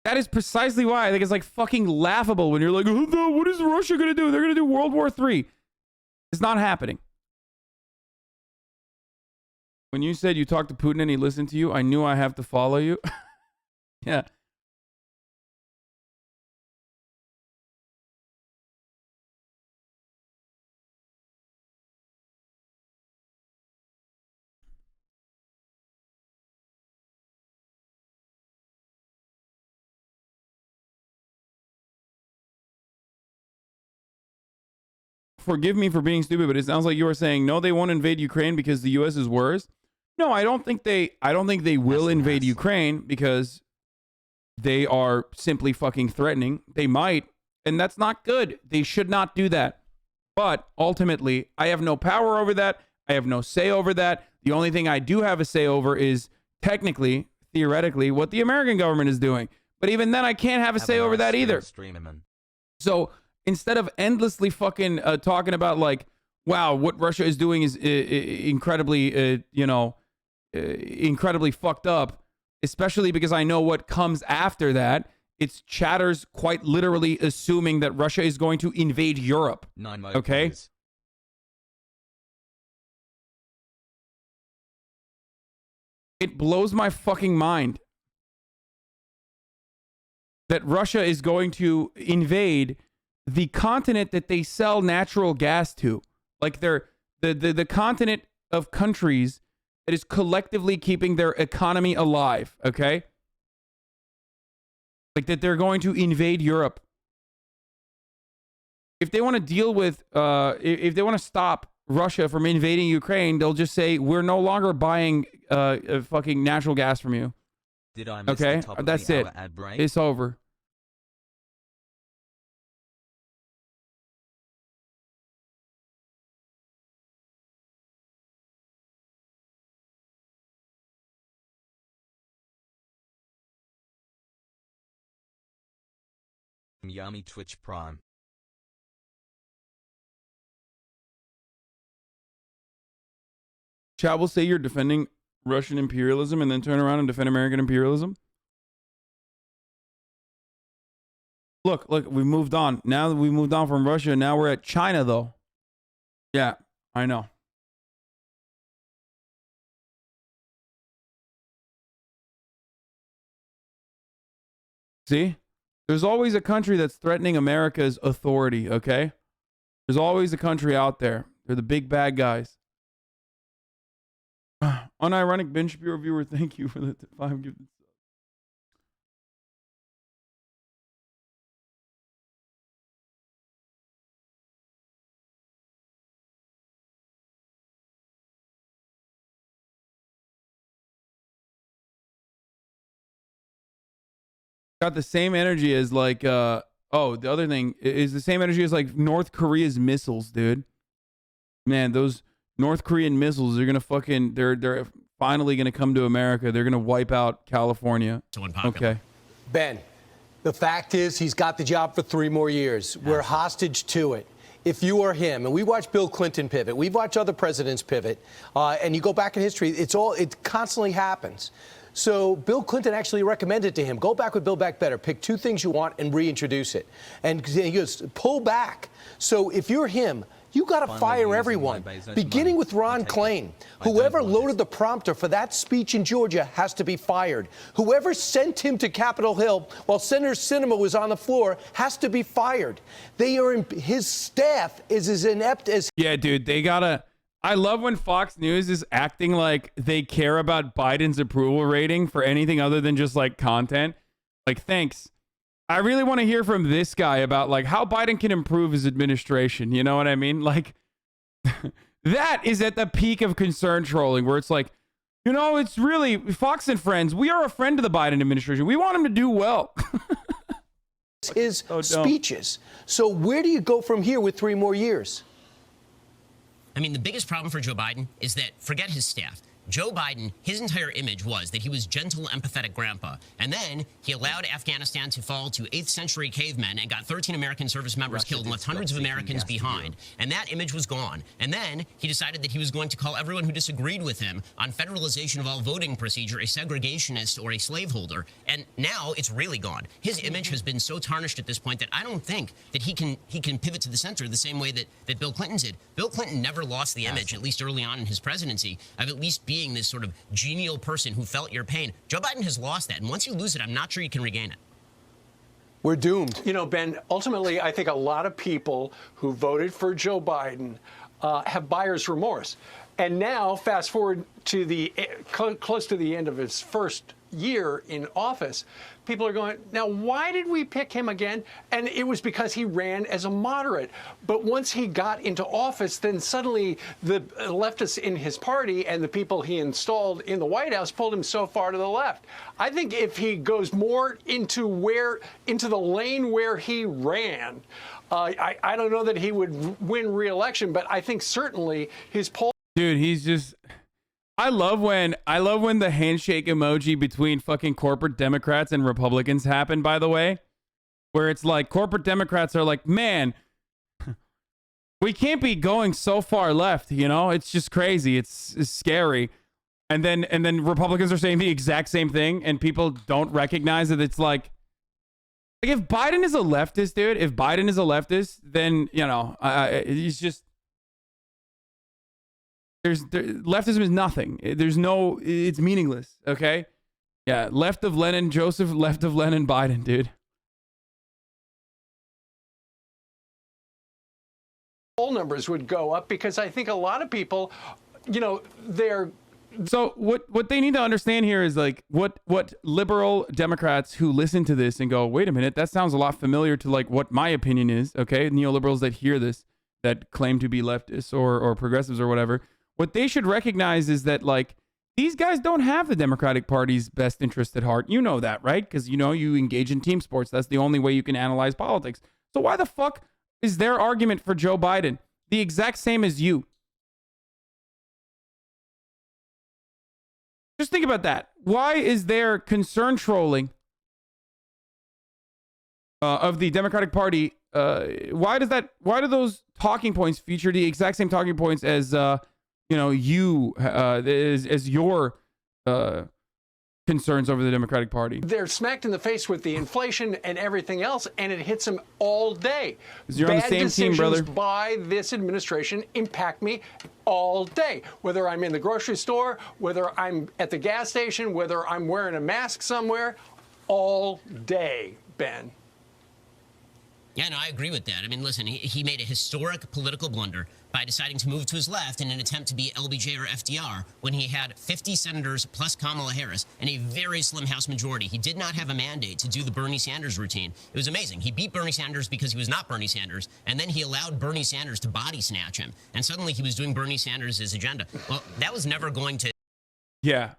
That is precisely why I think it's like fucking laughable when you're like, oh, no, what is Russia going to do? They're going to do World War III. It's not happening. When you said you talked to Putin and he listened to you, I knew I have to follow you. Yeah. forgive me for being stupid, but it sounds like you were saying, no, they won't invade Ukraine because the U.S. is worse. No, I don't think they will invade Ukraine because they are simply fucking threatening. They might, and that's not good. They should not do that. But ultimately, I have no power over that. I have no say over that. The only thing I do have a say over is technically, theoretically, what the American government is doing. But even then, I can't have a say over that either. So instead of endlessly fucking talking about like, wow, what Russia is doing is incredibly, incredibly fucked up, especially because I know what comes after that. It's chatters quite literally assuming that Russia is going to invade Europe. Okay? It blows my fucking mind that Russia is going to invade the continent that they sell natural gas to. Like they're the continent of countries that is collectively keeping their economy alive, okay? Like that they're going to invade Europe. If they want to deal with, if they want to stop Russia from invading Ukraine, they'll just say, we're no longer buying fucking natural gas from you.
Did I miss
okay?
the top of
That's
the
it.
hour ad break?
It's over.
Yummy Twitch Prime.
Chat will say you're defending Russian imperialism and then turn around and defend American imperialism. Look, we moved on. Now that we moved on from Russia, now we're at China, though. Yeah, I know. See? There's always a country that's threatening America's authority, okay? There's always a country out there. They're the big bad guys. Unironic Ben Shapiro viewer, thank you for the 5 gifted. Got the same energy as like the other thing is the same energy as like North Korea's missiles, dude. Man, those North Korean missiles are gonna fucking they're finally gonna come to America. They're gonna wipe out California. Okay.
Ben, the fact is he's got the job for 3 more years. We're hostage to it. If you are him, and we watch Bill Clinton pivot, we've watched other presidents pivot, and you go back in history, it constantly happens. So Bill Clinton actually recommended to him, go back with Build Back Better, pick 2 things you want and reintroduce it. And he goes, pull back. So if you're him, you got to fire everyone, beginning with Ron Klain. Whoever loaded the prompter for that speech in Georgia has to be fired. Whoever sent him to Capitol Hill while Senator Sinema was on the floor has to be fired. His staff is as inept as...
Yeah, dude, they gotta... I love when Fox News is acting like they care about Biden's approval rating for anything other than just like content. Like, thanks. I really want to hear from this guy about like how Biden can improve his administration. You know what I mean? Like that is at the peak of concern trolling where it's like, you know, it's really Fox and Friends. We are a friend to the Biden administration. We want him to do well.
His speeches. So where do you go from here with 3 more years?
I mean, the biggest problem for Joe Biden is that, forget his staff, Joe Biden, his entire image was that he was gentle, empathetic grandpa. And then he allowed Afghanistan to fall to 8th century cavemen and got 13 American service members killed and left hundreds of Americans behind. And that image was gone. And then he decided that he was going to call everyone who disagreed with him on federalization of all voting procedure a segregationist or a slaveholder. And now it's really gone. His image has been so tarnished at this point that I don't think that he can pivot to the center the same way that Bill Clinton did. Bill Clinton never lost the image, at least early on in his presidency, of at least being this sort of genial person who felt your pain. Joe Biden has lost that, and once you lose it, I'm not sure you can regain it.
We're doomed.
You know, Ben, ultimately, I think a lot of people who voted for Joe Biden have buyer's remorse. And now, fast forward to the close to the end of his first year in office, people are going, now why did we pick him again? And it was because he ran as a moderate. But once he got into office, then suddenly the leftists in his party and the people he installed in the White House pulled him so far to the left. I think if he goes more into the lane where he ran, I don't know that he would win re-election, but I think certainly his poll.
Dude, he's just. I love when the handshake emoji between fucking corporate Democrats and Republicans happen, by the way, where it's like corporate Democrats are like, man, we can't be going so far left, you know? It's just crazy. It's scary. And then Republicans are saying the exact same thing, and people don't recognize that it's like if Biden is a leftist, dude, if Biden is a leftist, then, you know, he's just leftism is nothing. It's meaningless. Okay. Yeah. Left of Lenin, Joseph, left of Lenin, Biden, dude.
Poll numbers would go up because I think a lot of people, you know,
So what they need to understand here is like what liberal Democrats who listen to this and go, wait a minute, that sounds a lot familiar to like what my opinion is. Okay. Neoliberals that hear this, that claim to be leftists or progressives or whatever. What they should recognize is that, like, these guys don't have the Democratic Party's best interest at heart. You know that, right? Because, you know, you engage in team sports. That's the only way you can analyze politics. So why the fuck is their argument for Joe Biden the exact same as you? Just think about that. Why is there concern trolling of the Democratic Party? Why do those talking points feature the exact same talking points as you know, as your concerns over the Democratic Party?
They're smacked in the face with the inflation and everything else, and it hits them all day.
You're on the same team, brother.
Bad decisions by this administration impact me all day. Whether I'm in the grocery store, whether I'm at the gas station, whether I'm wearing a mask somewhere, all day, Ben.
Yeah, no, I agree with that. I mean, listen, he made a historic political blunder by deciding to move to his left in an attempt to be LBJ or FDR when he had 50 senators plus Kamala Harris and a very slim House majority. He did not have a mandate to do the Bernie Sanders routine. It was amazing. He beat Bernie Sanders because he was not Bernie Sanders, and then he allowed Bernie Sanders to body snatch him. And suddenly he was doing Bernie Sanders' agenda. Well, that was never going to...
Yeah.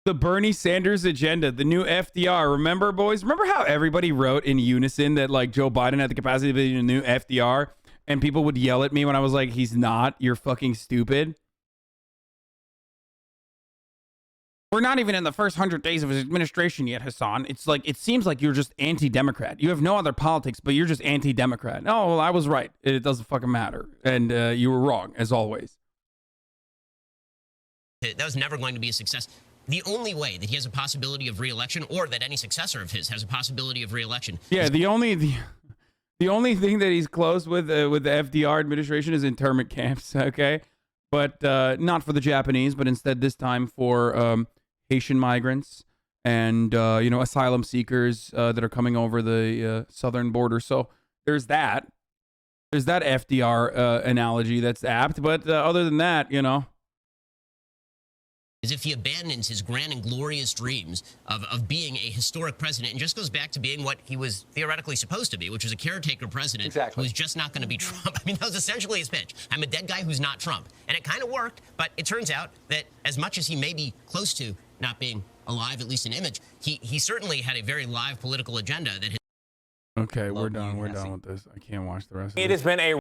The Bernie Sanders agenda, the new FDR. Remember, boys? Remember how everybody wrote in unison that, like, Joe Biden had the capacity to be a new FDR? And people would yell at me when I was like, he's not. You're fucking stupid. We're not even in the first 100 days of his administration yet, Hasan. It's like, it seems like you're just anti-Democrat. You have no other politics, but you're just anti-Democrat. No, well, I was right. It doesn't fucking matter. And you were wrong, as always.
That was never going to be a success. The only way that he has a possibility of re-election, or that any successor of his has a possibility of re-election.
Yeah, the only thing that he's close with the FDR administration is internment camps, okay? But not for the Japanese, but instead this time for Haitian migrants and, you know, asylum seekers that are coming over the southern border. So there's that. There's that FDR analogy that's apt. But other than that, you know.
As if he abandons his grand and glorious dreams of being a historic president and just goes back to being what he was theoretically supposed to be, which was a caretaker president who's just not going to be Trump. I mean, that was essentially his pitch. I'm a dead guy who's not Trump. And it kind of worked, but it turns out that as much as he may be close to not being alive, at least in image, he certainly had a very live political agenda that his...
Okay, we're done. We're done with this. I can't watch the rest of it.
It has been a...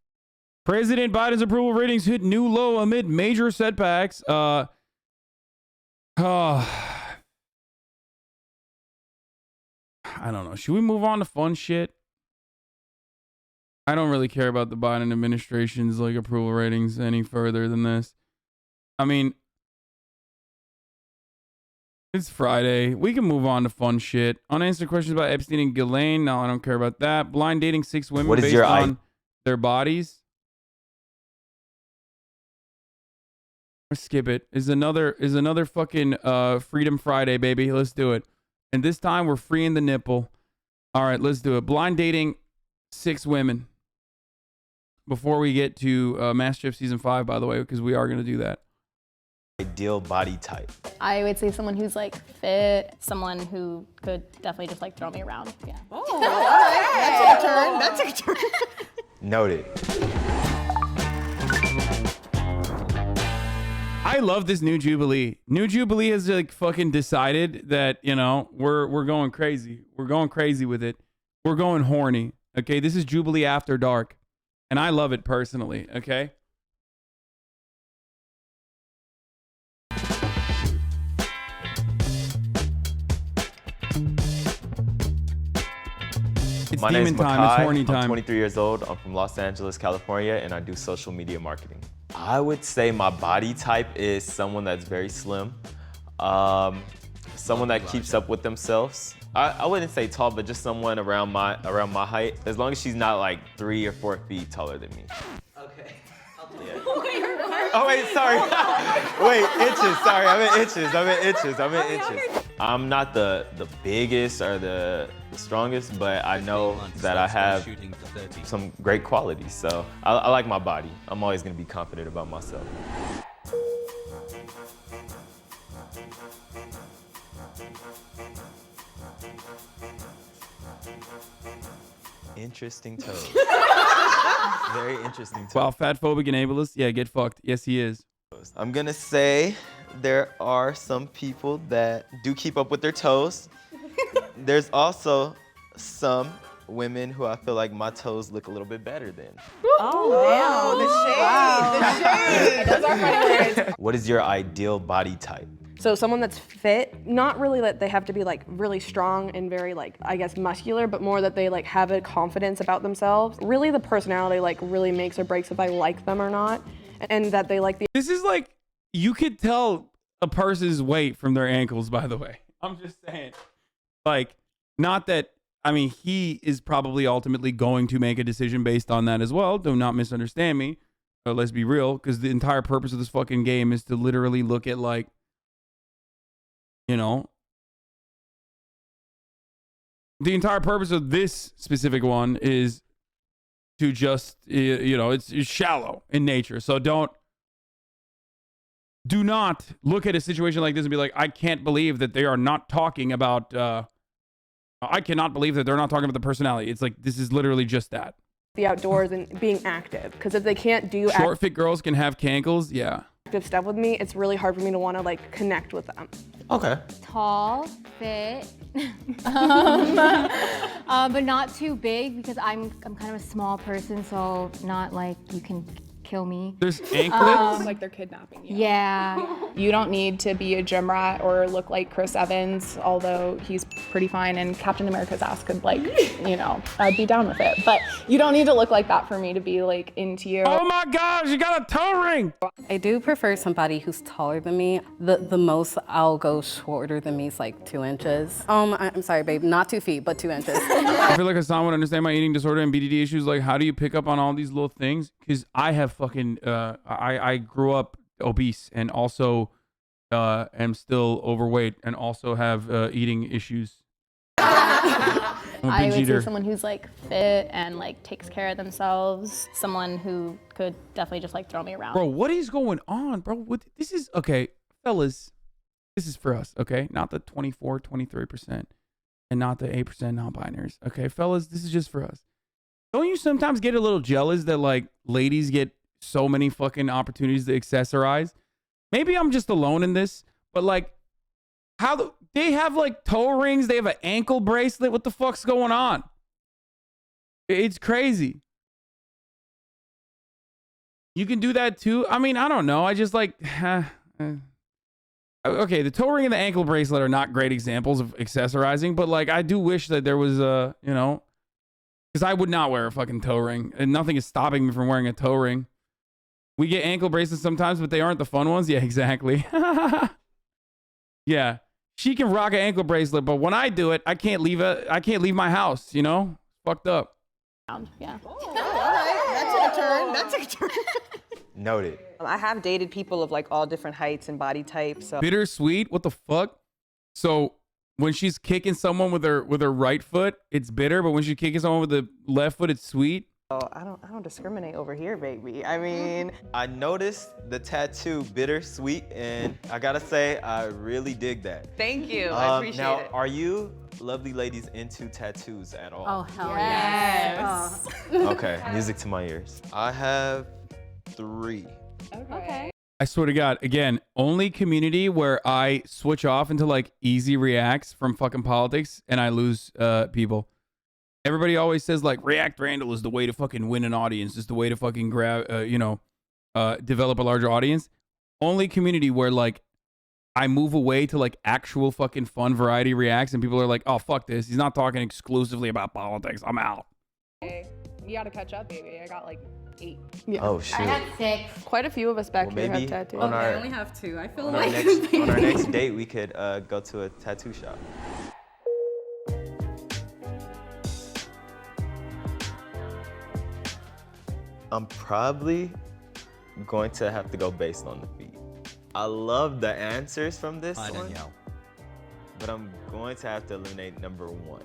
President Biden's approval ratings hit new low amid major setbacks. Oh, I don't know. Should we move on to fun shit? I don't really care about the Biden administration's like approval ratings any further than this. I mean, it's Friday. We can move on to fun shit. Unanswered questions about Epstein and Ghislaine. No, I don't care about that. Blind dating 6 women based on their bodies. Skip it. Is another fucking Freedom Friday, baby. Let's do it. And this time we're freeing the nipple. All right, let's do it. Blind dating 6 women. Before we get to MasterChef Season 5, by the way, because we are going to do that.
Ideal body type.
I would say someone who's like fit, someone who could definitely just like throw me around. Yeah.
Oh, all right. That took a turn.
Noted.
I love this new Jubilee. New Jubilee has like fucking decided that, you know, we're going crazy. We're going crazy with it. We're going horny. Okay, this is Jubilee After Dark. And I love it personally, okay? It's
My name's
demon time. It's
Makai.
horny
I'm
time.
23 years old. I'm from Los Angeles, California, and I do social media marketing. I would say my body type is someone that's very slim, someone that keeps up with themselves. I wouldn't say tall, but just someone around my height. As long as she's not like 3 or 4 feet taller than me.
Okay.
Yeah. Oh wait, sorry. Wait, inches. Sorry, I meant inches. I'm not the biggest or the strongest, but I know that I have some great qualities. So I like my body. I'm always gonna be confident about myself. Interesting toes. Very interesting toes.
Wow, fat phobic and ableist. Yeah, get fucked. Yes, he is.
I'm gonna say there are some people that do keep up with their toes. There's also some women who I feel like my toes look a little bit better than.
Oh, the shade. Those are funny words.
What is your ideal body type?
So someone that's fit, not really that they have to be like really strong and very like, I guess, muscular, but more that they like have a confidence about themselves. Really the personality like really makes or breaks if I like them or not. And that they like the—
This is like, you could tell a person's weight from their ankles, by the way. I'm just saying. Like, not that, I mean, he is probably ultimately going to make a decision based on that as well. Do not misunderstand me. Let's be real, because the entire purpose of this fucking game is to literally look at like, you know, the entire purpose of this specific one is to just, you know, it's shallow in nature. So do not look at a situation like this and be like, I can't believe that they are not talking about, I cannot believe that they're not talking about the personality. It's like, this is literally just that.
the outdoors and being active. Because if they can't do
Short fit girls can have cankles, yeah.
active stuff with me, it's really hard for me to want to like connect with them.
Okay.
Tall, fit, but not too big because I'm kind of a small person, so not like you can kill me.
There's anklets?
Like they're kidnapping you.
Yeah.
You don't need to be a gym rat or look like Chris Evans, although he's pretty fine and Captain America's ass could like, you know, I'd be down with it. But you don't need to look like that for me to be like into you.
Oh my gosh, you got a toe ring!
I do prefer somebody who's taller than me. The most I'll go shorter than me is like 2 inches. I'm sorry, babe, not 2 feet, but 2 inches.
I feel like Hasan would understand my eating disorder and BDD issues. Like, how do you pick up on all these little things? Because I have fucking, I grew up obese and also am still overweight and also have eating issues.
I would say someone who's like fit and like takes care of themselves. Someone who could definitely just like throw me around.
Bro, what is going on, bro? This is, okay, fellas, this is for us, okay? Not the 24, 23% and not the 8% non-binaries, okay? Fellas, this is just for us. Don't you sometimes get a little jealous that like ladies get so many fucking opportunities to accessorize? Maybe I'm just alone in this, but like, they have like toe rings, they have an ankle bracelet. What the fuck's going on? It's crazy. You can do that too. I mean, I don't know. I just like, okay, the toe ring and the ankle bracelet are not great examples of accessorizing, but like, I do wish that there was a, you know, because I would not wear a fucking toe ring, and nothing is stopping me from wearing a toe ring. We get ankle bracelets sometimes, but they aren't the fun ones. Yeah, exactly. Yeah, she can rock an ankle bracelet, but when I do it, I can't leave my house. You know, fucked up.
Yeah.
Oh, all right. That took a turn.
Noted.
I have dated people of like all different heights and body types. So.
Bittersweet? What the fuck? So when she's kicking someone with her right foot, it's bitter, but when she's kicking someone with the left foot, it's sweet.
Oh, I don't discriminate over here, baby. I mean,
I noticed the tattoo bittersweet, and I gotta say, I really dig that.
thank you. I appreciate
now,
it.
are you lovely ladies into tattoos at all?
Oh, hell yes.
Okay, music to my ears. I have 3.
Okay.
I swear to God, again, only community where I switch off into like easy reacts from fucking politics and I lose people. Everybody always says like React Randall is the way to fucking win an audience, is the way to fucking grab, develop a larger audience. Only community where like I move away to like actual fucking fun variety reacts and people are like, oh, fuck this. He's not talking exclusively about politics. I'm out.
Hey, you gotta catch up, baby. I got like 8.
Yeah. Oh, shoot.
I had 6.
Quite a few of us back
Well,
here have
maybe
tattoos.
on
I
our-
only have 2. I feel
On
like
our next date, we could go to a tattoo shop. I'm probably going to have to go based on the feet. I love the answers from this
Hi,
one,
Danielle.
but I'm going to have to eliminate number 1.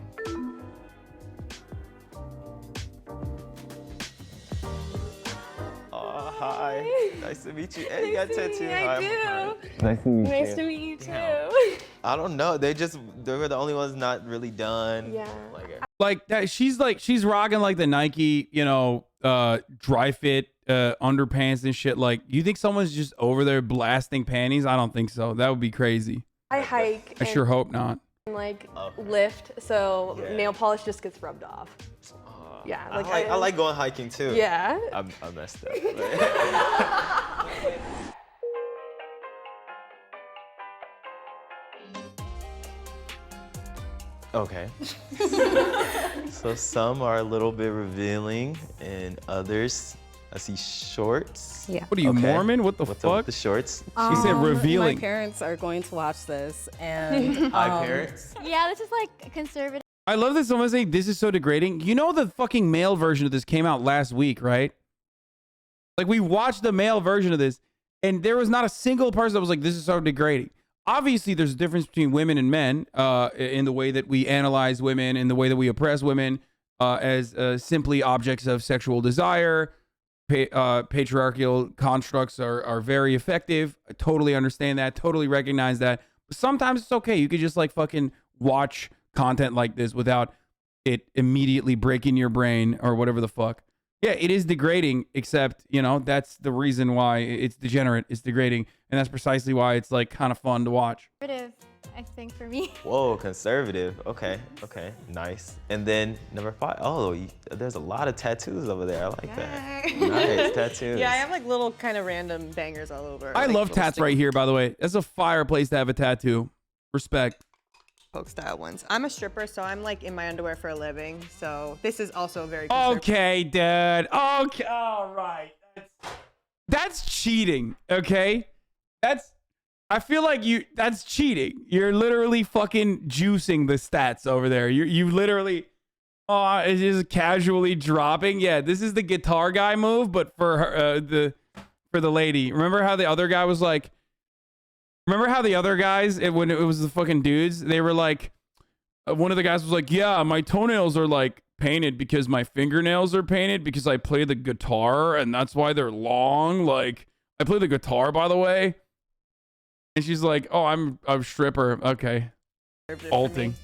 Oh, hi. Nice to meet you. And you got a tattoo. Hi, Nice to meet you.
Nice to meet you too.
I don't know. They were the only ones not really done.
Yeah.
Like that, she's rocking like the Nike, dry fit underpants and shit. Like, you think someone's just over there blasting panties? I don't think so. That would be crazy.
I hike.
I sure hope not.
And like lift, so
Yeah.
nail polish just gets rubbed off. Yeah,
I like going hiking too.
Yeah.
I messed up. Okay. So some are a little bit revealing, and others, I see shorts.
Yeah.
What are you, Mormon? What the
What's
fuck?
up with the shorts?
She said revealing.
My parents are going to watch this, and
My parents?
Yeah, this is like conservative.
I love that someone's saying this is so degrading. You know the fucking male version of this came out last week, right? Like, we watched the male version of this, and there was not a single person that was like, this is so degrading. Obviously, there's a difference between women and men in the way that we analyze women, in the way that we oppress women as simply objects of sexual desire. Patriarchal constructs are very effective. I totally understand that, totally recognize that. But sometimes it's okay. You could just like fucking watch content like this without it immediately breaking your brain or whatever the fuck. Yeah, it is degrading, except, that's the reason why it's degenerate. It's degrading. And that's precisely why it's like kind of fun to watch.
Conservative, I think, for me.
Whoa, conservative. Okay, nice. And then number 5. Oh, there's a lot of tattoos over there. I like that. Nice tattoos.
Yeah, I have like little kind of random bangers all over.
I
like
love tats right here, by the way. That's a fire place to have a tattoo. Respect.
Poke style ones. I'm a stripper, so I'm like in my underwear for a living. So this is also very conservative.
Okay, dude. Okay, all right. That's cheating, okay? I feel like that's cheating. You're literally fucking juicing the stats over there. You literally, it's just casually dropping. Yeah, this is the guitar guy move, but for her, for the lady. Remember how the other guy was like, remember how the other guys, when it was the fucking dudes, they were like, one of the guys was like, yeah, my toenails are like painted because my fingernails are painted because I play the guitar and that's why they're long. Like, I play the guitar, by the way. And she's like, oh, I'm a stripper. Okay. Alting.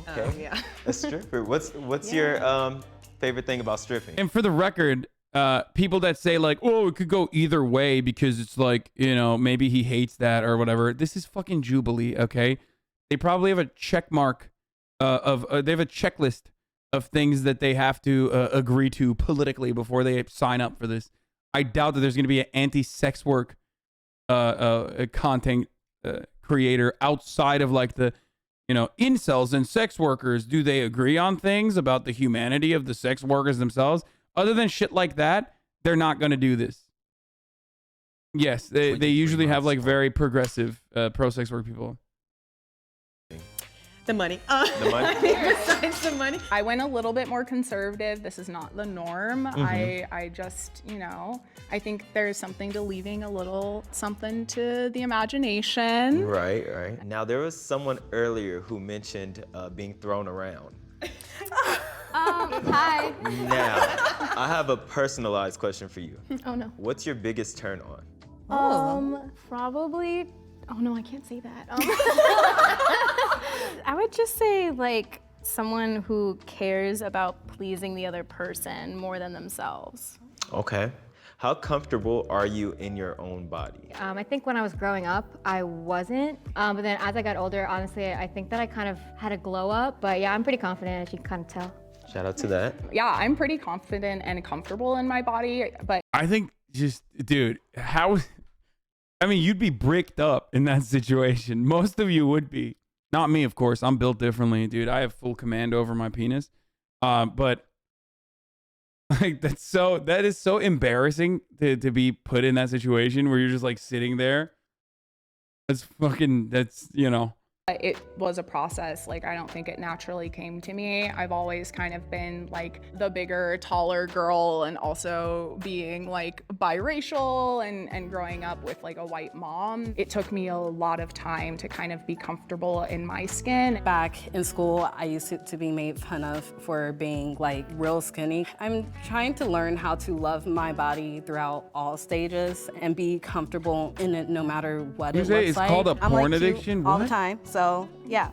Okay.
Yeah.
A stripper. What's your favorite thing about stripping?
And for the record, people that say like, oh, it could go either way because it's like, maybe he hates that or whatever. This is fucking Jubilee, okay? They probably have a check mark they have a checklist of things that they have to agree to politically before they sign up for this. I doubt that there's going to be an anti-sex work content creator outside of like the, incels and sex workers. Do they agree on things about the humanity of the sex workers themselves? Other than shit like that, they're not going to do this. Yes, they usually have like very progressive pro-sex work people.
The money.
The money?
Besides the money.
I went a little bit more conservative. This is not the norm. I just, I think there's something to leaving a little something to the imagination.
Right. Now, there was someone earlier who mentioned being thrown around.
Hi.
Now, I have a personalized question for you.
Oh no.
What's your biggest turn on?
Probably. Oh no, I can't say that. I would just say like someone who cares about pleasing the other person more than themselves.
Okay. How comfortable are you in your own body?
I think when I was growing up, I wasn't. But then as I got older, honestly, I think that I kind of had a glow up. But yeah, I'm pretty confident, as you can kind of tell.
Shout out to that.
Yeah, I'm pretty confident and comfortable in my body, but
I think just, dude, I mean, you'd be bricked up in that situation. Most of you would be. Not me, of course. I'm built differently, dude. I have full command over my penis. But like that is so embarrassing to be put in that situation where you're just like sitting there. That's, you know.
it was a process. Like, I don't think it naturally came to me. I've always kind of been like the bigger, taller girl, and also being like biracial and growing up with like a white mom. It took me a lot of time to kind of be comfortable in my skin.
Back in school, I used to be made fun of for being like real skinny. I'm trying to learn how to love my body throughout all stages and be comfortable in it no matter what it looks
it's
like.
called a
I'm
porn
like
addiction?
all
What?
the time. So yeah.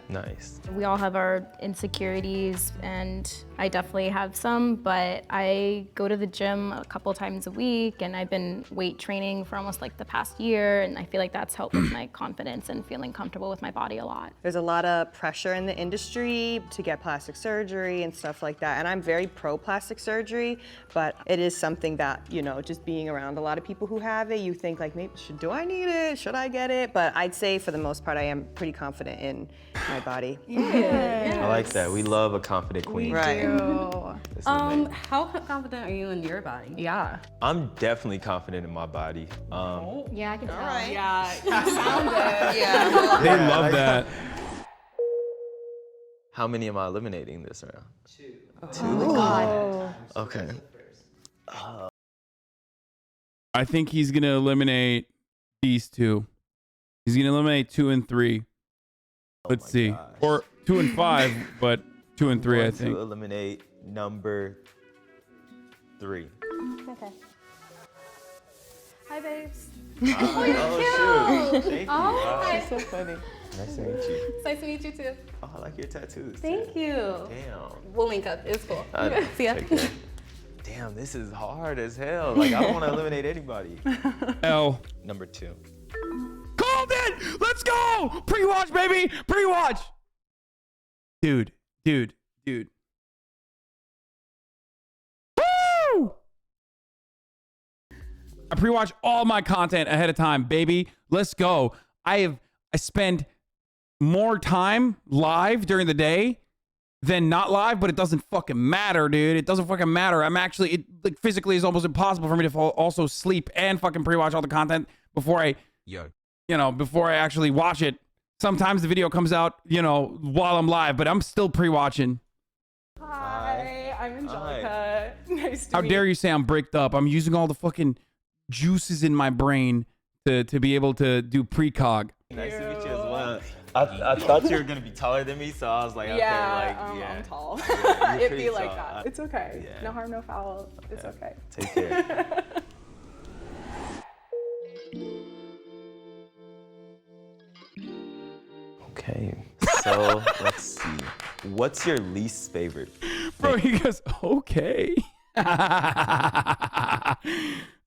Nice.
We all have our insecurities, and I definitely have some, but I go to the gym a couple times a week, and I've been weight training for almost like the past year, and I feel like that's helped with my confidence and feeling comfortable with my body a lot.
There's a lot of pressure in the industry to get plastic surgery and stuff like that, and I'm very pro plastic surgery, but it is something that, you know, just being around a lot of people who have it, you think like, maybe, do I need it? Should I get it? But I'd say for the most part, I am pretty confident in my body.
I like that. We love a confident queen.
Right.
How confident are you in your body?
Yeah.
I'm definitely confident in my body.
Yeah, I can tell.
Yeah, you sound it. Yeah.
They love that.
How many am I eliminating this round? 2.
Oh my God.
Okay.
I think he's going to eliminate these two. He's going to eliminate 2 and 3. Let's see.
Gosh.
Or 2 and 5, but 2 and 3, I
To
think.
eliminate number 3.
Okay. Hi, babes.
Oh, shoot. Thank you.
Oh,
Wow.
hi.
So funny.
Nice to meet you.
It's nice to meet you too.
Oh, I like your tattoos.
Thank you.
Damn.
We'll link up. It's cool. See ya.
Take care. Damn, this is hard as hell. Like, I don't want to eliminate anybody.
L.
Number 2.
Called it! Let's go! Pre-watch, baby! Pre-watch! Dude. Woo! I pre-watch all my content ahead of time, baby. Let's go. I spend more time live during the day than not live, but it doesn't fucking matter, dude. It doesn't fucking matter. I'm actually, it like physically is almost impossible for me to also sleep and fucking pre-watch all the content before I before I actually watch it. Sometimes the video comes out, while I'm live, but I'm still pre-watching.
Hi, I'm Angelica. Nice to
How
meet
dare you say I'm bricked up? I'm using all the fucking juices in my brain to be able to do precog.
Nice to meet you as well. I thought you were going to be taller than me, so I was like, okay,
I'm tall.
You're
It'd
pretty
be like
tall.
that. It's okay.
Yeah.
No harm, no foul. It's okay.
Take care. Okay, so let's see. What's your least favorite?
Bro, he goes, okay.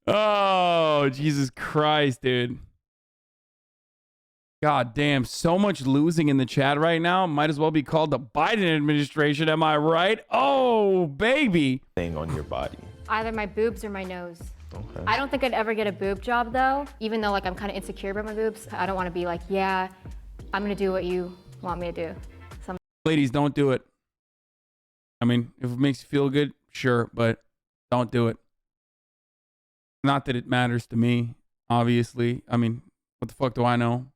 Oh, Jesus Christ, dude. God damn, so much losing in the chat right now. Might as well be called the Biden administration, am I right? Oh, baby.
Thing on your body.
Either my boobs or my nose.
Okay.
I don't think I'd ever get a boob job though, even though like I'm kind of insecure about my boobs. I don't want to be like, yeah, I'm gonna do what you want me to do.
Ladies, don't do it. I mean, if it makes you feel good, sure, but don't do it. Not that it matters to me, obviously. I mean, what the fuck do I know?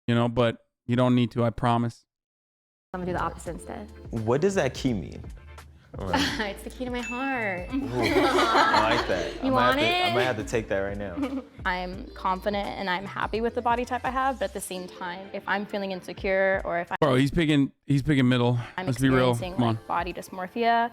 But you don't need to, I promise.
I'm gonna do the opposite instead.
What does that key mean?
It's the key to my heart.
Ooh, I like that.
You want it?
I might have to take that right now.
I'm confident and I'm happy with the body type I have, but at the same time, if I'm feeling insecure or if
Bro, he's picking middle.
I'm
Let's be real.
experiencing
Come on.
like body dysmorphia,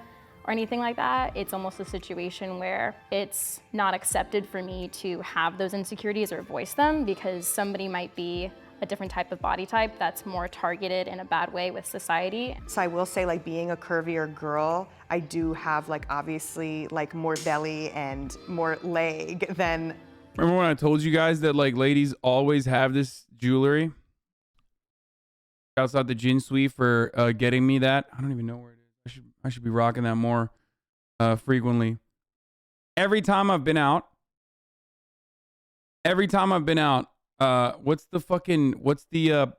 or anything like that. It's almost a situation where it's not accepted for me to have those insecurities or voice them because somebody might be a different type of body type that's more targeted in a bad way with society.
So I will say, like, being a curvier girl, I do have, like, obviously, like, more belly and more leg than...
Remember when I told you guys that, like, ladies always have this jewelry? Outside the Jin Sui for getting me that. I don't even know where it is. I should be rocking that more frequently. Every time I've been out, what's the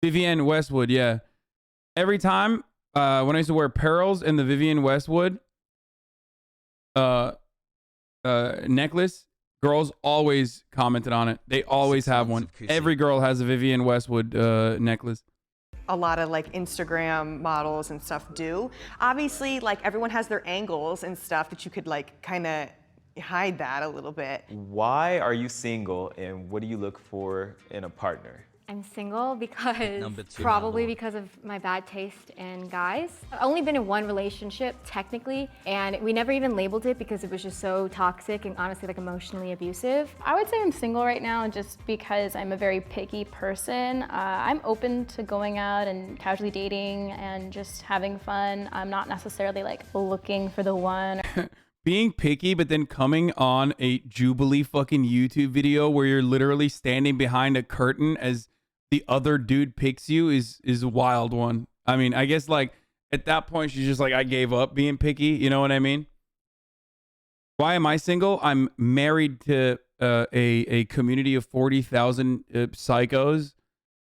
Vivienne Westwood, yeah. Every time when I used to wear pearls and the Vivienne Westwood necklace, girls always commented on it. They always have one. Every girl has a Vivienne Westwood necklace.
A lot of, like, Instagram models and stuff do. Obviously, like, everyone has their angles and stuff that you could, like, kind of hide that a little bit.
Why are you single and what do you look for in a partner?
I'm single probably because of my bad taste in guys. I've only been in one relationship technically, and we never even labeled it because it was just so toxic and honestly like emotionally abusive.
I would say I'm single right now just because I'm a very picky person. I'm open to going out and casually dating and just having fun. I'm not necessarily like looking for the one.
Being picky, but then coming on a Jubilee fucking YouTube video where you're literally standing behind a curtain as the other dude picks you is a wild one. I mean, I guess like at that point she's just like, I gave up being picky. You know what I mean? Why am I single? I'm married to a community of 40,000 psychos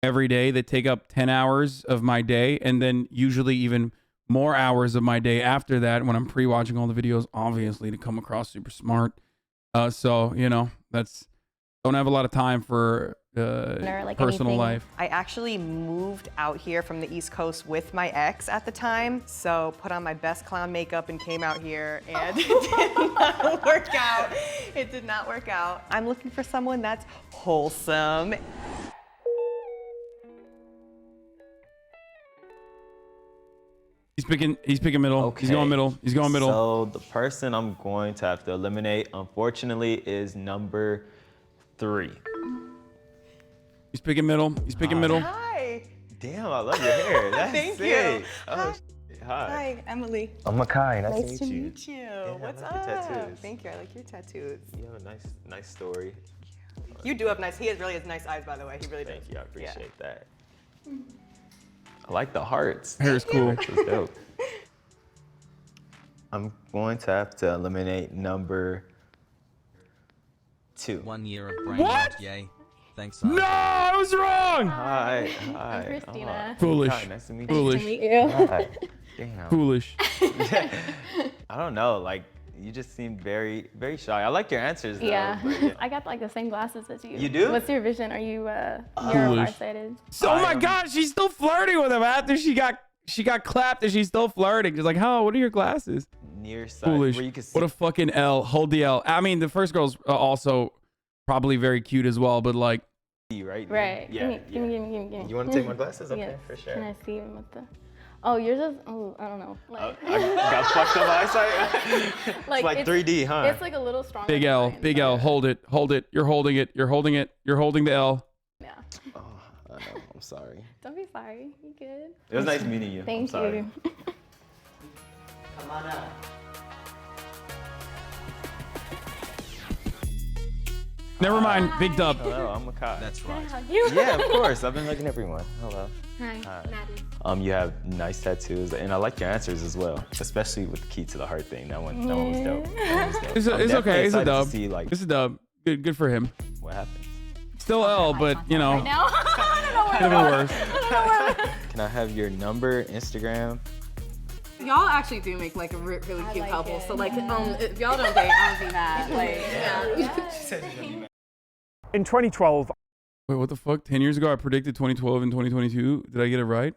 every day that take up 10 hours of my day, and then usually even more hours of my day after that when I'm pre-watching all the videos, obviously, to come across super smart. So, you know, don't have a lot of time for personal life.
I actually moved out here from the East Coast with my ex at the time, so put on my best clown makeup and came out here, and it did not work out. It did not work out. I'm looking for someone that's wholesome.
He's picking middle. Okay. He's going middle. He's going middle.
So the person I'm going to have to eliminate, unfortunately, is number 3.
He's picking middle. He's picking middle.
Hi.
Damn, I love your hair. That's
Thank
sick.
you.
Oh, hi.
Hi, Emily.
I'm Makai.
Nice to meet you.
Yeah,
What's
I like your
up?
tattoos.
Thank you. I like your tattoos.
You have a nice story.
You do have nice. He really has nice eyes, by the way. He really does.
Thank you. I appreciate that. I like the hearts.
Hair is cool.
It's dope. I'm going to have to eliminate number 2.
1 year of brain
What?
rot, yay. Thanks.
No, I was wrong.
Hi.
I'm Christina.
Foolish.
Hi, nice to meet
Foolish.
you.
Nice to meet you.
Hi. Damn.
Foolish.
I don't know. Like, you just seem very, very shy. I like your answers, though.
Yeah.
But, yeah.
I got like the same glasses as you.
You do?
What's your vision? Are you
Foolish.
nearsighted?
Oh my God, she's still flirting with him after she got clapped and she's still flirting. She's like, "Oh, what are your glasses?"
Nearsighted.
Foolish.
Where you can see.
What a fucking L. Hold the L. I mean, the first girl's also probably very cute as well, but like.
Right.
Right.
Yeah.
Give me.
You want to take my glasses? Okay,
Yes.
for sure.
Can I see him with the? Oh, yours is. Oh, I don't know. Like,
I got fucked up eyesight. It's like 3D, huh?
It's like a little stronger.
Big L. Big L. Hold it. Hold it. You're holding it. You're holding it. You're holding the L.
Yeah.
Oh, I know. I'm sorry.
Don't be sorry. You good?
It was nice meeting you.
Thank
I'm sorry.
you.
Come on up.
Never mind. Big dub.
Hello, I'm Makai.
That's right.
Yeah, of course. I've been hugging everyone. Hello.
Hi, Maddie.
You have nice tattoos, and I like your answers as well, especially with the key to the heart thing. That one was dope. That was dope.
It's
I'm
okay.
definitely
It's a
excited to
dub.
see, like,
It's a dub. Good for him.
what happens.
Still L, but you know.
Right now? I don't know where
Could have been worse.
Can I have your number, Instagram?
Y'all actually do make like a really cute
like
couple.
it.
So like, if y'all don't date, I would be mad. Like,
In 2012,
Wait, what the fuck? 10 years ago, I predicted 2012 and 2022. Did I get it right?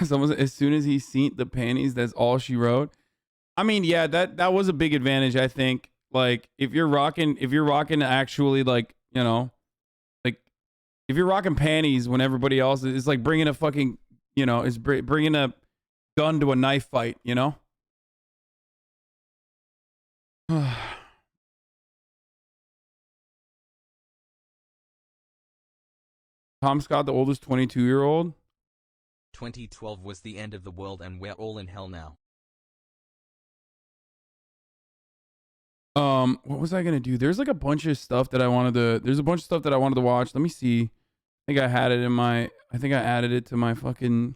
Someone said, as soon as he seen the panties, that's all she wrote. I mean, yeah, that was a big advantage, I think. Like, if you're rocking actually, like, you know, like, if you're rocking panties when everybody else is like bringing a fucking, you know, is bringing a gun to a knife fight, you know? Tom Scott, the oldest 22-year-old.
2012 was the end of the world and we're all in hell now.
What was I gonna do? There's like a bunch of stuff that I wanted to watch. Let me see. I think I had it I think I added it to my fucking.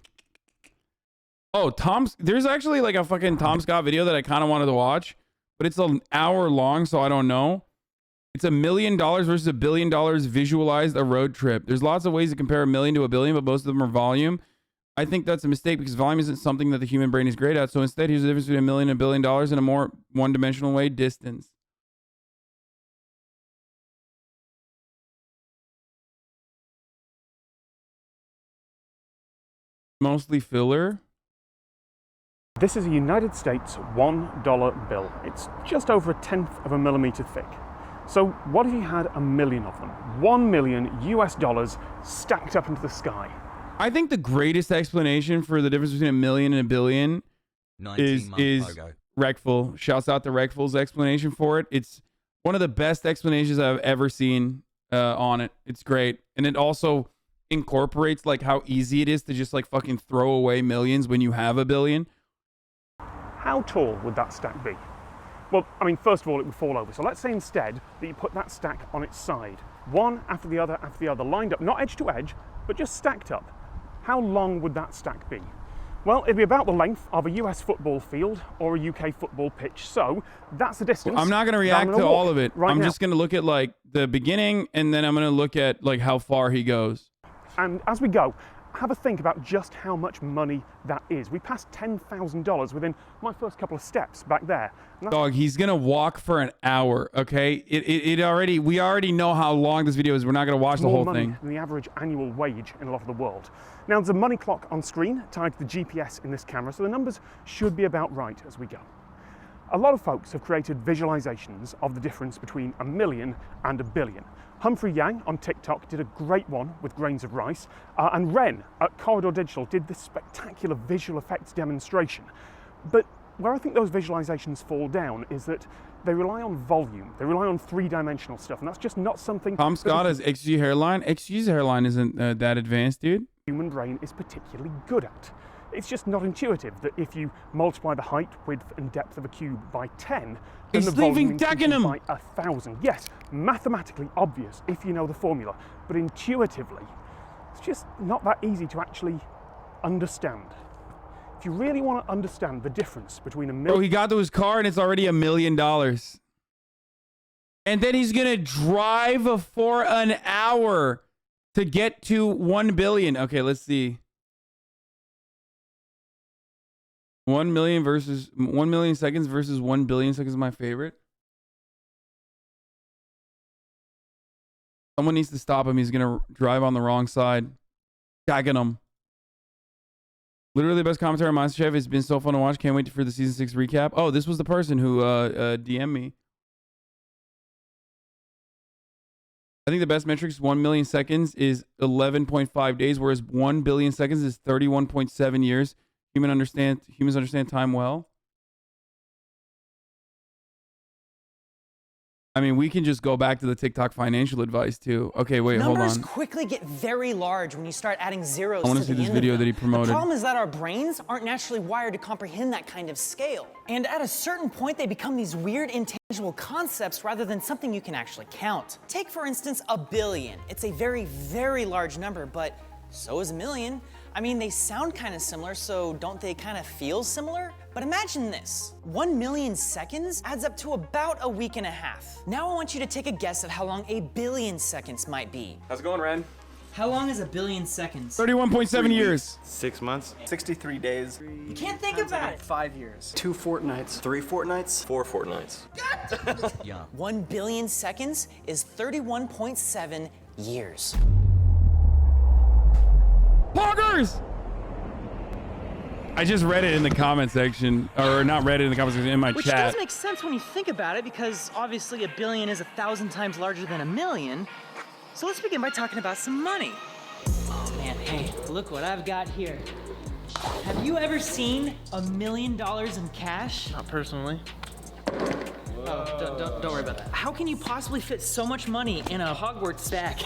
Oh, there's actually like a fucking Tom Scott video that I kind of wanted to watch, but it's an hour long, so I don't know. It's $1 million versus $1 billion visualized a road trip. There's lots of ways to compare $1 million to $1 billion, but most of them are volume. I think that's a mistake because volume isn't something that the human brain is great at. So instead, here's the difference between $1 million and $1 billion in a more one-dimensional way: distance. Mostly filler.
This is a United States $1 bill. It's just over 1/10 of a millimeter thick. So what if you had 1 million of them? $1 million US stacked up into the sky.
I think the greatest explanation for the difference between $1 million and $1 billion is Recful. Shouts out to Recful's explanation for it. It's one of the best explanations I've ever seen on it. It's great. And it also incorporates like how easy it is to just like fucking throw away millions when you have $1 billion.
How tall would that stack be? Well, I mean, first of all, it would fall over. So let's say instead that you put that stack on its side, one after the other, lined up, not edge to edge, but just stacked up. How long would that stack be? Well, it'd be about the length of a US football field or a UK football pitch. So that's the distance.
Well, I'm not going to react to all of it. I'm just going to look at like the beginning, and then I'm going to look at like how far he goes.
And as we go, have a think about just how much money that is. We passed $10,000 within my first couple of steps back there.
Dog, he's gonna walk for an hour. Okay, we already know how long this video is. We're not gonna watch the whole thing.
More money than the average annual wage in a lot of the world. Now there's a money clock on screen tied to the GPS in this camera, so the numbers should be about right as we go. A lot of folks have created visualizations of the difference between 1 million and 1 billion. Humphrey Yang on TikTok did a great one with grains of rice, and Ren at Corridor Digital did this spectacular visual effects demonstration. But where I think those visualizations fall down is that they rely on volume, they rely on three-dimensional stuff, and that's just not something...
Tom Scott has XG hairline. XG's hairline isn't that advanced, dude.
Human brain is particularly good at. It's just not intuitive that if you multiply the height, width, and depth of a cube by 10, then the volume increases by 1,000. Yes, mathematically obvious if you know the formula, but intuitively, it's just not that easy to actually understand. If you really want to understand the difference between 1 million...
Bro, he got to his car and it's already $1 million. And then he's going to drive for an hour to get to 1 billion. Okay, let's see. 1 million versus 1 million seconds versus 1 billion seconds is my favorite. Someone needs to stop him. He's going to drive on the wrong side. Tagging him. Literally the best commentary on MasterChef. It's been so fun to watch. Can't wait for the season 6 recap. Oh, this was the person who DM'd me. I think the best metrics, 1 million seconds is 11.5 days, whereas 1 billion seconds is 31.7 years. Humans understand time well. I mean, we can just go back to the TikTok financial advice too. Okay, wait, hold on.
Numbers quickly get very large when you start adding zeros to the end of them.
I want to see this video that he promoted.
The problem is that our brains aren't naturally wired to comprehend that kind of scale. And at a certain point, they become these weird, intangible concepts rather than something you can actually count. Take, for instance, 1 billion. It's a very, very large number, but so is 1 million. I mean, they sound kind of similar, so don't they kind of feel similar? But imagine this. 1 million seconds adds up to about a week and a half. Now I want you to take a guess at how long 1 billion seconds might be.
How's it going, Ren?
How long is 1 billion seconds?
31.7 years.
6 months. 63 days.
You can't think about it.
5 years. 2 fortnights. 3 fortnights. 4 fortnights.
Yeah. 1 billion seconds is 31.7 years.
Poggers! I just read it in the comment section, or not read it in the comment section, in my
Which
chat.
does make sense when you think about it, because obviously a billion is 1,000 times larger than a million. So let's begin by talking about some money. Oh man, hey, look what I've got here. Have you ever seen $1 million in cash?
Not personally.
Oh, don't worry about that. How can you possibly fit so much money in a Hogwarts stack?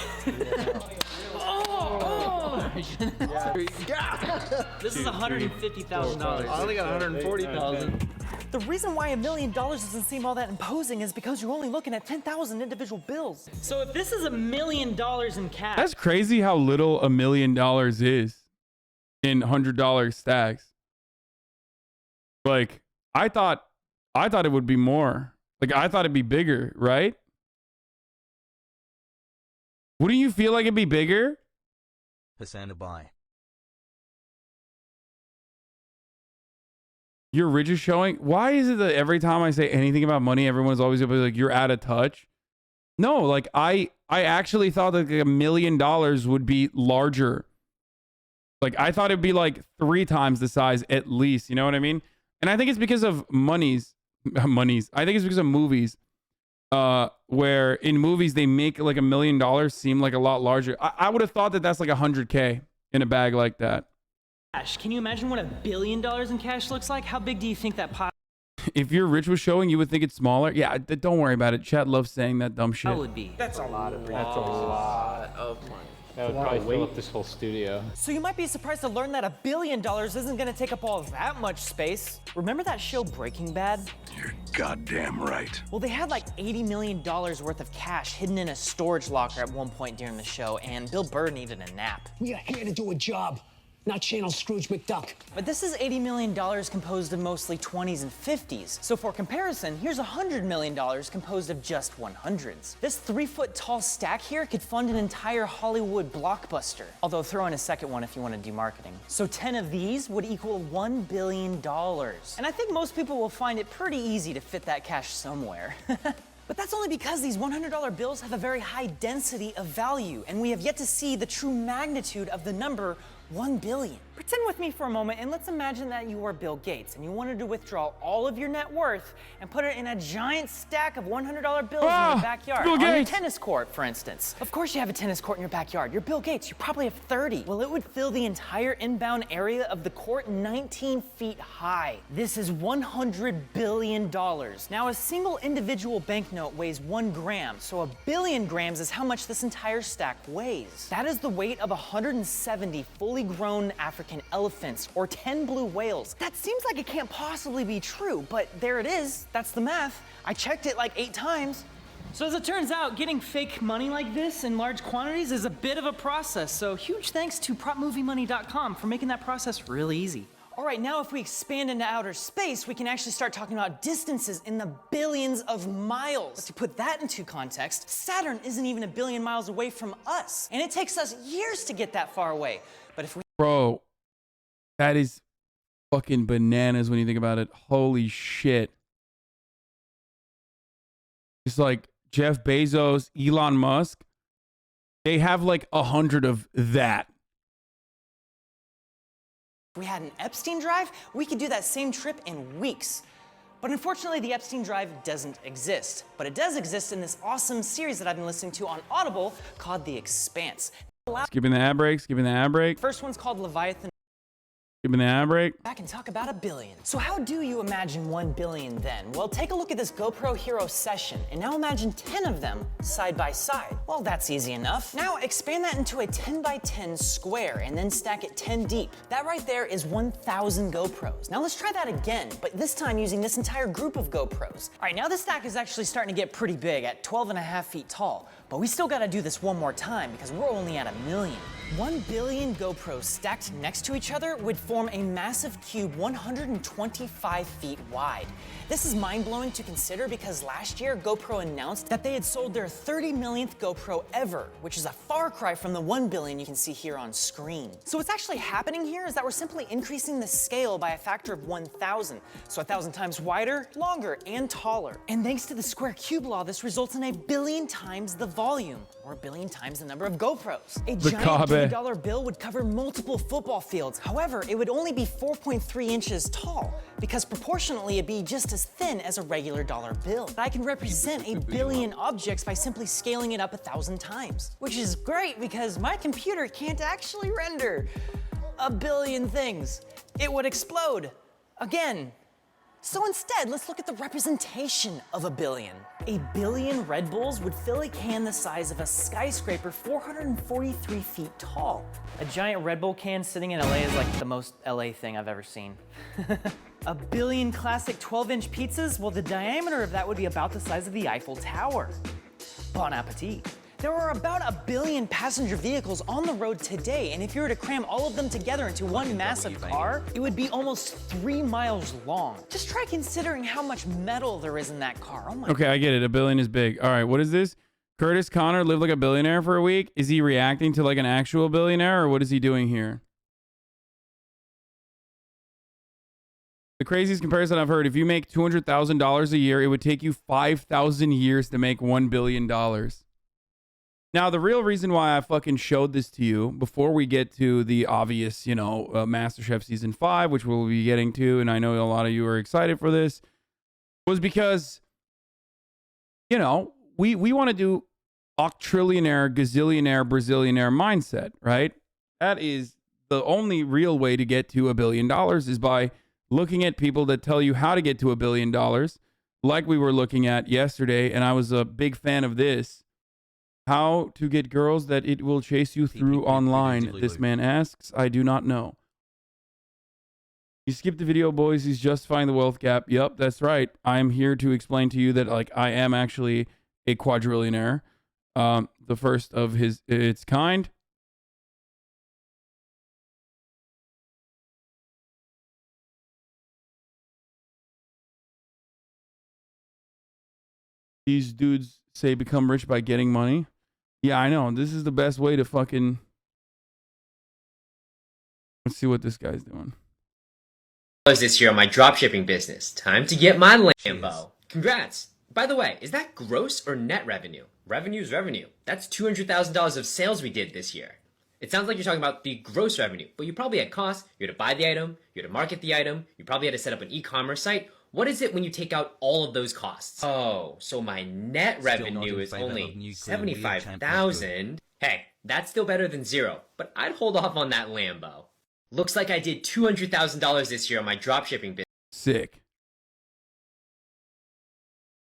This is $150,000.
I only got 140,000.
The reason why $1 million doesn't seem all that imposing is because you're only looking at 10,000 individual bills. So if this is $1 million in cash,
That's crazy how little $1 million is in $100 stacks. Like, I thought it would be more. Like, I thought it'd be bigger, right? Wouldn't you feel like it'd be bigger?
HasanAbi.
Your Richest showing. Why is it that every time I say anything about money, everyone's always gonna be like, you're out of touch? No, like I actually thought that like $1 million would be larger. Like I thought it'd be like 3 times the size at least. You know what I mean? And I think it's because of monies. I think it's because of movies. Where in movies they make like $1 million seem like a lot larger. I would have thought that that's like 100K in a bag like that.
can you imagine what $1 billion in cash looks like? How big do you think that pile
If your rich was showing, you would think it's smaller. Yeah, don't worry about it. Chat loves saying that dumb shit.
would be?
That's a lot of money. That would probably fill up this whole studio.
So you might be surprised to learn that $1 billion isn't going to take up all of that much space. Remember that show Breaking Bad?
You're goddamn right.
Well, they had like $80 million worth of cash hidden in a storage locker at one point during the show, and Bill Burr needed a nap.
We are here to do a job, not channel Scrooge McDuck.
But this is $80 million composed of mostly 20s and 50s. So for comparison, here's $100 million composed of just 100s. This 3-foot-tall stack here could fund an entire Hollywood blockbuster. Although throw in a second one if you want to do marketing. So 10 of these would equal $1 billion. And I think most people will find it pretty easy to fit that cash somewhere. But that's only because these $100 bills have a very high density of value, and we have yet to see the true magnitude of the number 1 billion. Pretend with me for a moment and let's imagine that you were Bill Gates and you wanted to withdraw all of your net worth and put it in a giant stack of $100 bills in your backyard.
Bill
On your
Gates.
tennis court, for instance. Of course you have a tennis court in your backyard. You're Bill Gates, you probably have 30. Well, it would fill the entire inbound area of the court 19 feet high. This is $100 billion. Now, a single individual banknote weighs 1 gram, so 1 billion grams is how much this entire stack weighs. That is the weight of 170 fully grown African elephants or 10 blue whales. That seems like it can't possibly be true, but there it is. That's the math. I checked it like 8 times. So as it turns out, getting fake money like this in large quantities is a bit of a process. So huge thanks to propmoviemoney.com for making that process really easy. All right, now if we expand into outer space, we can actually start talking about distances in the billions of miles. But to put that into context, Saturn isn't even 1 billion miles away from us, and it takes us years to get that far away. But if we
Bro, that is fucking bananas when you think about it. Holy shit. It's like Jeff Bezos, Elon Musk, they have like 100 of that.
If we had an Epstein drive, we could do that same trip in weeks. But unfortunately, the Epstein drive doesn't exist. But it does exist in this awesome series that I've been listening to on Audible called The Expanse.
Skipping the ad break, skipping the ad break,
First one's called Leviathan.
skipping the ad break.
Back and talk about 1 billion. So how do you imagine 1 billion then? Well, take a look at this GoPro Hero session, and now imagine 10 of them side by side. Well, that's easy enough. Now expand that into a 10 by 10 square, and then stack it 10 deep. That right there is 1,000 GoPros. Now let's try that again, but this time using this entire group of GoPros. All right, now this stack is actually starting to get pretty big at 12.5 feet tall, but we still gotta do this one more time because we're only at 1 million. 1 billion GoPros stacked next to each other would form a massive cube 125 feet wide. This is mind-blowing to consider because last year GoPro announced that they had sold their 30 millionth GoPro ever, which is a far cry from the 1 billion you can see here on screen. So what's actually happening here is that we're simply increasing the scale by a factor of 1,000. So 1,000 times wider, longer, and taller. And thanks to the square cube law, this results in 1 billion times the volume volume, or 1 billion times the number of GoPros. A
The
giant
Kabe.
$2 bill would cover multiple football fields. However, it would only be 4.3 inches tall, because proportionally it'd be just as thin as a regular dollar bill. I can represent 1 billion objects by simply scaling it up 1,000 times, which is great because my computer can't actually render 1 billion things. It would explode again. So instead, let's look at the representation of 1 billion. 1 billion Red Bulls would fill a can the size of a skyscraper 443 feet tall. A giant Red Bull can sitting in LA is like the most LA thing I've ever seen. 1 billion classic 12-inch pizzas? Well, the diameter of that would be about the size of the Eiffel Tower. Bon appetit. There are about 1 billion passenger vehicles on the road today, and if you were to cram all of them together into one massive car, it would be almost 3 miles long. Just try considering how much metal there is in that car. Oh my
Okay, I get it. 1 billion is big. All right, what is this? Kurtis Connor lived like a billionaire for a week. Is he reacting to like an actual billionaire, or what is he doing here? The craziest comparison I've heard, if you make $200,000 a year, it would take you 5,000 years to make $1 billion. Now, the real reason why I fucking showed this to you, before we get to the obvious, you know, MasterChef Season 5, which we'll be getting to, and I know a lot of you are excited for this, was because, you know, we want to do octrillionaire, gazillionaire, Brazillionaire mindset, right? That is the only real way to get to $1 billion is by looking at people that tell you how to get to $1 billion, like we were looking at yesterday, and I was a big fan of this. How to get girls that it will chase you through online, this man asks. I do not know. You skipped the video, boys. He's justifying the wealth gap. Yep, that's right. I am here to explain to you that, like, I am actually a quadrillionaire. The first of its kind. These dudes say become rich by getting money. Yeah, I know. This is the best way to fucking... Let's see what this guy's doing.
This year on my dropshipping business. Time to get my Lambo. Congrats. By the way, is that gross or net revenue? Revenue's revenue. That's $200,000 of sales we did this year. It sounds like you're talking about the gross revenue, but you probably had costs. You had to buy the item. You had to market the item. You probably had to set up an e-commerce site. What is it when you take out all of those costs? Oh, so my net revenue is only 75,000. Hey, that's still better than zero, but I'd hold off on that Lambo. Looks like I did $200,000 this year on my dropshipping business.
Sick.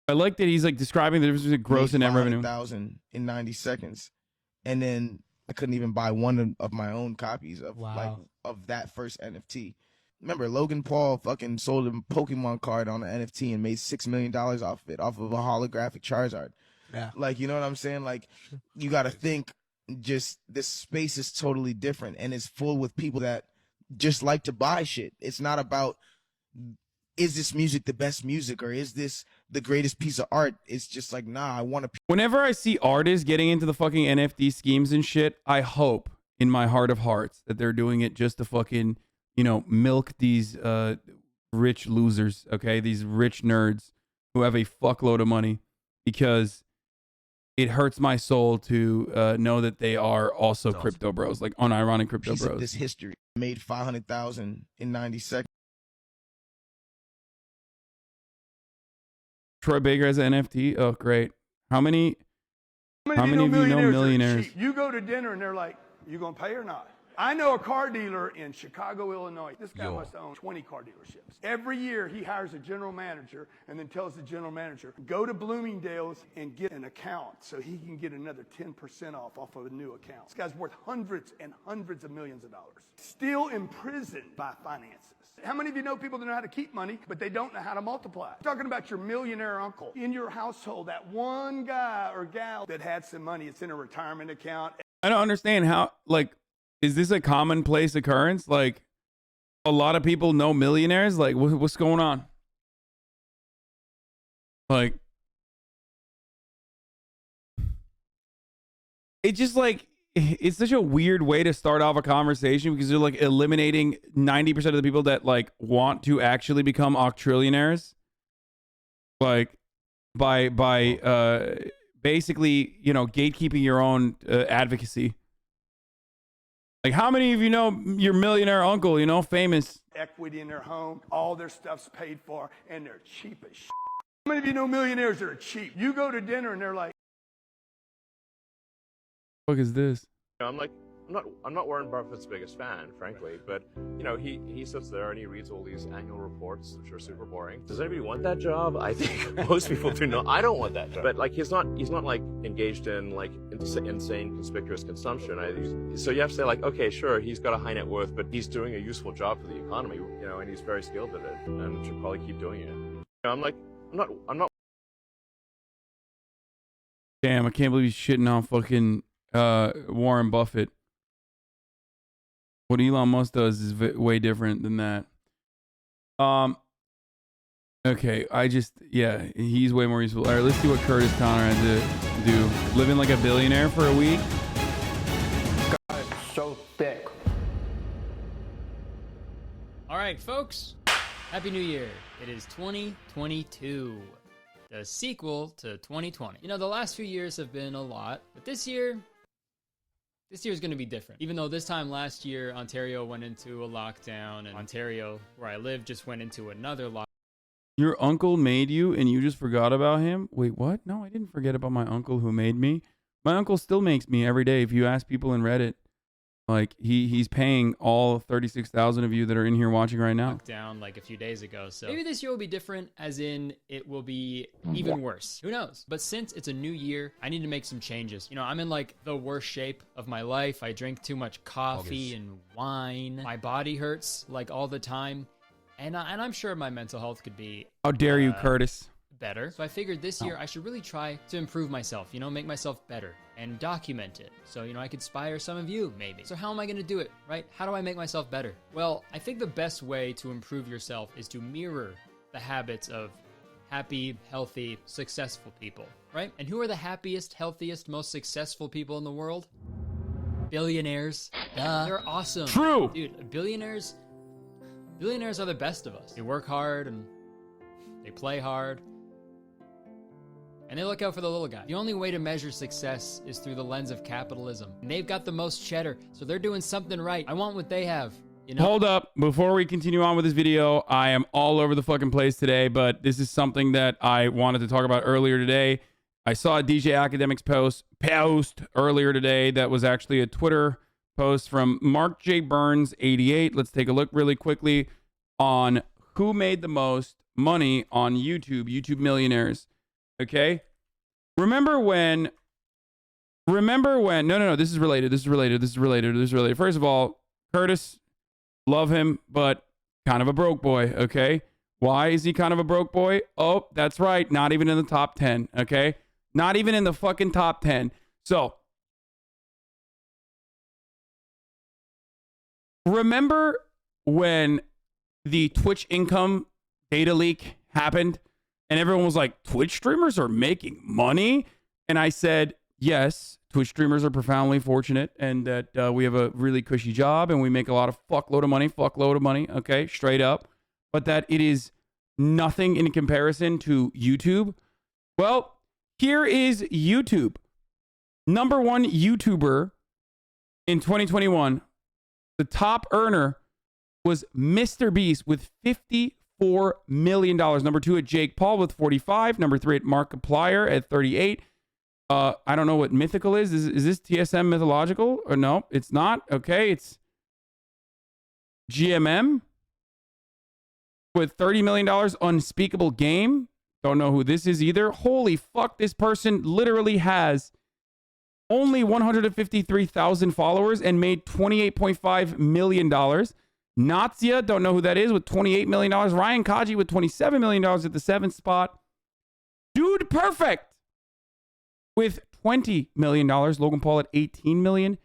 I like that he's like describing the difference between gross and net revenue.
500,000 in 90 seconds, and then I couldn't even buy one of my own copies of of that first NFT. Remember, Logan Paul fucking sold a Pokemon card on an NFT and made $6 million off of it, off of a holographic Charizard.
Yeah.
Like, you know what I'm saying? Like, you got to think, just this space is totally different, and it's full with people that just like to buy shit. It's not about, is this music the best music, or is this the greatest piece of art? It's just like, nah, I want to.
Whenever I see artists getting into the fucking NFT schemes and shit, I hope in my heart of hearts that they're doing it just to fucking, you know, milk these rich losers, okay? These rich nerds who have a fuckload of money, because it hurts my soul to know that they are also crypto bros, like unironic crypto
Piece
bros.
of this history made 500,000 in 90 seconds.
Troy Baker has an NFT. Oh, great. How many of you know
millionaires are
millionaires?
cheap? You go to dinner and they're like, you gonna pay or not? I know a car dealer in Chicago, Illinois. This guy must own 20 car dealerships. Every year he hires a general manager and then tells the general manager, go to Bloomingdale's and get an account so he can get another 10% off of a new account. This guy's worth hundreds and hundreds of millions of dollars. Still imprisoned by finances. How many of you know people that know how to keep money, but they don't know how to multiply? I'm talking about your millionaire uncle in your household, that one guy or gal that had some money. It's in a retirement account.
I don't understand how, like, is this a commonplace occurrence? Like, a lot of people know millionaires? Like, what's going on? Like, it just, like, it's such a weird way to start off a conversation, because you're, like, eliminating 90% of the people that, like, want to actually become octrillionaires. Like, by basically, you know, gatekeeping your own advocacy. Like, how many of you know your millionaire uncle, you know, famous?
Equity in their home, all their stuff's paid for, and they're cheap as shit. How many of you know millionaires that are cheap? You go to dinner and they're like,
What is this?
I'm not Warren Buffett's biggest fan, frankly, but you know, he sits there and he reads all these annual reports, which are super boring. Does anybody want that job? I think most people do not. I don't want that job. But like, he's not like engaged in like insane conspicuous consumption. So you have to say like, okay, sure, he's got a high net worth, but he's doing a useful job for the economy, you know, and he's very skilled at it, and should probably keep doing it. You know, I'm not.
Damn, I can't believe he's shitting on fucking Warren Buffett. What Elon Musk does is way different than that. Okay, yeah, he's way more useful. All right, let's see what Kurtis Connor had to do. Living like a billionaire for a week.
God, it's so thick.
All right, folks. Happy New Year. It is 2022. The sequel to 2020. You know, the last few years have been a lot, but this year is going to be different. Even though this time last year, Ontario went into a lockdown, and Ontario, where I live, just went into another lockdown.
Your uncle made you and you just forgot about him? Wait, what? No, I didn't forget about my uncle who made me. My uncle still makes me every day. If you ask people in Reddit, like he's paying all 36,000 of you that are in here watching right now.
Down like a few days ago. So maybe this year will be different, as in it will be even worse. Who knows? But since it's a new year, I need to make some changes. You know, I'm in like the worst shape of my life. I drink too much coffee and wine. My body hurts like all the time. And I'm sure my mental health could be...
How dare you, Kurtis?
Better. So I figured this year I should really try to improve myself, you know, make myself better and document it. So, you know, I could inspire some of you maybe. So how am I going to do it, right? How do I make myself better? Well, I think the best way to improve yourself is to mirror the habits of happy, healthy, successful people, right? And who are the happiest, healthiest, most successful people in the world? Billionaires. Duh. They're awesome.
True.
Dude, billionaires are the best of us. They work hard and they play hard. And they look out for the little guy. The only way to measure success is through the lens of capitalism. And they've got the most cheddar, so they're doing something right. I want what they have, you know?
Hold up. Before we continue on with this video, I am all over the fucking place today, but this is something that I wanted to talk about earlier today. I saw a DJ Academics post earlier today that was actually a Twitter post from Mark J. Burns 88. Let's take a look really quickly on who made the most money on YouTube millionaires. Okay. Remember when, no, this is related. First of all, Kurtis, love him, but kind of a broke boy. Okay. Why is he kind of a broke boy? Oh, that's right. Not even in the top 10. Okay. Not even in the fucking top 10. So remember when the Twitch income data leak happened? And everyone was like, Twitch streamers are making money? And I said, yes, Twitch streamers are profoundly fortunate and that we have a really cushy job and we make a lot of fuckload of money, okay, straight up. But that it is nothing in comparison to YouTube. Well, here is YouTube. Number one YouTuber in 2021, the top earner was Mr. Beast with $54 million. Number two at Jake Paul with 45. Number three at Markiplier at 38. I don't know what mythical is. Is this TSM mythological or no? It's not. Okay, it's GMM with $30 million. Unspeakable Game. Don't know who this is either. Holy fuck! This person literally has only 153,000 followers and made $28.5 million. Natsia, don't know who that is, with $28 million. Ryan Kaji with $27 million at the 7th spot. Dude Perfect with $20 million. Logan Paul at $18 million.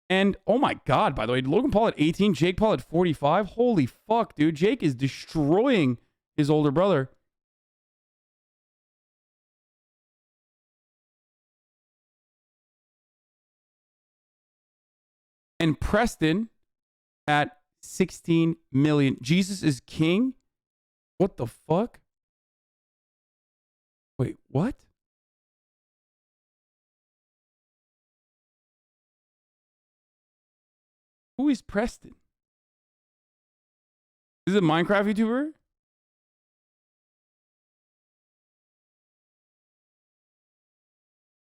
And, oh my God, by the way, Logan Paul at 18, Jake Paul at 45. Holy fuck, dude. Jake is destroying his older brother. And Preston at 16 million. Jesus is king? What the fuck? Wait, what? Who is Preston? Is it a Minecraft YouTuber?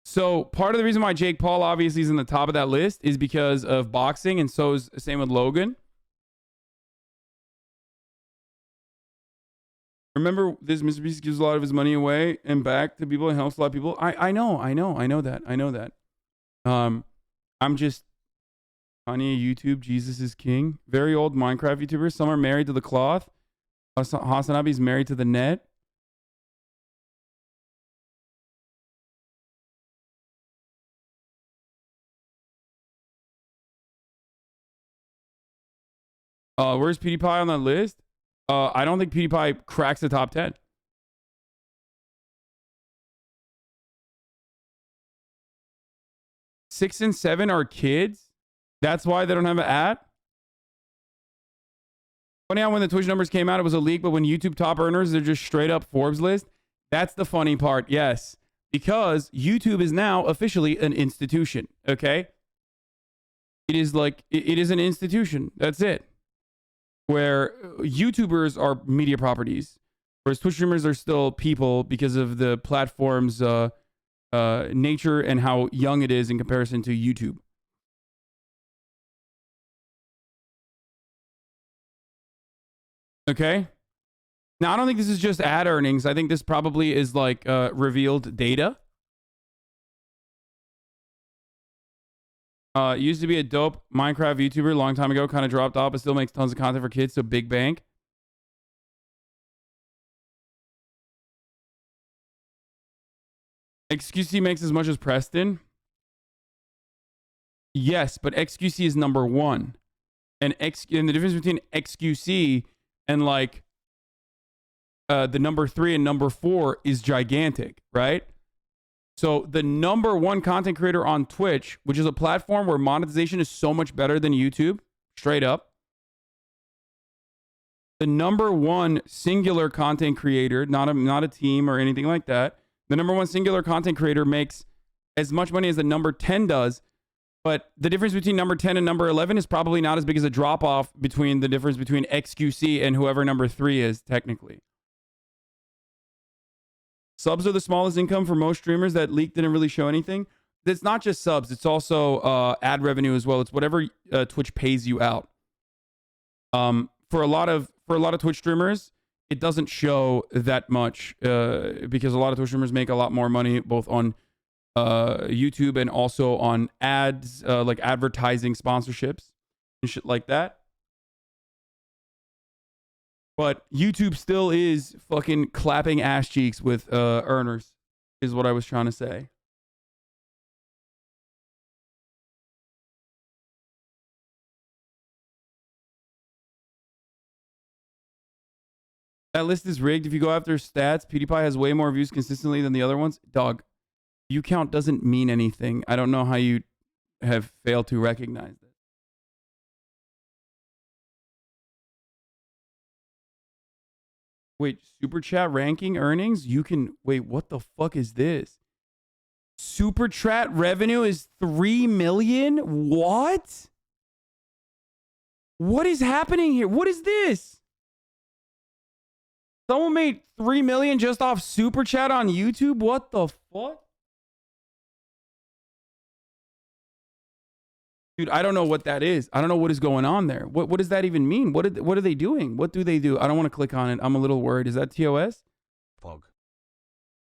So part of the reason why Jake Paul obviously is in the top of that list is because of boxing, and so is the same with Logan. Remember, this Mr. Beast gives a lot of his money away and back to people and helps a lot of people. I know that. I'm just Kanye YouTube, Jesus is king. Very old Minecraft YouTubers. Some are married to the cloth. HasanAbi's married to the net. Where's PewDiePie on that list? I don't think PewDiePie cracks the top 10. Six and seven are kids. That's why they don't have an ad. Funny how when the Twitch numbers came out, it was a leak, but when YouTube top earners, they're just straight up Forbes list. That's the funny part, yes. Because YouTube is now officially an institution, okay? It is like, it is an institution. That's it. Where YouTubers are media properties, whereas Twitch streamers are still people because of the platform's nature and how young it is in comparison to YouTube. Okay? Now, I don't think this is just ad earnings. I think this probably is like revealed data. Used to be a dope Minecraft YouTuber a long time ago, kind of dropped off, but still makes tons of content for kids, so big bank. XQC makes as much as Preston. Yes, but XQC is number one. And the difference between XQC and like the number 3 and number 4 is gigantic, right? So the number one content creator on Twitch, which is a platform where monetization is so much better than YouTube, straight up. The number one singular content creator, not a team or anything like that. The number one singular content creator makes as much money as the number 10 does. But the difference between number 10 and number 11 is probably not as big as a drop off between the difference between XQC and whoever number 3 is technically. Subs are the smallest income for most streamers. That leak didn't really show anything. It's not just subs. It's also ad revenue as well. It's whatever Twitch pays you out. For a lot of Twitch streamers, it doesn't show that much because a lot of Twitch streamers make a lot more money both on YouTube and also on ads, like advertising sponsorships and shit like that. But YouTube still is fucking clapping ass cheeks with earners, is what I was trying to say. That list is rigged. If you go after stats, PewDiePie has way more views consistently than the other ones. Dog, view count doesn't mean anything. I don't know how you have failed to recognize that. Wait, super chat ranking earnings? You can wait, what the fuck is this? Super chat revenue is 3 million? What? What is happening here? What is this? Someone made 3 million just off super chat on YouTube? What the fuck? Dude, I don't know what that is. I don't know what is going on there. What does that even mean? What are they doing? What do they do? I don't want to click on it. I'm a little worried. Is that TOS?
Fog.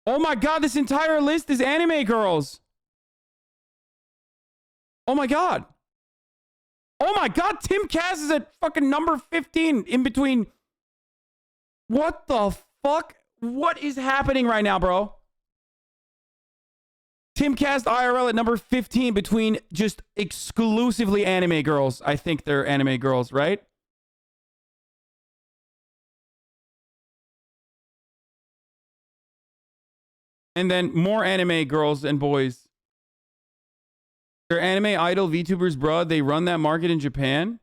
Oh my god, this entire list is anime girls. Oh my god. Oh my god, Tim Cass is at fucking number 15 in between. What the fuck? What is happening right now, bro? Timcast IRL at number 15 between just exclusively anime girls. I think they're anime girls, right? And then more anime girls and boys. They're anime idol VTubers, bro. They run that market in Japan.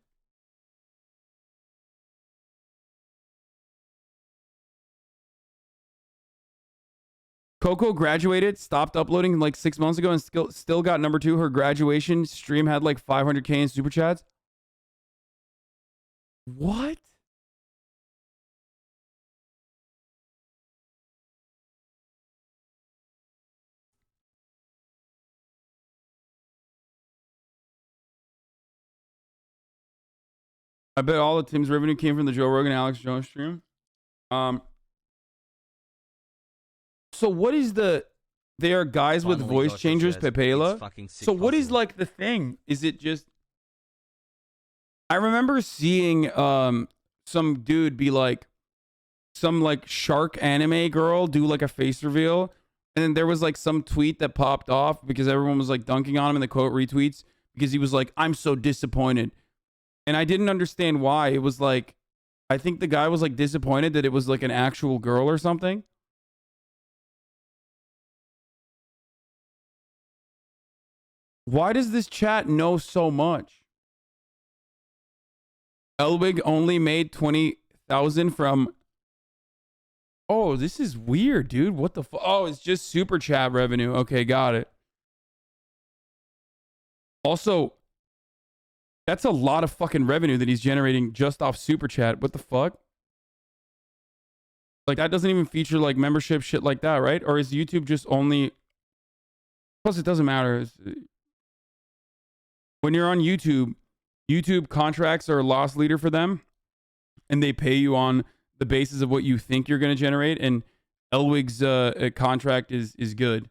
Coco graduated, stopped uploading like 6 months ago and still got number 2. Her graduation stream had like 500K in super chats. What? I bet all of Tim's revenue came from the Joe Rogan Alex Jones stream. So what is the... They are guys with
Finally
voice
got your
changers,
shares. It's
Pepela.
fucking sick
So what is
hustle.
like the thing? Is it just... I remember seeing some dude be like... Some like shark anime girl do like a face reveal. And then there was like some tweet that popped off because everyone was like dunking on him in the quote retweets. Because he was like, I'm so disappointed. And I didn't understand why. It was like... I think the guy was like disappointed that it was like an actual girl or something. Why does this chat know so much? Elwig only made 20,000 from... Oh, this is weird, dude. What the fuck? Oh, it's just super chat revenue. Okay, got it. Also, that's a lot of fucking revenue that he's generating just off super chat. What the fuck? Like, that doesn't even feature like membership shit like that, right? Or is YouTube just only... Plus, it doesn't matter. When you're on YouTube, YouTube contracts are a loss leader for them, and they pay you on the basis of what you think you're going to generate. And Elwig's contract is good,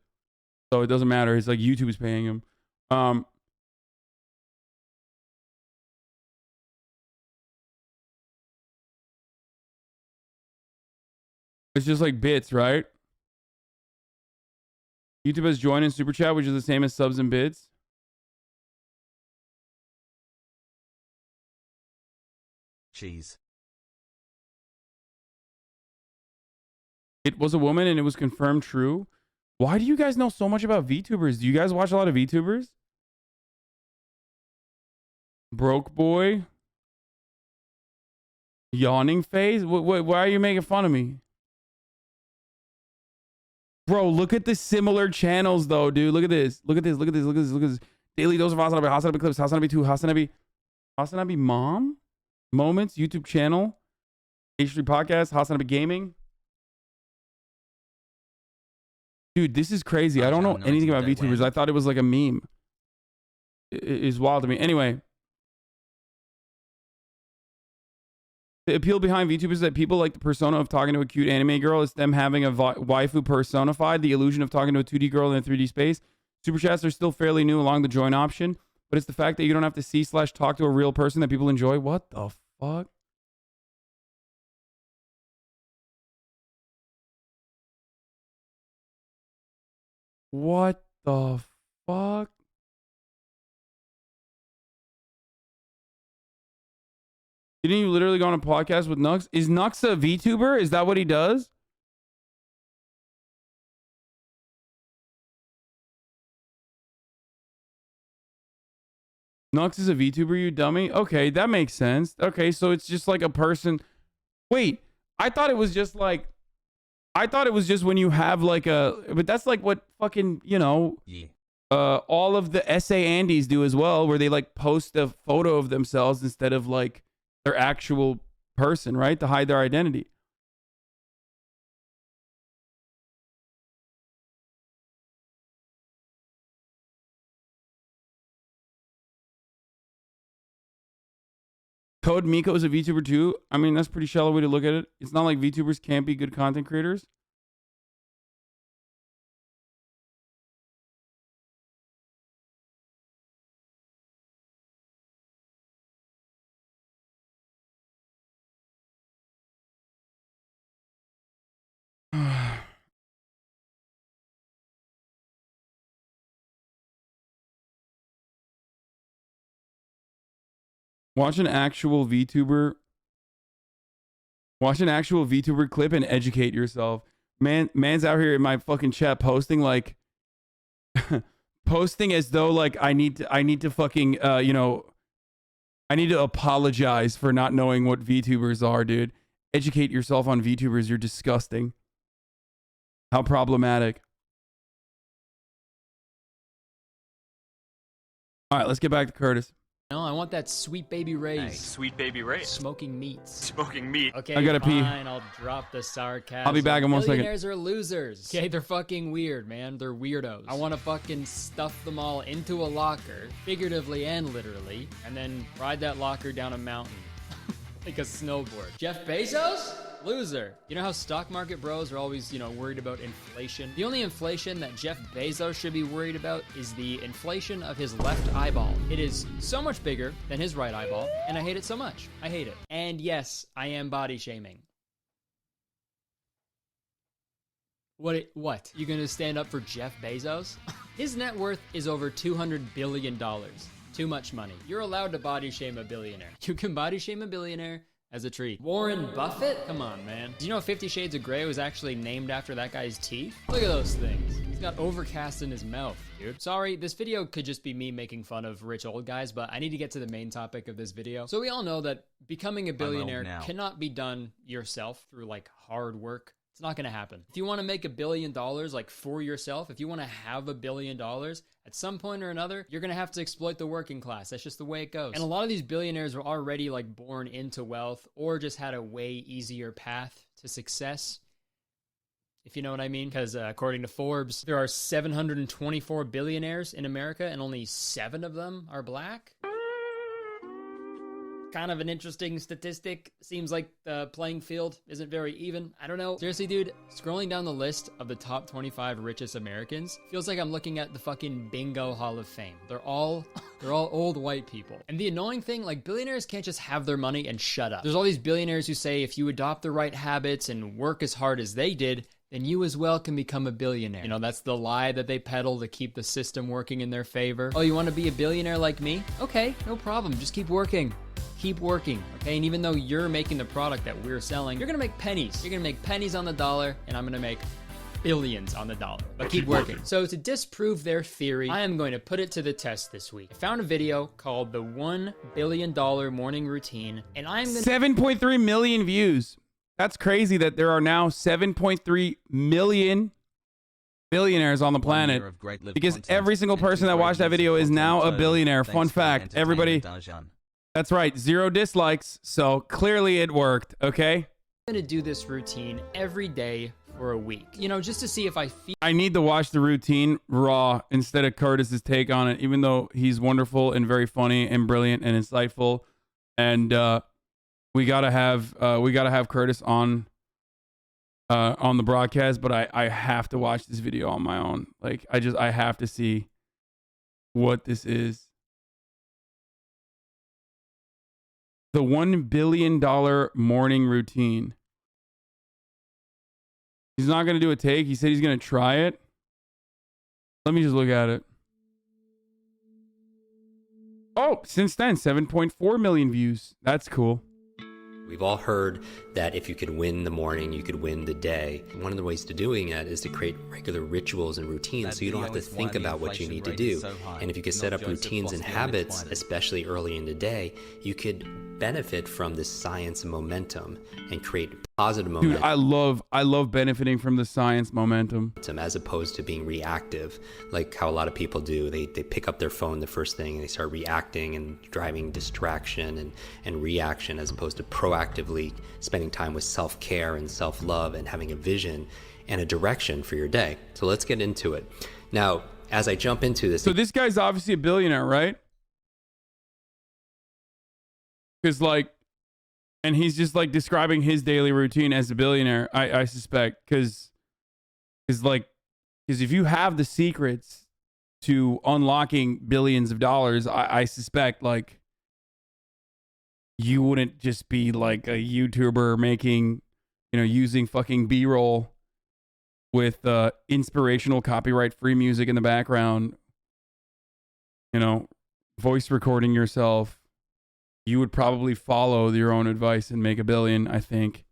so it doesn't matter. It's like YouTube is paying him. It's just like bits, right? YouTube has joined in super chat, which is the same as subs and bits.
Cheese.
It was a woman and it was confirmed true. Why do you guys know so much about VTubers? Do you guys watch a lot of VTubers? Broke boy. Yawning face. Why are you making fun of me? Bro, look at the similar channels though, dude. Look at this. Look at this. Look at this. Look at this. Look at this. Daily dose of HasanAbi, HasanAbi clips, HasanAbi 2, HasanAbi Mom moments, YouTube channel, H3 podcast, HasanAbi gaming. Dude, this is crazy. I don't know anything about VTubers. I thought it was like a meme. It is wild to me. Anyway. The appeal behind VTubers is that people like the persona of talking to a cute anime girl. It's them having a waifu personified, the illusion of talking to a 2D girl in a 3D space. Super chats are still fairly new along the join option, but it's the fact that you don't have to see/talk to a real person that people enjoy. What the fuck? What the fuck? Didn't you literally go on a podcast with Nux? Is Nux a VTuber? Is that what he does? Nux is a VTuber, you dummy? Okay, that makes sense. Okay, so it's just like a person. Wait, I thought it was just like... I thought it was just when you have like a... But that's like what fucking, you know...
Yeah.
All of the essay Andes do as well, where they like post a photo of themselves instead of like their actual person, right? To hide their identity. Code Miko is a VTuber too. I mean, that's a pretty shallow way to look at it. It's not like VTubers can't be good content creators. Watch an actual VTuber clip and educate yourself. Man's out here in my fucking chat posting like posting as though like I need to fucking you know, I need to apologize for not knowing what VTubers are, dude. Educate yourself on VTubers. You're disgusting. How problematic. All right, let's get back to Kurtis.
No, I want that sweet baby rays.
Hey, sweet baby rays.
Smoking meats.
Smoking meat.
Okay,
I gotta pee.
fine, I'll drop the sarcasm.
I'll be back in 1 second.
Billionaires are losers. Okay, they're fucking weird, man. They're weirdos. I want to fucking stuff them all into a locker, figuratively and literally, and then ride that locker down a mountain. Like a snowboard. Jeff Bezos? Loser. You know how stock market bros are always, worried about inflation? The only inflation that Jeff Bezos should be worried about is the inflation of his left eyeball. It is so much bigger than his right eyeball, and I hate it so much. I hate it. And yes, I am body shaming. What? You gonna stand up for Jeff Bezos? His net worth is over $200 billion. Too much money. You're allowed to body shame a billionaire. You can body shame a billionaire as a treat. Warren Buffett? Come on, man. Do you know 50 Shades of Grey was actually named after that guy's teeth? Look at those things. He's got overcast in his mouth, dude. Sorry, this video could just be me making fun of rich old guys, but I need to get to the main topic of this video. So we all know that becoming a billionaire cannot be done yourself through hard work. It's not gonna happen. If you wanna make $1 billion for yourself, if you wanna have $1 billion, at some point or another, you're gonna have to exploit the working class. That's just the way it goes. And a lot of these billionaires were already born into wealth or just had a way easier path to success, if you know what I mean. Because according to Forbes, there are 724 billionaires in America and only 7 of them are black. Kind of an interesting statistic. Seems like the playing field isn't very even. I don't know. Seriously, dude, scrolling down the list of the top 25 richest Americans feels like I'm looking at the fucking bingo hall of fame. They're all old white people. And the annoying thing, billionaires can't just have their money and shut up. There's all these billionaires who say if you adopt the right habits and work as hard as they did, then you as well can become a billionaire. That's the lie that they peddle to keep the system working in their favor. Oh, you want to be a billionaire like me? Okay, no problem. Just keep working. Keep working, okay? And even though you're making the product that we're selling, you're gonna make pennies. You're gonna make pennies on the dollar, and I'm gonna make billions on the dollar. But keep working. So to disprove their theory, I am going to put it to the test this week. I found a video called the $1 billion morning routine, and I'm gonna—
7.3 million views. That's crazy that there are now 7.3 million billionaires on the planet, because every single person that watched that video is now a billionaire. Fun fact, everybody. That's right, 0 dislikes, so clearly it worked, okay?
I'm gonna do this routine every day for a week, just to see if I feel—
I need to watch the routine raw instead of Kurtis's take on it, even though he's wonderful and very funny and brilliant and insightful. And we gotta have Kurtis on the broadcast, but I have to watch this video on my own. I have to see what this is. The $1 billion morning routine. He's not going to do a take. He said he's going to try it. Let me just look at it. Oh, since then, 7.4 million views. That's cool.
We've all heard that if you could win the morning, you could win the day. One of the ways to doing that is to create regular rituals and routines so you don't have to think about what you need to do. And if you could set up routines and habits, especially early in the day, you could benefit from this science momentum and create positive momentum.
Dude, I love benefiting from the science momentum.
As opposed to being reactive, like how a lot of people do. They pick up their phone the first thing and they start reacting and driving distraction and reaction, as opposed to proactively spending time with self-care and self-love and having a vision and a direction for your day. So let's get into it. Now, as I jump into this...
So this guy's obviously a billionaire, right? Because and he's just describing his daily routine as a billionaire, I suspect, because if you have the secrets to unlocking billions of dollars, I suspect you wouldn't just be a YouTuber making, using fucking B-roll with inspirational copyright-free music in the background, voice recording yourself. You would probably follow your own advice and make $1 billion, I think.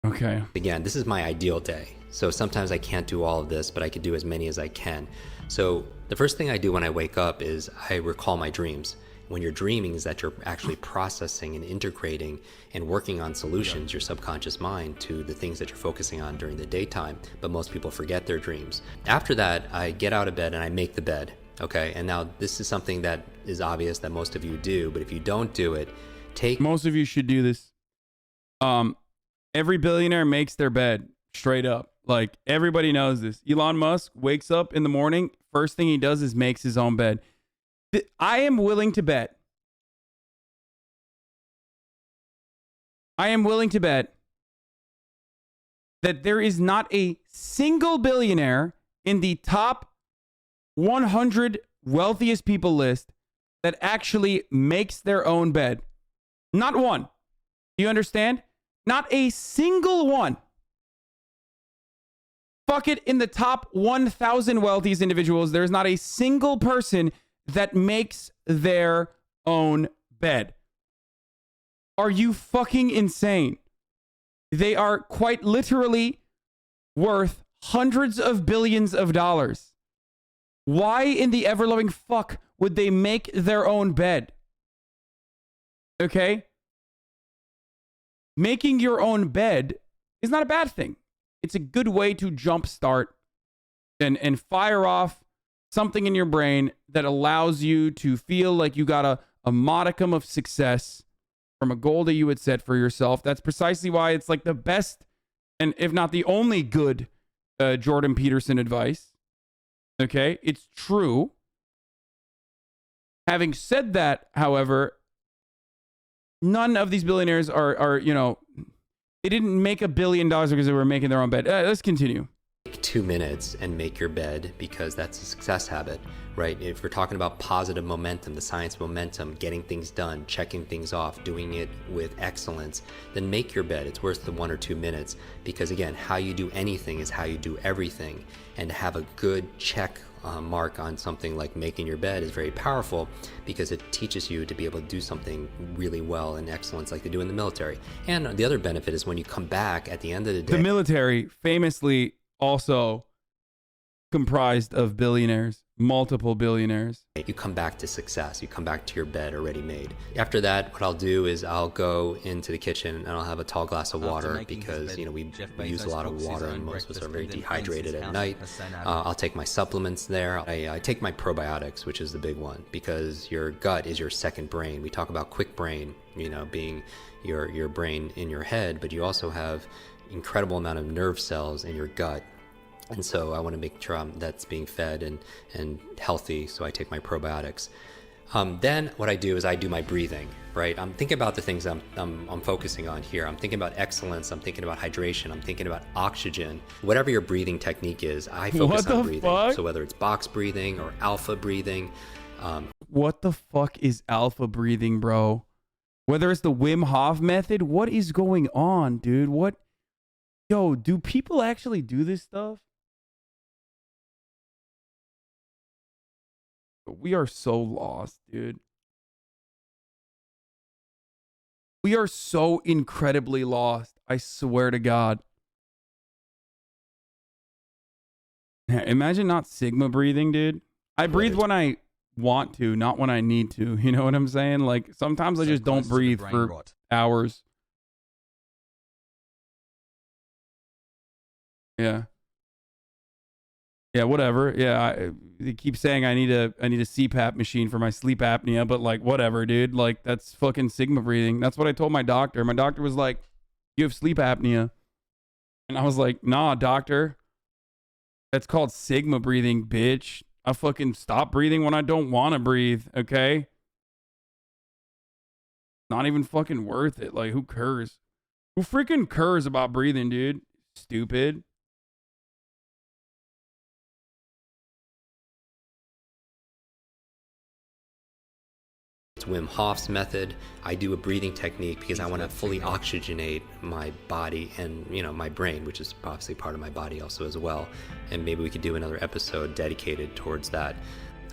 Okay.
Again, this is my ideal day. So sometimes I can't do all of this, but I could do as many as I can. So the first thing I do when I wake up is I recall my dreams. when you're dreaming is that you're actually processing and integrating and working on solutions, your subconscious mind, to the things that you're focusing on during the daytime. But most people forget their dreams. After that, I get out of bed and I make the bed. Okay, and now this is something that is obvious that most of you do, but if you don't do it, most
of you should do this. Every billionaire makes their bed, straight up. Like, everybody knows this. Elon Musk wakes up in the morning, first thing he does is makes his own bed. I am willing to bet. that there is not a single billionaire in the top 100 wealthiest people list that actually makes their own bed. Not one. Do you understand? Not a single one. Fuck it, in the top 1,000 wealthiest individuals, there's not a single person that makes their own bed. Are you fucking insane? They are quite literally worth hundreds of billions of dollars. Why in the ever-loving fuck would they make their own bed? Okay? Making your own bed is not a bad thing. It's a good way to jumpstart and fire off something in your brain that allows you to feel like you got a modicum of success from a goal that you had set for yourself. That's precisely why it's like the best, and if not the only good Jordan Peterson advice. Okay, it's true. Having said that, however, none of these billionaires are you know, they didn't make $1 billion because they were making their own bed. Let's continue.
Take 2 minutes and make your bed, because that's a success habit, right? If we're talking about positive momentum, the science of momentum, getting things done, checking things off, doing it with excellence, then make your bed. It's worth the 1 or 2 minutes, because again, how you do anything is how you do everything. And to have a good check mark on something like making your bed is very powerful, because it teaches you to be able to do something really well in excellence like they do in the military. And the other benefit is when you come back at the end of the day.
The military famously also comprised of billionaires, multiple billionaires.
You come back to success. You come back to your bed already made. After that, what I'll do is I'll go into the kitchen and I'll have a tall glass of water, because you know we use a lot of water and most of us are very dehydrated at night. I'll take my supplements there. I take my probiotics, which is the big one, because your gut is your second brain. We talk about Kwik brain, you know, being your brain in your head, but you also have incredible amount of nerve cells in your gut. And so I want to make sure that's being fed and healthy, so I take my probiotics. Then what I do is I do my breathing, right? I'm thinking about the things I'm focusing on here. I'm thinking about excellence. I'm thinking about hydration. I'm thinking about oxygen. Whatever your breathing technique is, I focus on breathing. Fuck? So whether it's box breathing or alpha breathing.
What the fuck is alpha breathing, bro? Whether it's the Wim Hof method, what is going on, dude? What? Yo, do people actually do this stuff? We are so lost, dude. We are so incredibly lost. I swear to God. Imagine not Sigma breathing, dude. I breathe when I want to, not when I need to. You know what I'm saying? Like, sometimes I just don't breathe for hours. Yeah. Yeah, whatever. Yeah, they keep saying I need a CPAP machine for my sleep apnea, but like, whatever, dude. Like, that's fucking Sigma breathing. That's what I told my doctor. My doctor was like, "You have sleep apnea," and I was like, "Nah, doctor. That's called Sigma breathing, bitch. I fucking stop breathing when I don't want to breathe. Okay? Not even fucking worth it. Like, who cares? Who freaking cares about breathing, dude? Stupid."
It's Wim Hof's method. I do a breathing technique because I want to fully oxygenate my body and, you know, my brain, which is obviously part of my body also as well. And maybe we could do another episode dedicated towards that.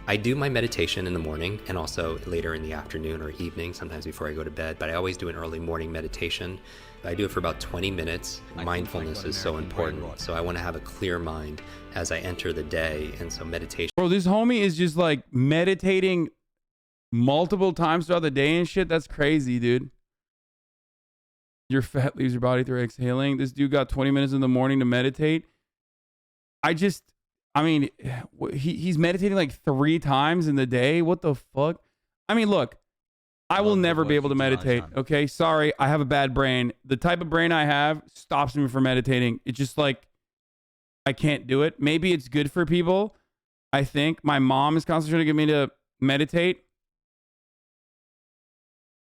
I do my meditation in the morning and also later in the afternoon or evening, sometimes before I go to bed, but I always do an early morning meditation. I do it for about 20 minutes. Mindfulness is so important. So I want to have a clear mind as I enter the day. And so meditation.
Bro, this homie is just like meditating multiple times throughout the day and shit. That's crazy, dude. Your fat leaves your body through exhaling. This dude got 20 minutes in the morning to meditate. I mean, he's meditating like 3 times in the day. What the fuck? I mean, look, I will never be able to meditate. Okay, sorry, I have a bad brain. The type of brain I have stops me from meditating. It's just like I can't do it. Maybe it's good for people. I think my mom is constantly trying to get me to meditate.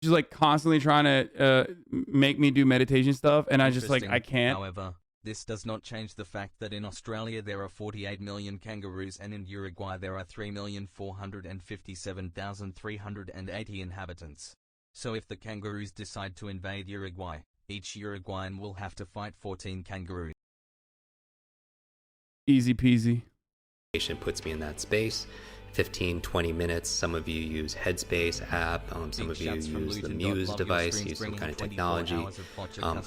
She's like constantly trying to make me do meditation stuff, and I just like I can't.
However, this does not change the fact that in Australia there are 48 million kangaroos and in Uruguay there are 3,457,380 inhabitants. So if the kangaroos decide to invade Uruguay, each Uruguayan will have to fight 14 kangaroos.
Easy peasy.
Puts me in that space. 15-20 minutes. Some of you use Headspace app. Some of you use the Muse device, use some kind of technology.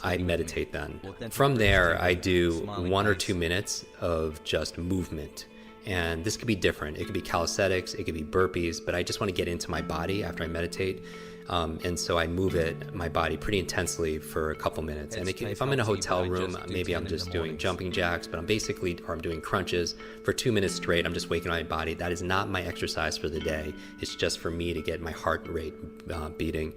I meditate then. From there, I do 1 or 2 minutes of just movement. And this could be different. It could be calisthenics, it could be burpees, but I just want to get into my body after I meditate. And so I move my body pretty intensely for a couple minutes. And if I'm in a hotel room, maybe I'm just doing jumping jacks, but I'm doing crunches for 2 minutes straight. I'm just waking my body. That is not my exercise for the day. It's just for me to get my heart rate beating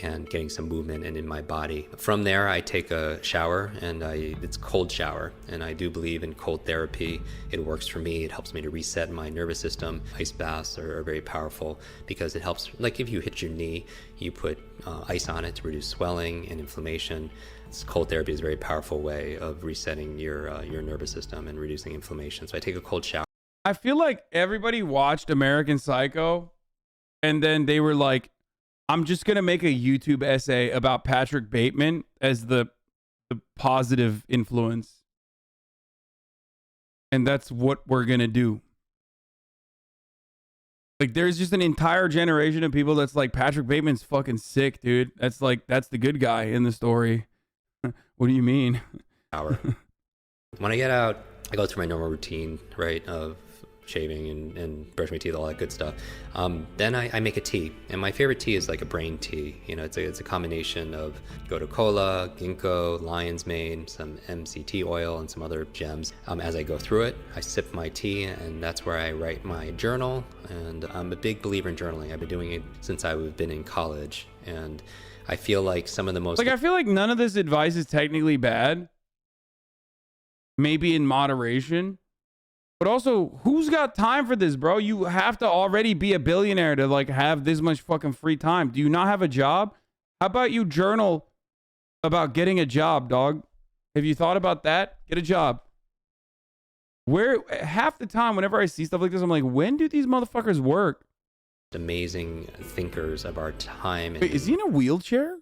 and getting some movement in my body. From there, I take a shower, and it's cold shower, and I do believe in cold therapy. It works for me. It helps me to reset my nervous system. Ice baths are very powerful because it helps, like if you hit your knee, you put ice on it to reduce swelling and inflammation. Cold therapy is a very powerful way of resetting your nervous system and reducing inflammation. So I take a cold shower.
I feel like everybody watched American Psycho, and then they were like, I'm just going to make a YouTube essay about Patrick Bateman as the positive influence. And that's what we're going to do. Like, there's just an entire generation of people that's like, Patrick Bateman's fucking sick, dude. That's the good guy in the story. What do you mean?
When I get out, I go through my normal routine, right, of shaving and brush my teeth, all that good stuff. Then I make a tea, and my favorite tea is like a brain tea. You know, it's a combination of gotu kola, ginkgo, lion's mane, some MCT oil, and some other gems. As I go through it, I sip my tea, and that's where I write my journal. And I'm a big believer in journaling. I've been doing it since I've been in college, and I feel like some of the most
I feel like none of this advice is technically bad. Maybe in moderation. But also, who's got time for this, bro? You have to already be a billionaire to like have this much fucking free time. Do you not have a job? How about you journal about getting a job, dog? Have you thought about that? Get a job. Where half the time, whenever I see stuff like this, I'm like, when do these motherfuckers work?
Amazing thinkers of our time.
Wait, is he in a wheelchair?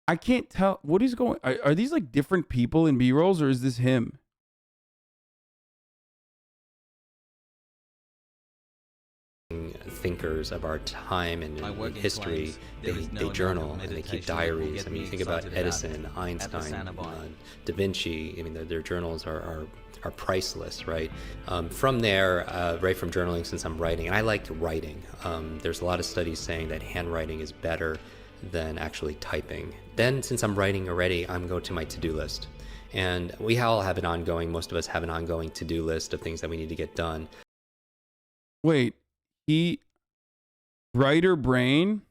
I can't tell what he's going. Are these like different people in B-rolls, or is this him?
Thinkers of our time and in history, they journal and they keep diaries. I mean, you think about Edison, Einstein, Da Vinci. I mean, their journals are priceless, right? From there, right from journaling, since I'm writing, and I like writing. There's a lot of studies saying that handwriting is better than actually typing. Then, since I'm writing already, I'm going to my to-do list. And we all have most of us have an ongoing to-do list of things that we need to get done.
Wait, writer brain?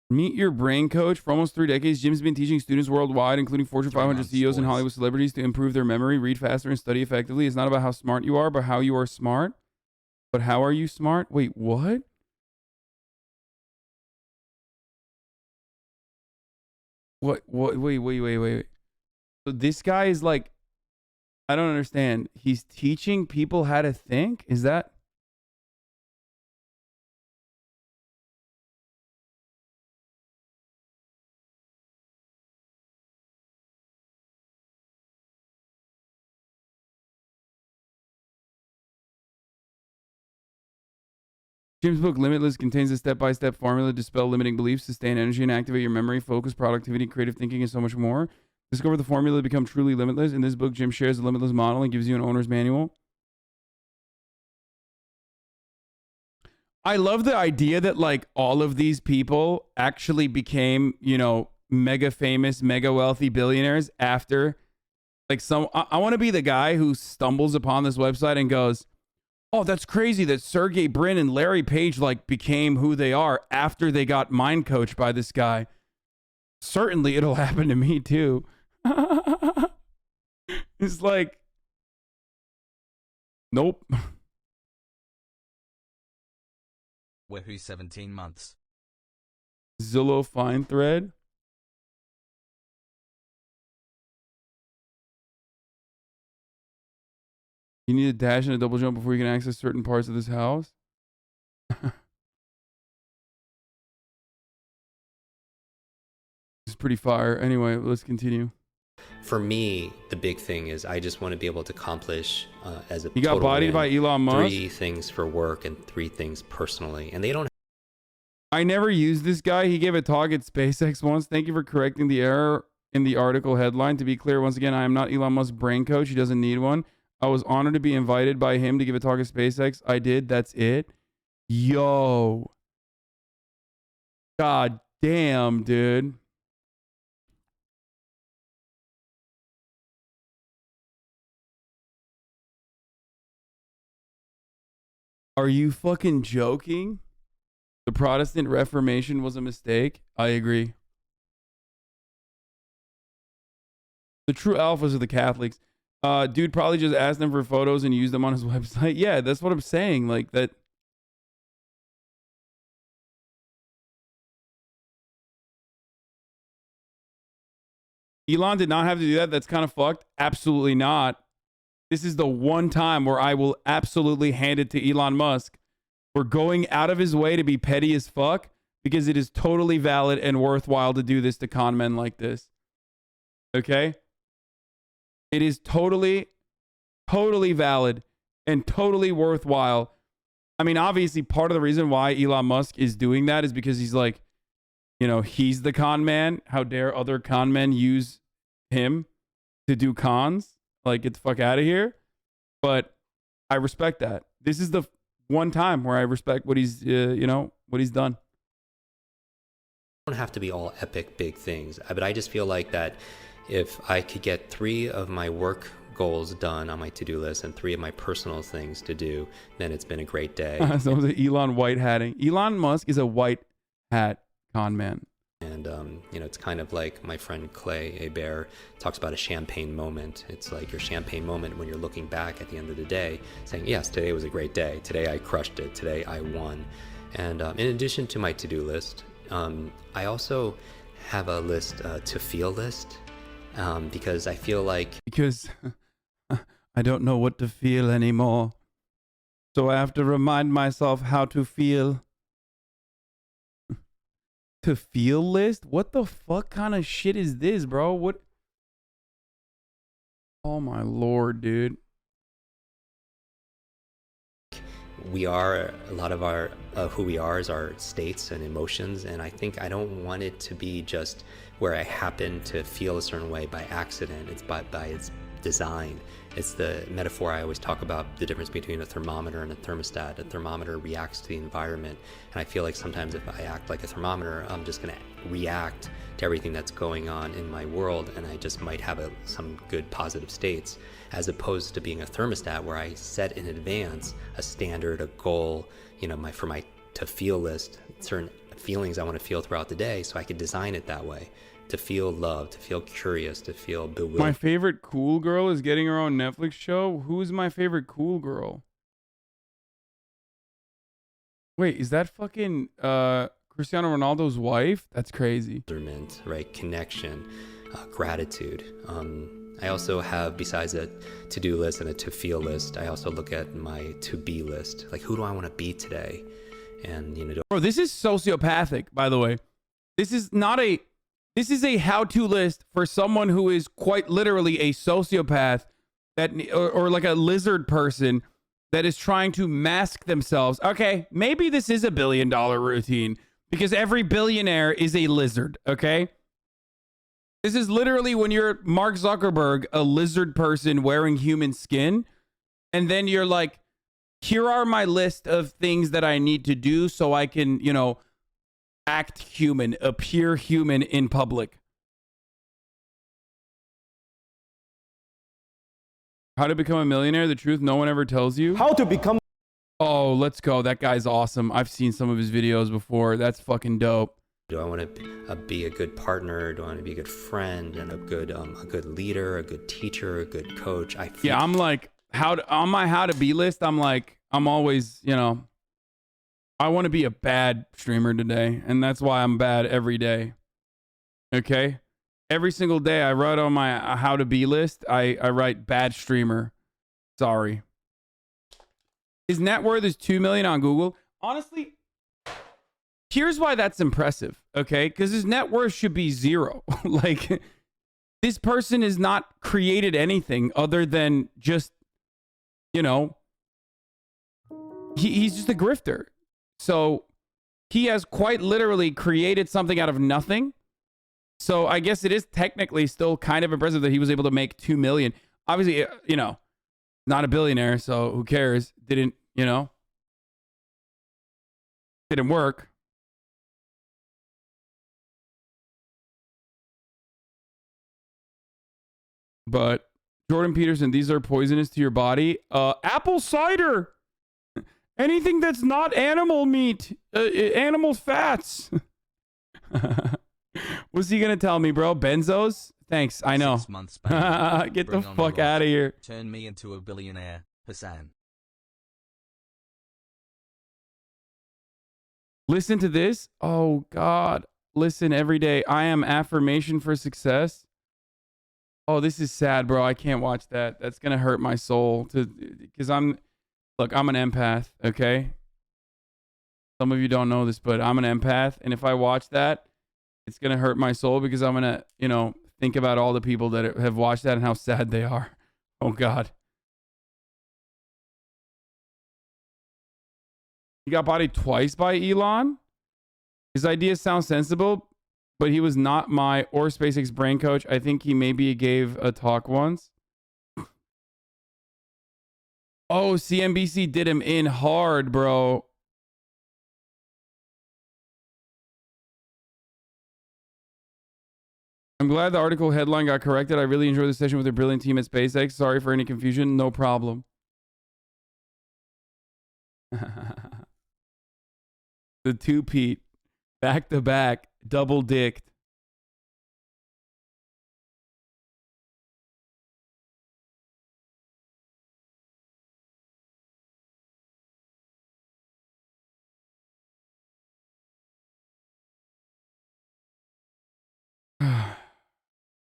Meet your brain coach. For almost 3 decades, Jim's been teaching students worldwide, including Fortune 500 CEOs and Hollywood celebrities, to improve their memory, read faster, and study effectively. It's not about how smart you are, but how you are smart. But how are you smart? Wait, what? Wait. So this guy is like, I don't understand. He's teaching people how to think? Is that? Jim's book, Limitless, contains a step-by-step formula to dispel limiting beliefs, sustain energy, and activate your memory, focus, productivity, creative thinking, and so much more. Discover the formula to become truly limitless. In this book, Jim shares the limitless model and gives you an owner's manual. I love the idea that like all of these people actually became, you know, mega famous, mega wealthy billionaires after like I want to be the guy who stumbles upon this website and goes, oh, that's crazy that Sergey Brin and Larry Page like became who they are after they got mind coached by this guy. Certainly it'll happen to me too. It's like, nope.
Wahoo 17 months.
Zillow fine thread. You need a dash and a double jump before you can access certain parts of this house. It's pretty fire. Anyway, let's continue.
For me, the big thing is I just want to be able to accomplish as a
You got
total
bodied
man,
by Elon Musk?
3 things for work and 3 things personally. And they don't.
I never used this guy. He gave a talk at SpaceX once. Thank you for correcting the error in the article headline. To be clear, once again, I am not Elon Musk's brain coach. He doesn't need one. I was honored to be invited by him to give a talk at SpaceX. I did. That's it. Yo. God damn, dude. Are you fucking joking? The Protestant Reformation was a mistake? I agree. The true alphas are the Catholics. Dude probably just asked them for photos and used them on his website. Yeah, that's what I'm saying. Like that. Elon did not have to do that. That's kind of fucked. Absolutely not. This is the one time where I will absolutely hand it to Elon Musk for going out of his way to be petty as fuck, because it is totally valid and worthwhile to do this to con men like this. Okay? It is totally valid and totally worthwhile. I mean, obviously, part of the reason why Elon Musk is doing that is because he's like, you know, he's the con man. How dare other con men use him to do cons? Like, get the fuck out of here. But I respect that. This is the one time where I respect what he's, you know, what he's done.
Don't have to be all epic big things, but I just feel like that if I could get 3 of my work goals done on my to-do list and 3 of my personal things to do, then it's been a great day.
So was it Elon white hatting? Elon Musk is a white hat con man.
And you know, it's kind of like my friend Clay Hebert talks about a champagne moment. It's like your champagne moment when you're looking back at the end of the day saying, yes, today was a great day. Today I crushed it. Today I won. And in addition to my to-do list, I also have a list, to feel list, because I feel like...
Because I don't know what to feel anymore. So I have to remind myself how to feel. To feel list? What the fuck kind of shit is this, bro? What? Oh my lord, dude.
We are, a lot of our, who we are is our states and emotions. And I think I don't want it to be just where I happen to feel a certain way by accident. It's by its design. It's the metaphor I always talk about, the difference between a thermometer and a thermostat. A thermometer reacts to the environment. And I feel like sometimes if I act like a thermometer, I'm just going to react to everything that's going on in my world. And I just might have some good positive states, as opposed to being a thermostat where I set in advance a standard, a goal, you know, for my to feel list, certain feelings I want to feel throughout the day, so I could design it that way. To feel loved, to feel curious, to feel bewildered.
My favorite cool girl is getting her own Netflix show. Who's my favorite cool girl? Wait, is that fucking Cristiano Ronaldo's wife? That's crazy.
Right, connection, gratitude. I also have, besides a to-do list and a to-feel list, I also look at my to-be list. Like, who do I want to be today? And, you know...
Bro, this is sociopathic, by the way. This is a how-to list for someone who is quite literally a sociopath that, or like a lizard person that is trying to mask themselves. Okay, maybe this is a $1 billion routine because every billionaire is a lizard, okay? This is literally when you're Mark Zuckerberg, a lizard person wearing human skin, and then you're like, here are my list of things that I need to do so I can, you know, act human, appear human in public. How to become a millionaire, the truth no one ever tells you.
How to become...
Oh, let's go. That guy's awesome. I've seen some of his videos before. That's fucking dope.
Do I want to be a good partner? Do I want to be a good friend and a good leader, a good teacher, a good coach?
Yeah, I'm like, on my how to be list, I'm like, I'm always, you know, I want to be a bad streamer today, and that's why I'm bad every day. Okay? Every single day I write on my how to be list, I write bad streamer. Sorry. His net worth is 2 million on Google. Honestly, here's why that's impressive, okay? Because his net worth should be 0. Like, this person has not created anything other than just, you know, he's just a grifter. So he has quite literally created something out of nothing. So I guess it is technically still kind of impressive that he was able to make 2 million. Obviously, you know, not a billionaire, so who cares? Didn't, you know, didn't work. But Jordan Peterson, these are poisonous to your body. Apple cider. Anything that's not animal meat, animal fats. What's he gonna tell me, bro? Benzos? Thanks, I know.
6 months back.
Get the fuck out of here.
Turn me into a billionaire, Hasan.
Listen to this. Oh God. Listen every day. I am affirmation for success. Oh, this is sad, bro. I can't watch that. That's gonna hurt my soul because look, I'm an empath, okay? Some of you don't know this, but I'm an empath, and if I watch that, it's gonna hurt my soul because I'm gonna, you know, think about all the people that have watched that and how sad they are. Oh God. He got bodied twice by Elon. His ideas sound sensible, but he was not my or SpaceX brain coach. I think he maybe gave a talk once. Oh, CNBC did him in hard, bro. I'm glad the article headline got corrected. I really enjoyed the session with the brilliant team at SpaceX. Sorry for any confusion. No problem. The two-peat. Back to back. Double-dicked.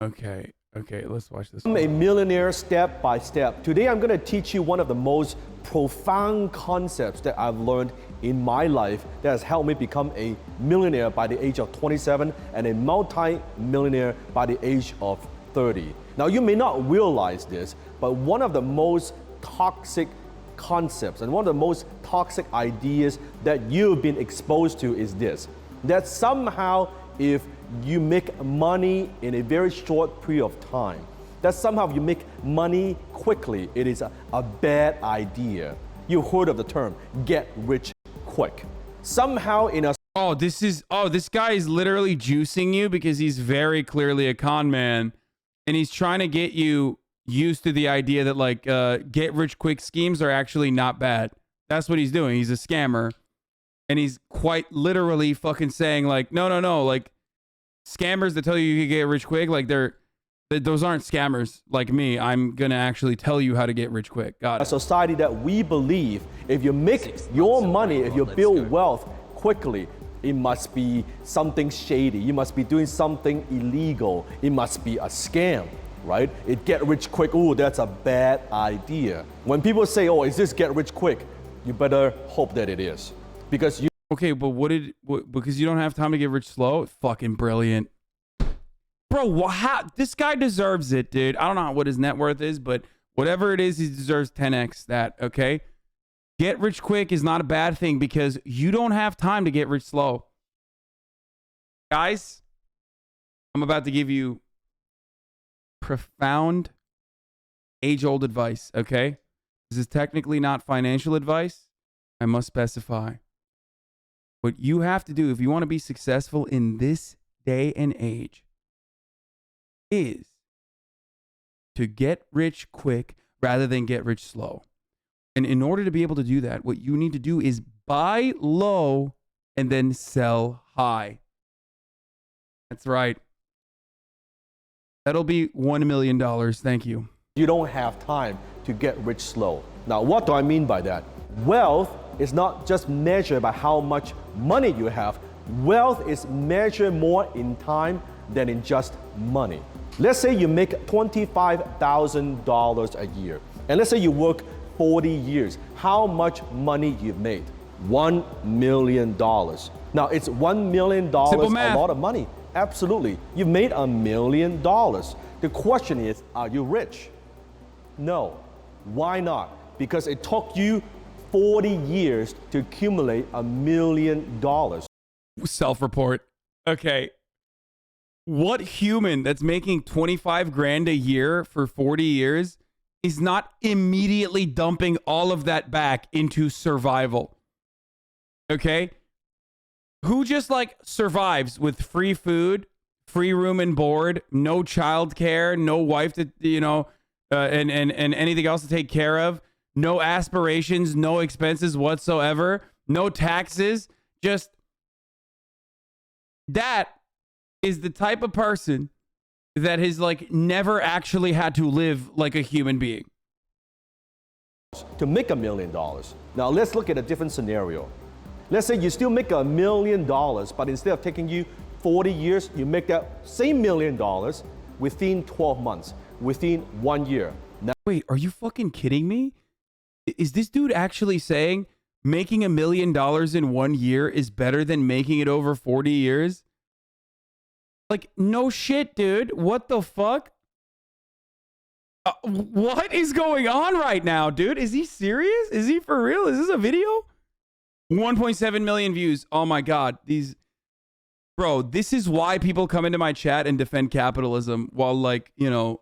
Okay, let's watch this.
I'm a millionaire step by step. Today I'm going to teach you one of the most profound concepts that I've learned in my life that has helped me become a millionaire by the age of 27 and a multi-millionaire by the age of 30. Now you may not realize this, but one of the most toxic concepts and one of the most toxic ideas that you've been exposed to is this, that somehow if you make money in a very short period of time, that somehow if you make money quickly, it is a bad idea. You heard of the term, get rich quick. Somehow in a...
this guy is literally juicing you because he's very clearly a con man and he's trying to get you used to the idea that like get rich quick schemes are actually not bad. That's what he's doing. He's a scammer. And he's quite literally fucking saying like, no, like scammers that tell you can get rich quick, like those aren't scammers like me. I'm gonna actually tell you how to get rich quick. Got it.
A society that we believe if you make your money, if you build wealth quickly, it must be something shady. You must be doing something illegal. It must be a scam, right? It get rich quick, ooh, that's a bad idea. When people say, oh, is this get rich quick? You better hope that it is. Because you...
Okay, but because you don't have time to get rich slow? Fucking brilliant. Bro, this guy deserves it, dude. I don't know what his net worth is, but whatever it is, he deserves 10x that, okay? Get rich quick is not a bad thing because you don't have time to get rich slow. Guys, I'm about to give you profound age-old advice, okay? This is technically not financial advice. I must specify. What you have to do if you want to be successful in this day and age is to get rich quick rather than get rich slow. And in order to be able to do that, what you need to do is buy low and then sell high. That's right. That'll be $1 million. Thank you.
You don't have time to get rich slow. Now, what do I mean by that? Wealth is not just measured by how much money you have. Wealth is measured more in time than in just money. Let's say you make $25,000 a year. And let's say you work 40 years. How much money you've made? $1 million. Now, it's $1 million a lot of money. Absolutely. You've made $1 million. The question is, are you rich? No. Why not? Because it took you 40 years to accumulate $1 million.
Self-report. Okay. What human that's making 25 grand a year for 40 years is not immediately dumping all of that back into survival? Okay? Who just like survives with free food, free room and board, no child care, no wife to, you know, and anything else to take care of, no aspirations, no expenses whatsoever, no taxes, just that is the type of person that has like never actually had to live like a human being.
To make $1 million. Now let's look at a different scenario. Let's say you still make $1 million, but instead of taking you 40 years, you make that same $1 million within 12 months, within 1 year. Now,
wait, are you fucking kidding me? Is this dude actually saying making $1 million in 1 year is better than making it over 40 years? Like, no shit, dude. What the fuck? What is going on right now, dude? Is he serious? Is he for real? Is this a video? 1.7 million views. Oh my God. Bro, this is why people come into my chat and defend capitalism while, like, you know,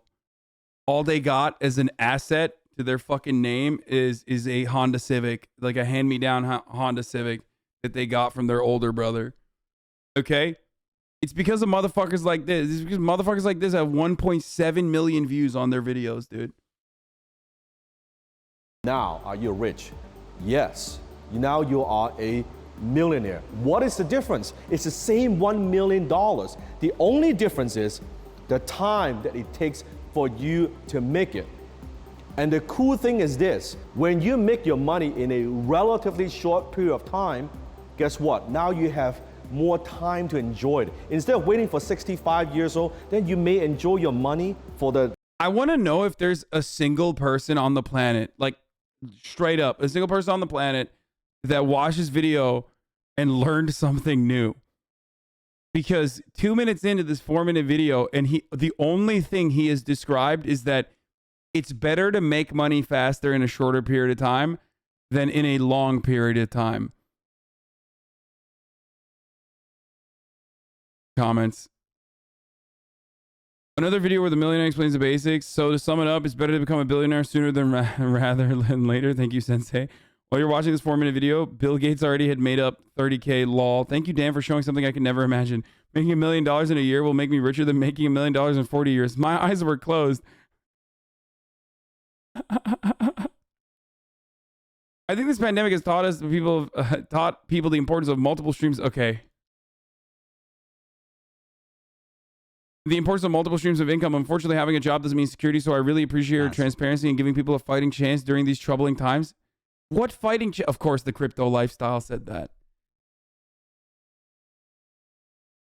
all they got as an asset to their fucking name is a Honda Civic, like a hand-me-down Honda Civic that they got from their older brother. Okay? It's because of motherfuckers like this. It's because motherfuckers like this have 1.7 million views on their videos, dude.
now, are you rich? Yes. Now you are a millionaire. What is the difference? It's the same $1 million. The only difference is the time that it takes for you to make it. And the cool thing is this, when you make your money in a relatively short period of time, guess what? Now you have more time to enjoy it. Instead of waiting for 65 years old, then you may enjoy your money for the...
I want to know if there's a single person on the planet, like straight up, a single person on the planet that watched this video and learned something new. Because 2 minutes into this 4-minute video, and the only thing he has described is that it's better to make money faster in a shorter period of time than in a long period of time. Comments. Another video where the millionaire explains the basics. So to sum it up, it's better to become a billionaire sooner than rather than later. Thank you, Sensei. While you're watching this 4-minute video, Bill Gates already had made up 30K lol. Thank you, Dan, for showing something I could never imagine. Making $1 million in a year will make me richer than making $1 million in 40 years. My eyes were closed. I think this pandemic has taught us taught people the importance of multiple streams. Okay. The importance of multiple streams of income. Unfortunately, having a job doesn't mean security, so I really appreciate your transparency and giving people a fighting chance during these troubling times. What fighting chance? Of course, the crypto lifestyle said that.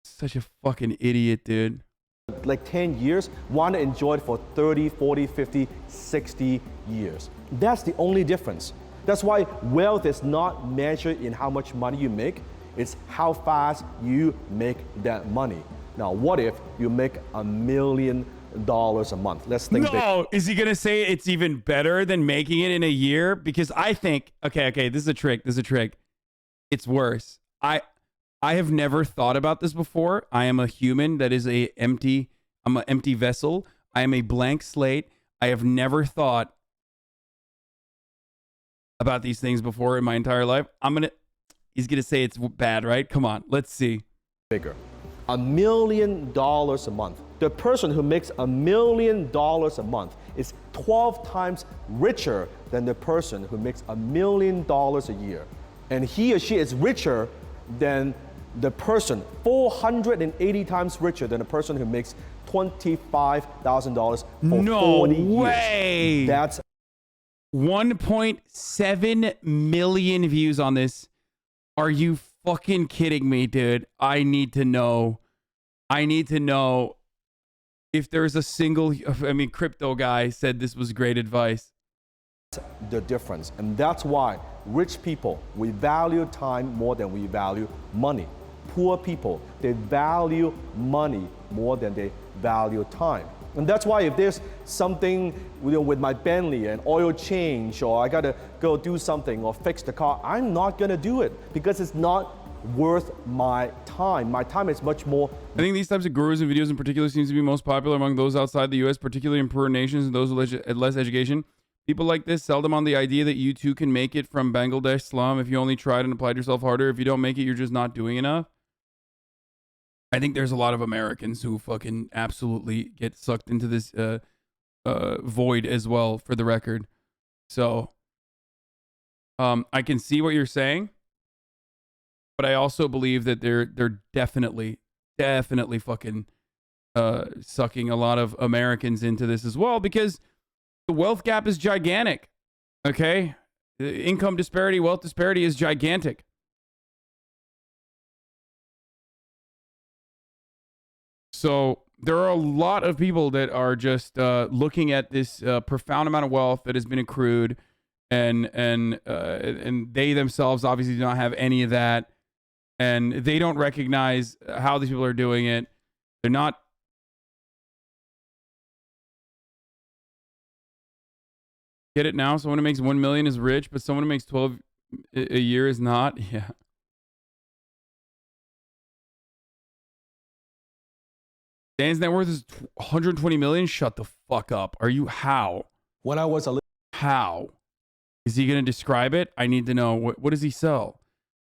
Such a fucking idiot, dude.
Like 10 years, want to enjoy it for 30, 40, 50, 60 years. That's the only difference. That's why wealth is not measured in how much money you make. It's how fast you make that money. Now, what if you make $1 million a month? Let's think.
No, is he gonna say it's even better than making it in a year? Because I think, okay, this is a trick. It's worse. I have never thought about this before. I am a human that is I'm an empty vessel. I am a blank slate. I have never thought about these things before in my entire life. He's gonna say it's bad, right? Come on, let's see.
Bigger. $1 million a month. The person who makes $1 million a month is 12 times richer than the person who makes $1 million a year. And he or she is richer than the person 480 times richer than the person who makes $25,000 for 40
way.
years. That's
1.7 million views on this. Are you fucking kidding me, dude? I need to know if there's a single, crypto guy said this was great advice.
the difference. And that's why rich people, we value time more than we value money. Poor people, they value money more than they value time. And that's why if there's something with my Bentley, an oil change, or I gotta go do something or fix the car, I'm not gonna do it because it's not worth my time. My time is much more.
I think these types of gurus and videos in particular seems to be most popular among those outside the US, particularly in poorer nations and those with less education. People like this sell them on the idea that you too can make it from Bangladesh slum if you only tried and applied yourself harder. If you don't make it, you're just not doing enough. I think there's a lot of Americans who fucking absolutely get sucked into this void as well, for the record. So I can see what you're saying, but I also believe that they're definitely fucking sucking a lot of Americans into this as well, because the wealth gap is gigantic. Okay, the income disparity, wealth disparity is gigantic. So there are a lot of people that are just looking at this profound amount of wealth that has been accrued, and they themselves obviously do not have any of that, and they don't recognize how these people are doing it. They're not. Get it now? Someone who makes 1 million is rich, but someone who makes 12 a year is not. Yeah. Dan's net worth is 120 million. Shut the fuck up. Are you how?
When I was a
how is he gonna describe it? I need to know. What does he sell?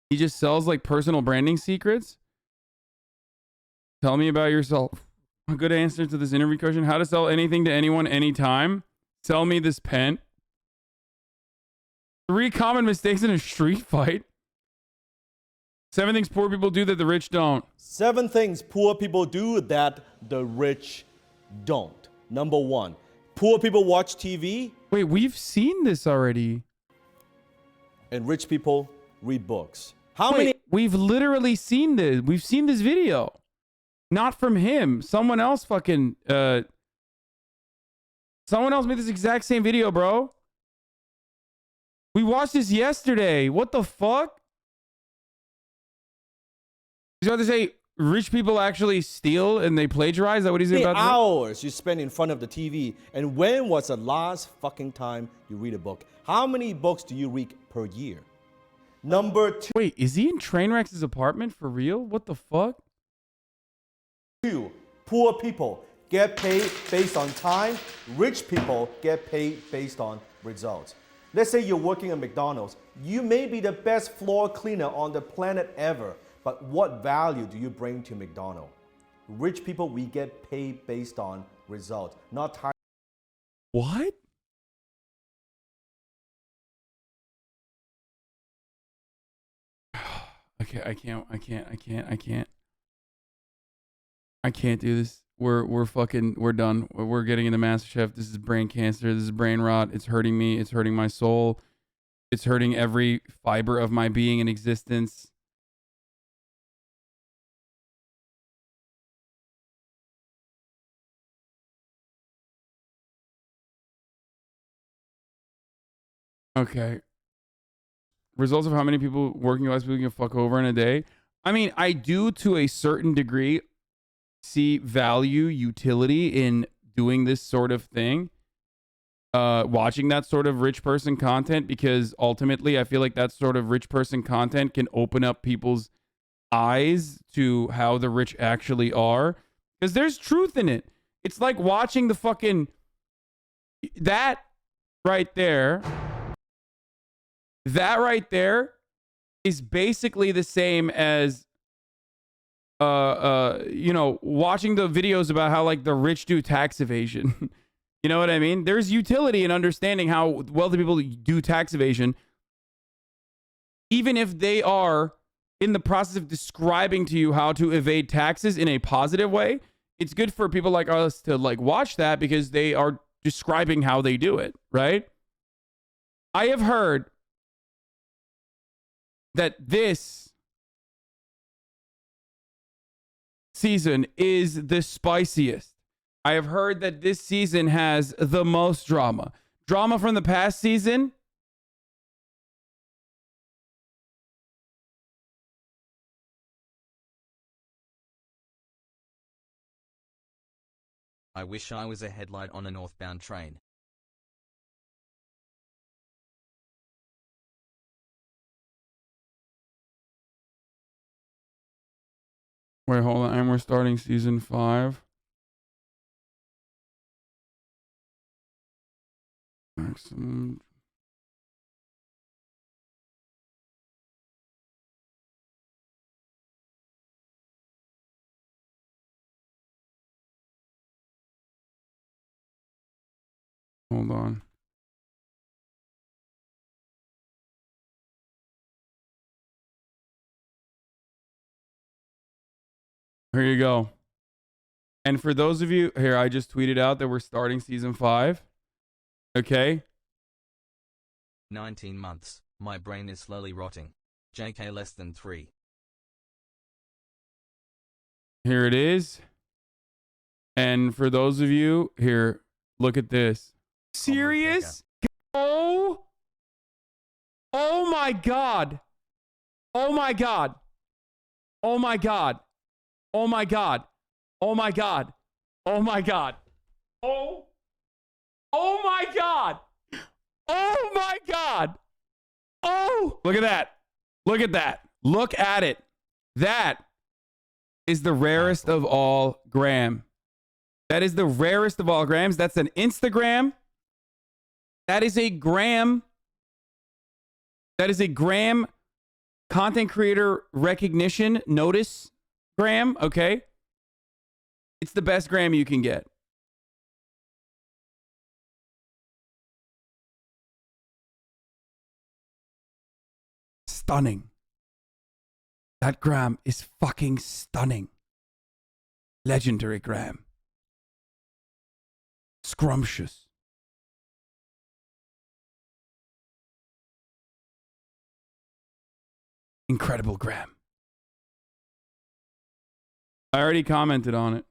He just sells like personal branding secrets. Tell me about yourself. A good answer to this interview question: how to sell anything to anyone, anytime. Sell me this pen. 3 common mistakes in a street fight. 7 things poor people do that the rich don't.
7 things poor people do that the rich don't. Number 1, poor people watch TV.
Wait, we've seen this already.
And rich people read books. How
Wait,
many?
We've literally seen this. We've seen this video. Not from him. Someone else fucking... Someone else made this exact same video, bro. We watched this yesterday. What the fuck? He's about to say rich people actually steal and they plagiarize? Is that what he's about to say?
Hours you spend in front of the TV. And when was the last fucking time you read a book? How many books do you read per year? Number 2.
Wait, is he in Trainwreck's apartment for real? What the fuck?
2, poor people get paid based on time. Rich people get paid based on results. Let's say you're working at McDonald's. You may be the best floor cleaner on the planet ever, but what value do you bring to McDonald's? Rich people, we get paid based on results, not time.
What? Okay, I can't do this. We're done. We're getting into MasterChef. This is brain cancer. This is brain rot. It's hurting me. It's hurting my soul. It's hurting every fiber of my being and existence. Okay. Results of how many people, working class people, can fuck over in a day. I mean, I do to a certain degree see value, utility in doing this sort of thing, watching that sort of rich person content, because ultimately I feel like that sort of rich person content can open up people's eyes to how the rich actually are, because there's truth in it. It's like watching the fucking... That right there is basically the same as you know, watching the videos about how like the rich do tax evasion. You know what I mean? There's utility in understanding how wealthy people do tax evasion, even if they are in the process of describing to you how to evade taxes in a positive way. It's good for people like us to like watch that because they are describing how they do it, right? I have heard that this season is the spiciest. I have heard that this season has the most drama. Drama from the past season.
I wish I was a headlight on a northbound train.
Wait, hold on. And we're starting season 5. Maximum. Hold on. Here you go. And for those of you here, I just tweeted out that we're starting season 5. Okay.
19 months. My brain is slowly rotting. JK less than 3.
Here it is. And for those of you here, look at this. Serious? Oh. Oh my God. Oh my God. Oh my God. Oh my God. Oh my God. Oh my God. Oh. Oh my God. Oh my God. Oh. Look at that. Look at that. Look at it. That is the rarest of all gram. That is the rarest of all grams. That's an Instagram. That is a gram. That is a gram content creator recognition notice gram. Okay. It's the best gram you can get. Stunning. That gram is fucking stunning. Legendary gram. Scrumptious. Incredible gram. I already commented on it.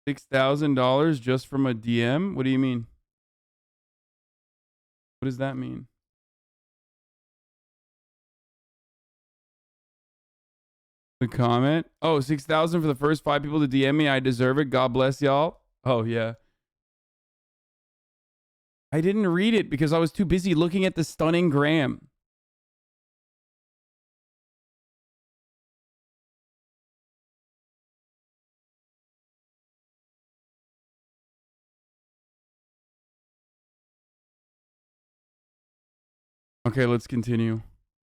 $6,000 just from a DM? What do you mean? What does that mean? The comment? Oh, 6,000 for the first 5 people to DM me. I deserve it. God bless y'all. Oh, yeah. I didn't read it because I was too busy looking at the stunning gram. Okay, let's continue.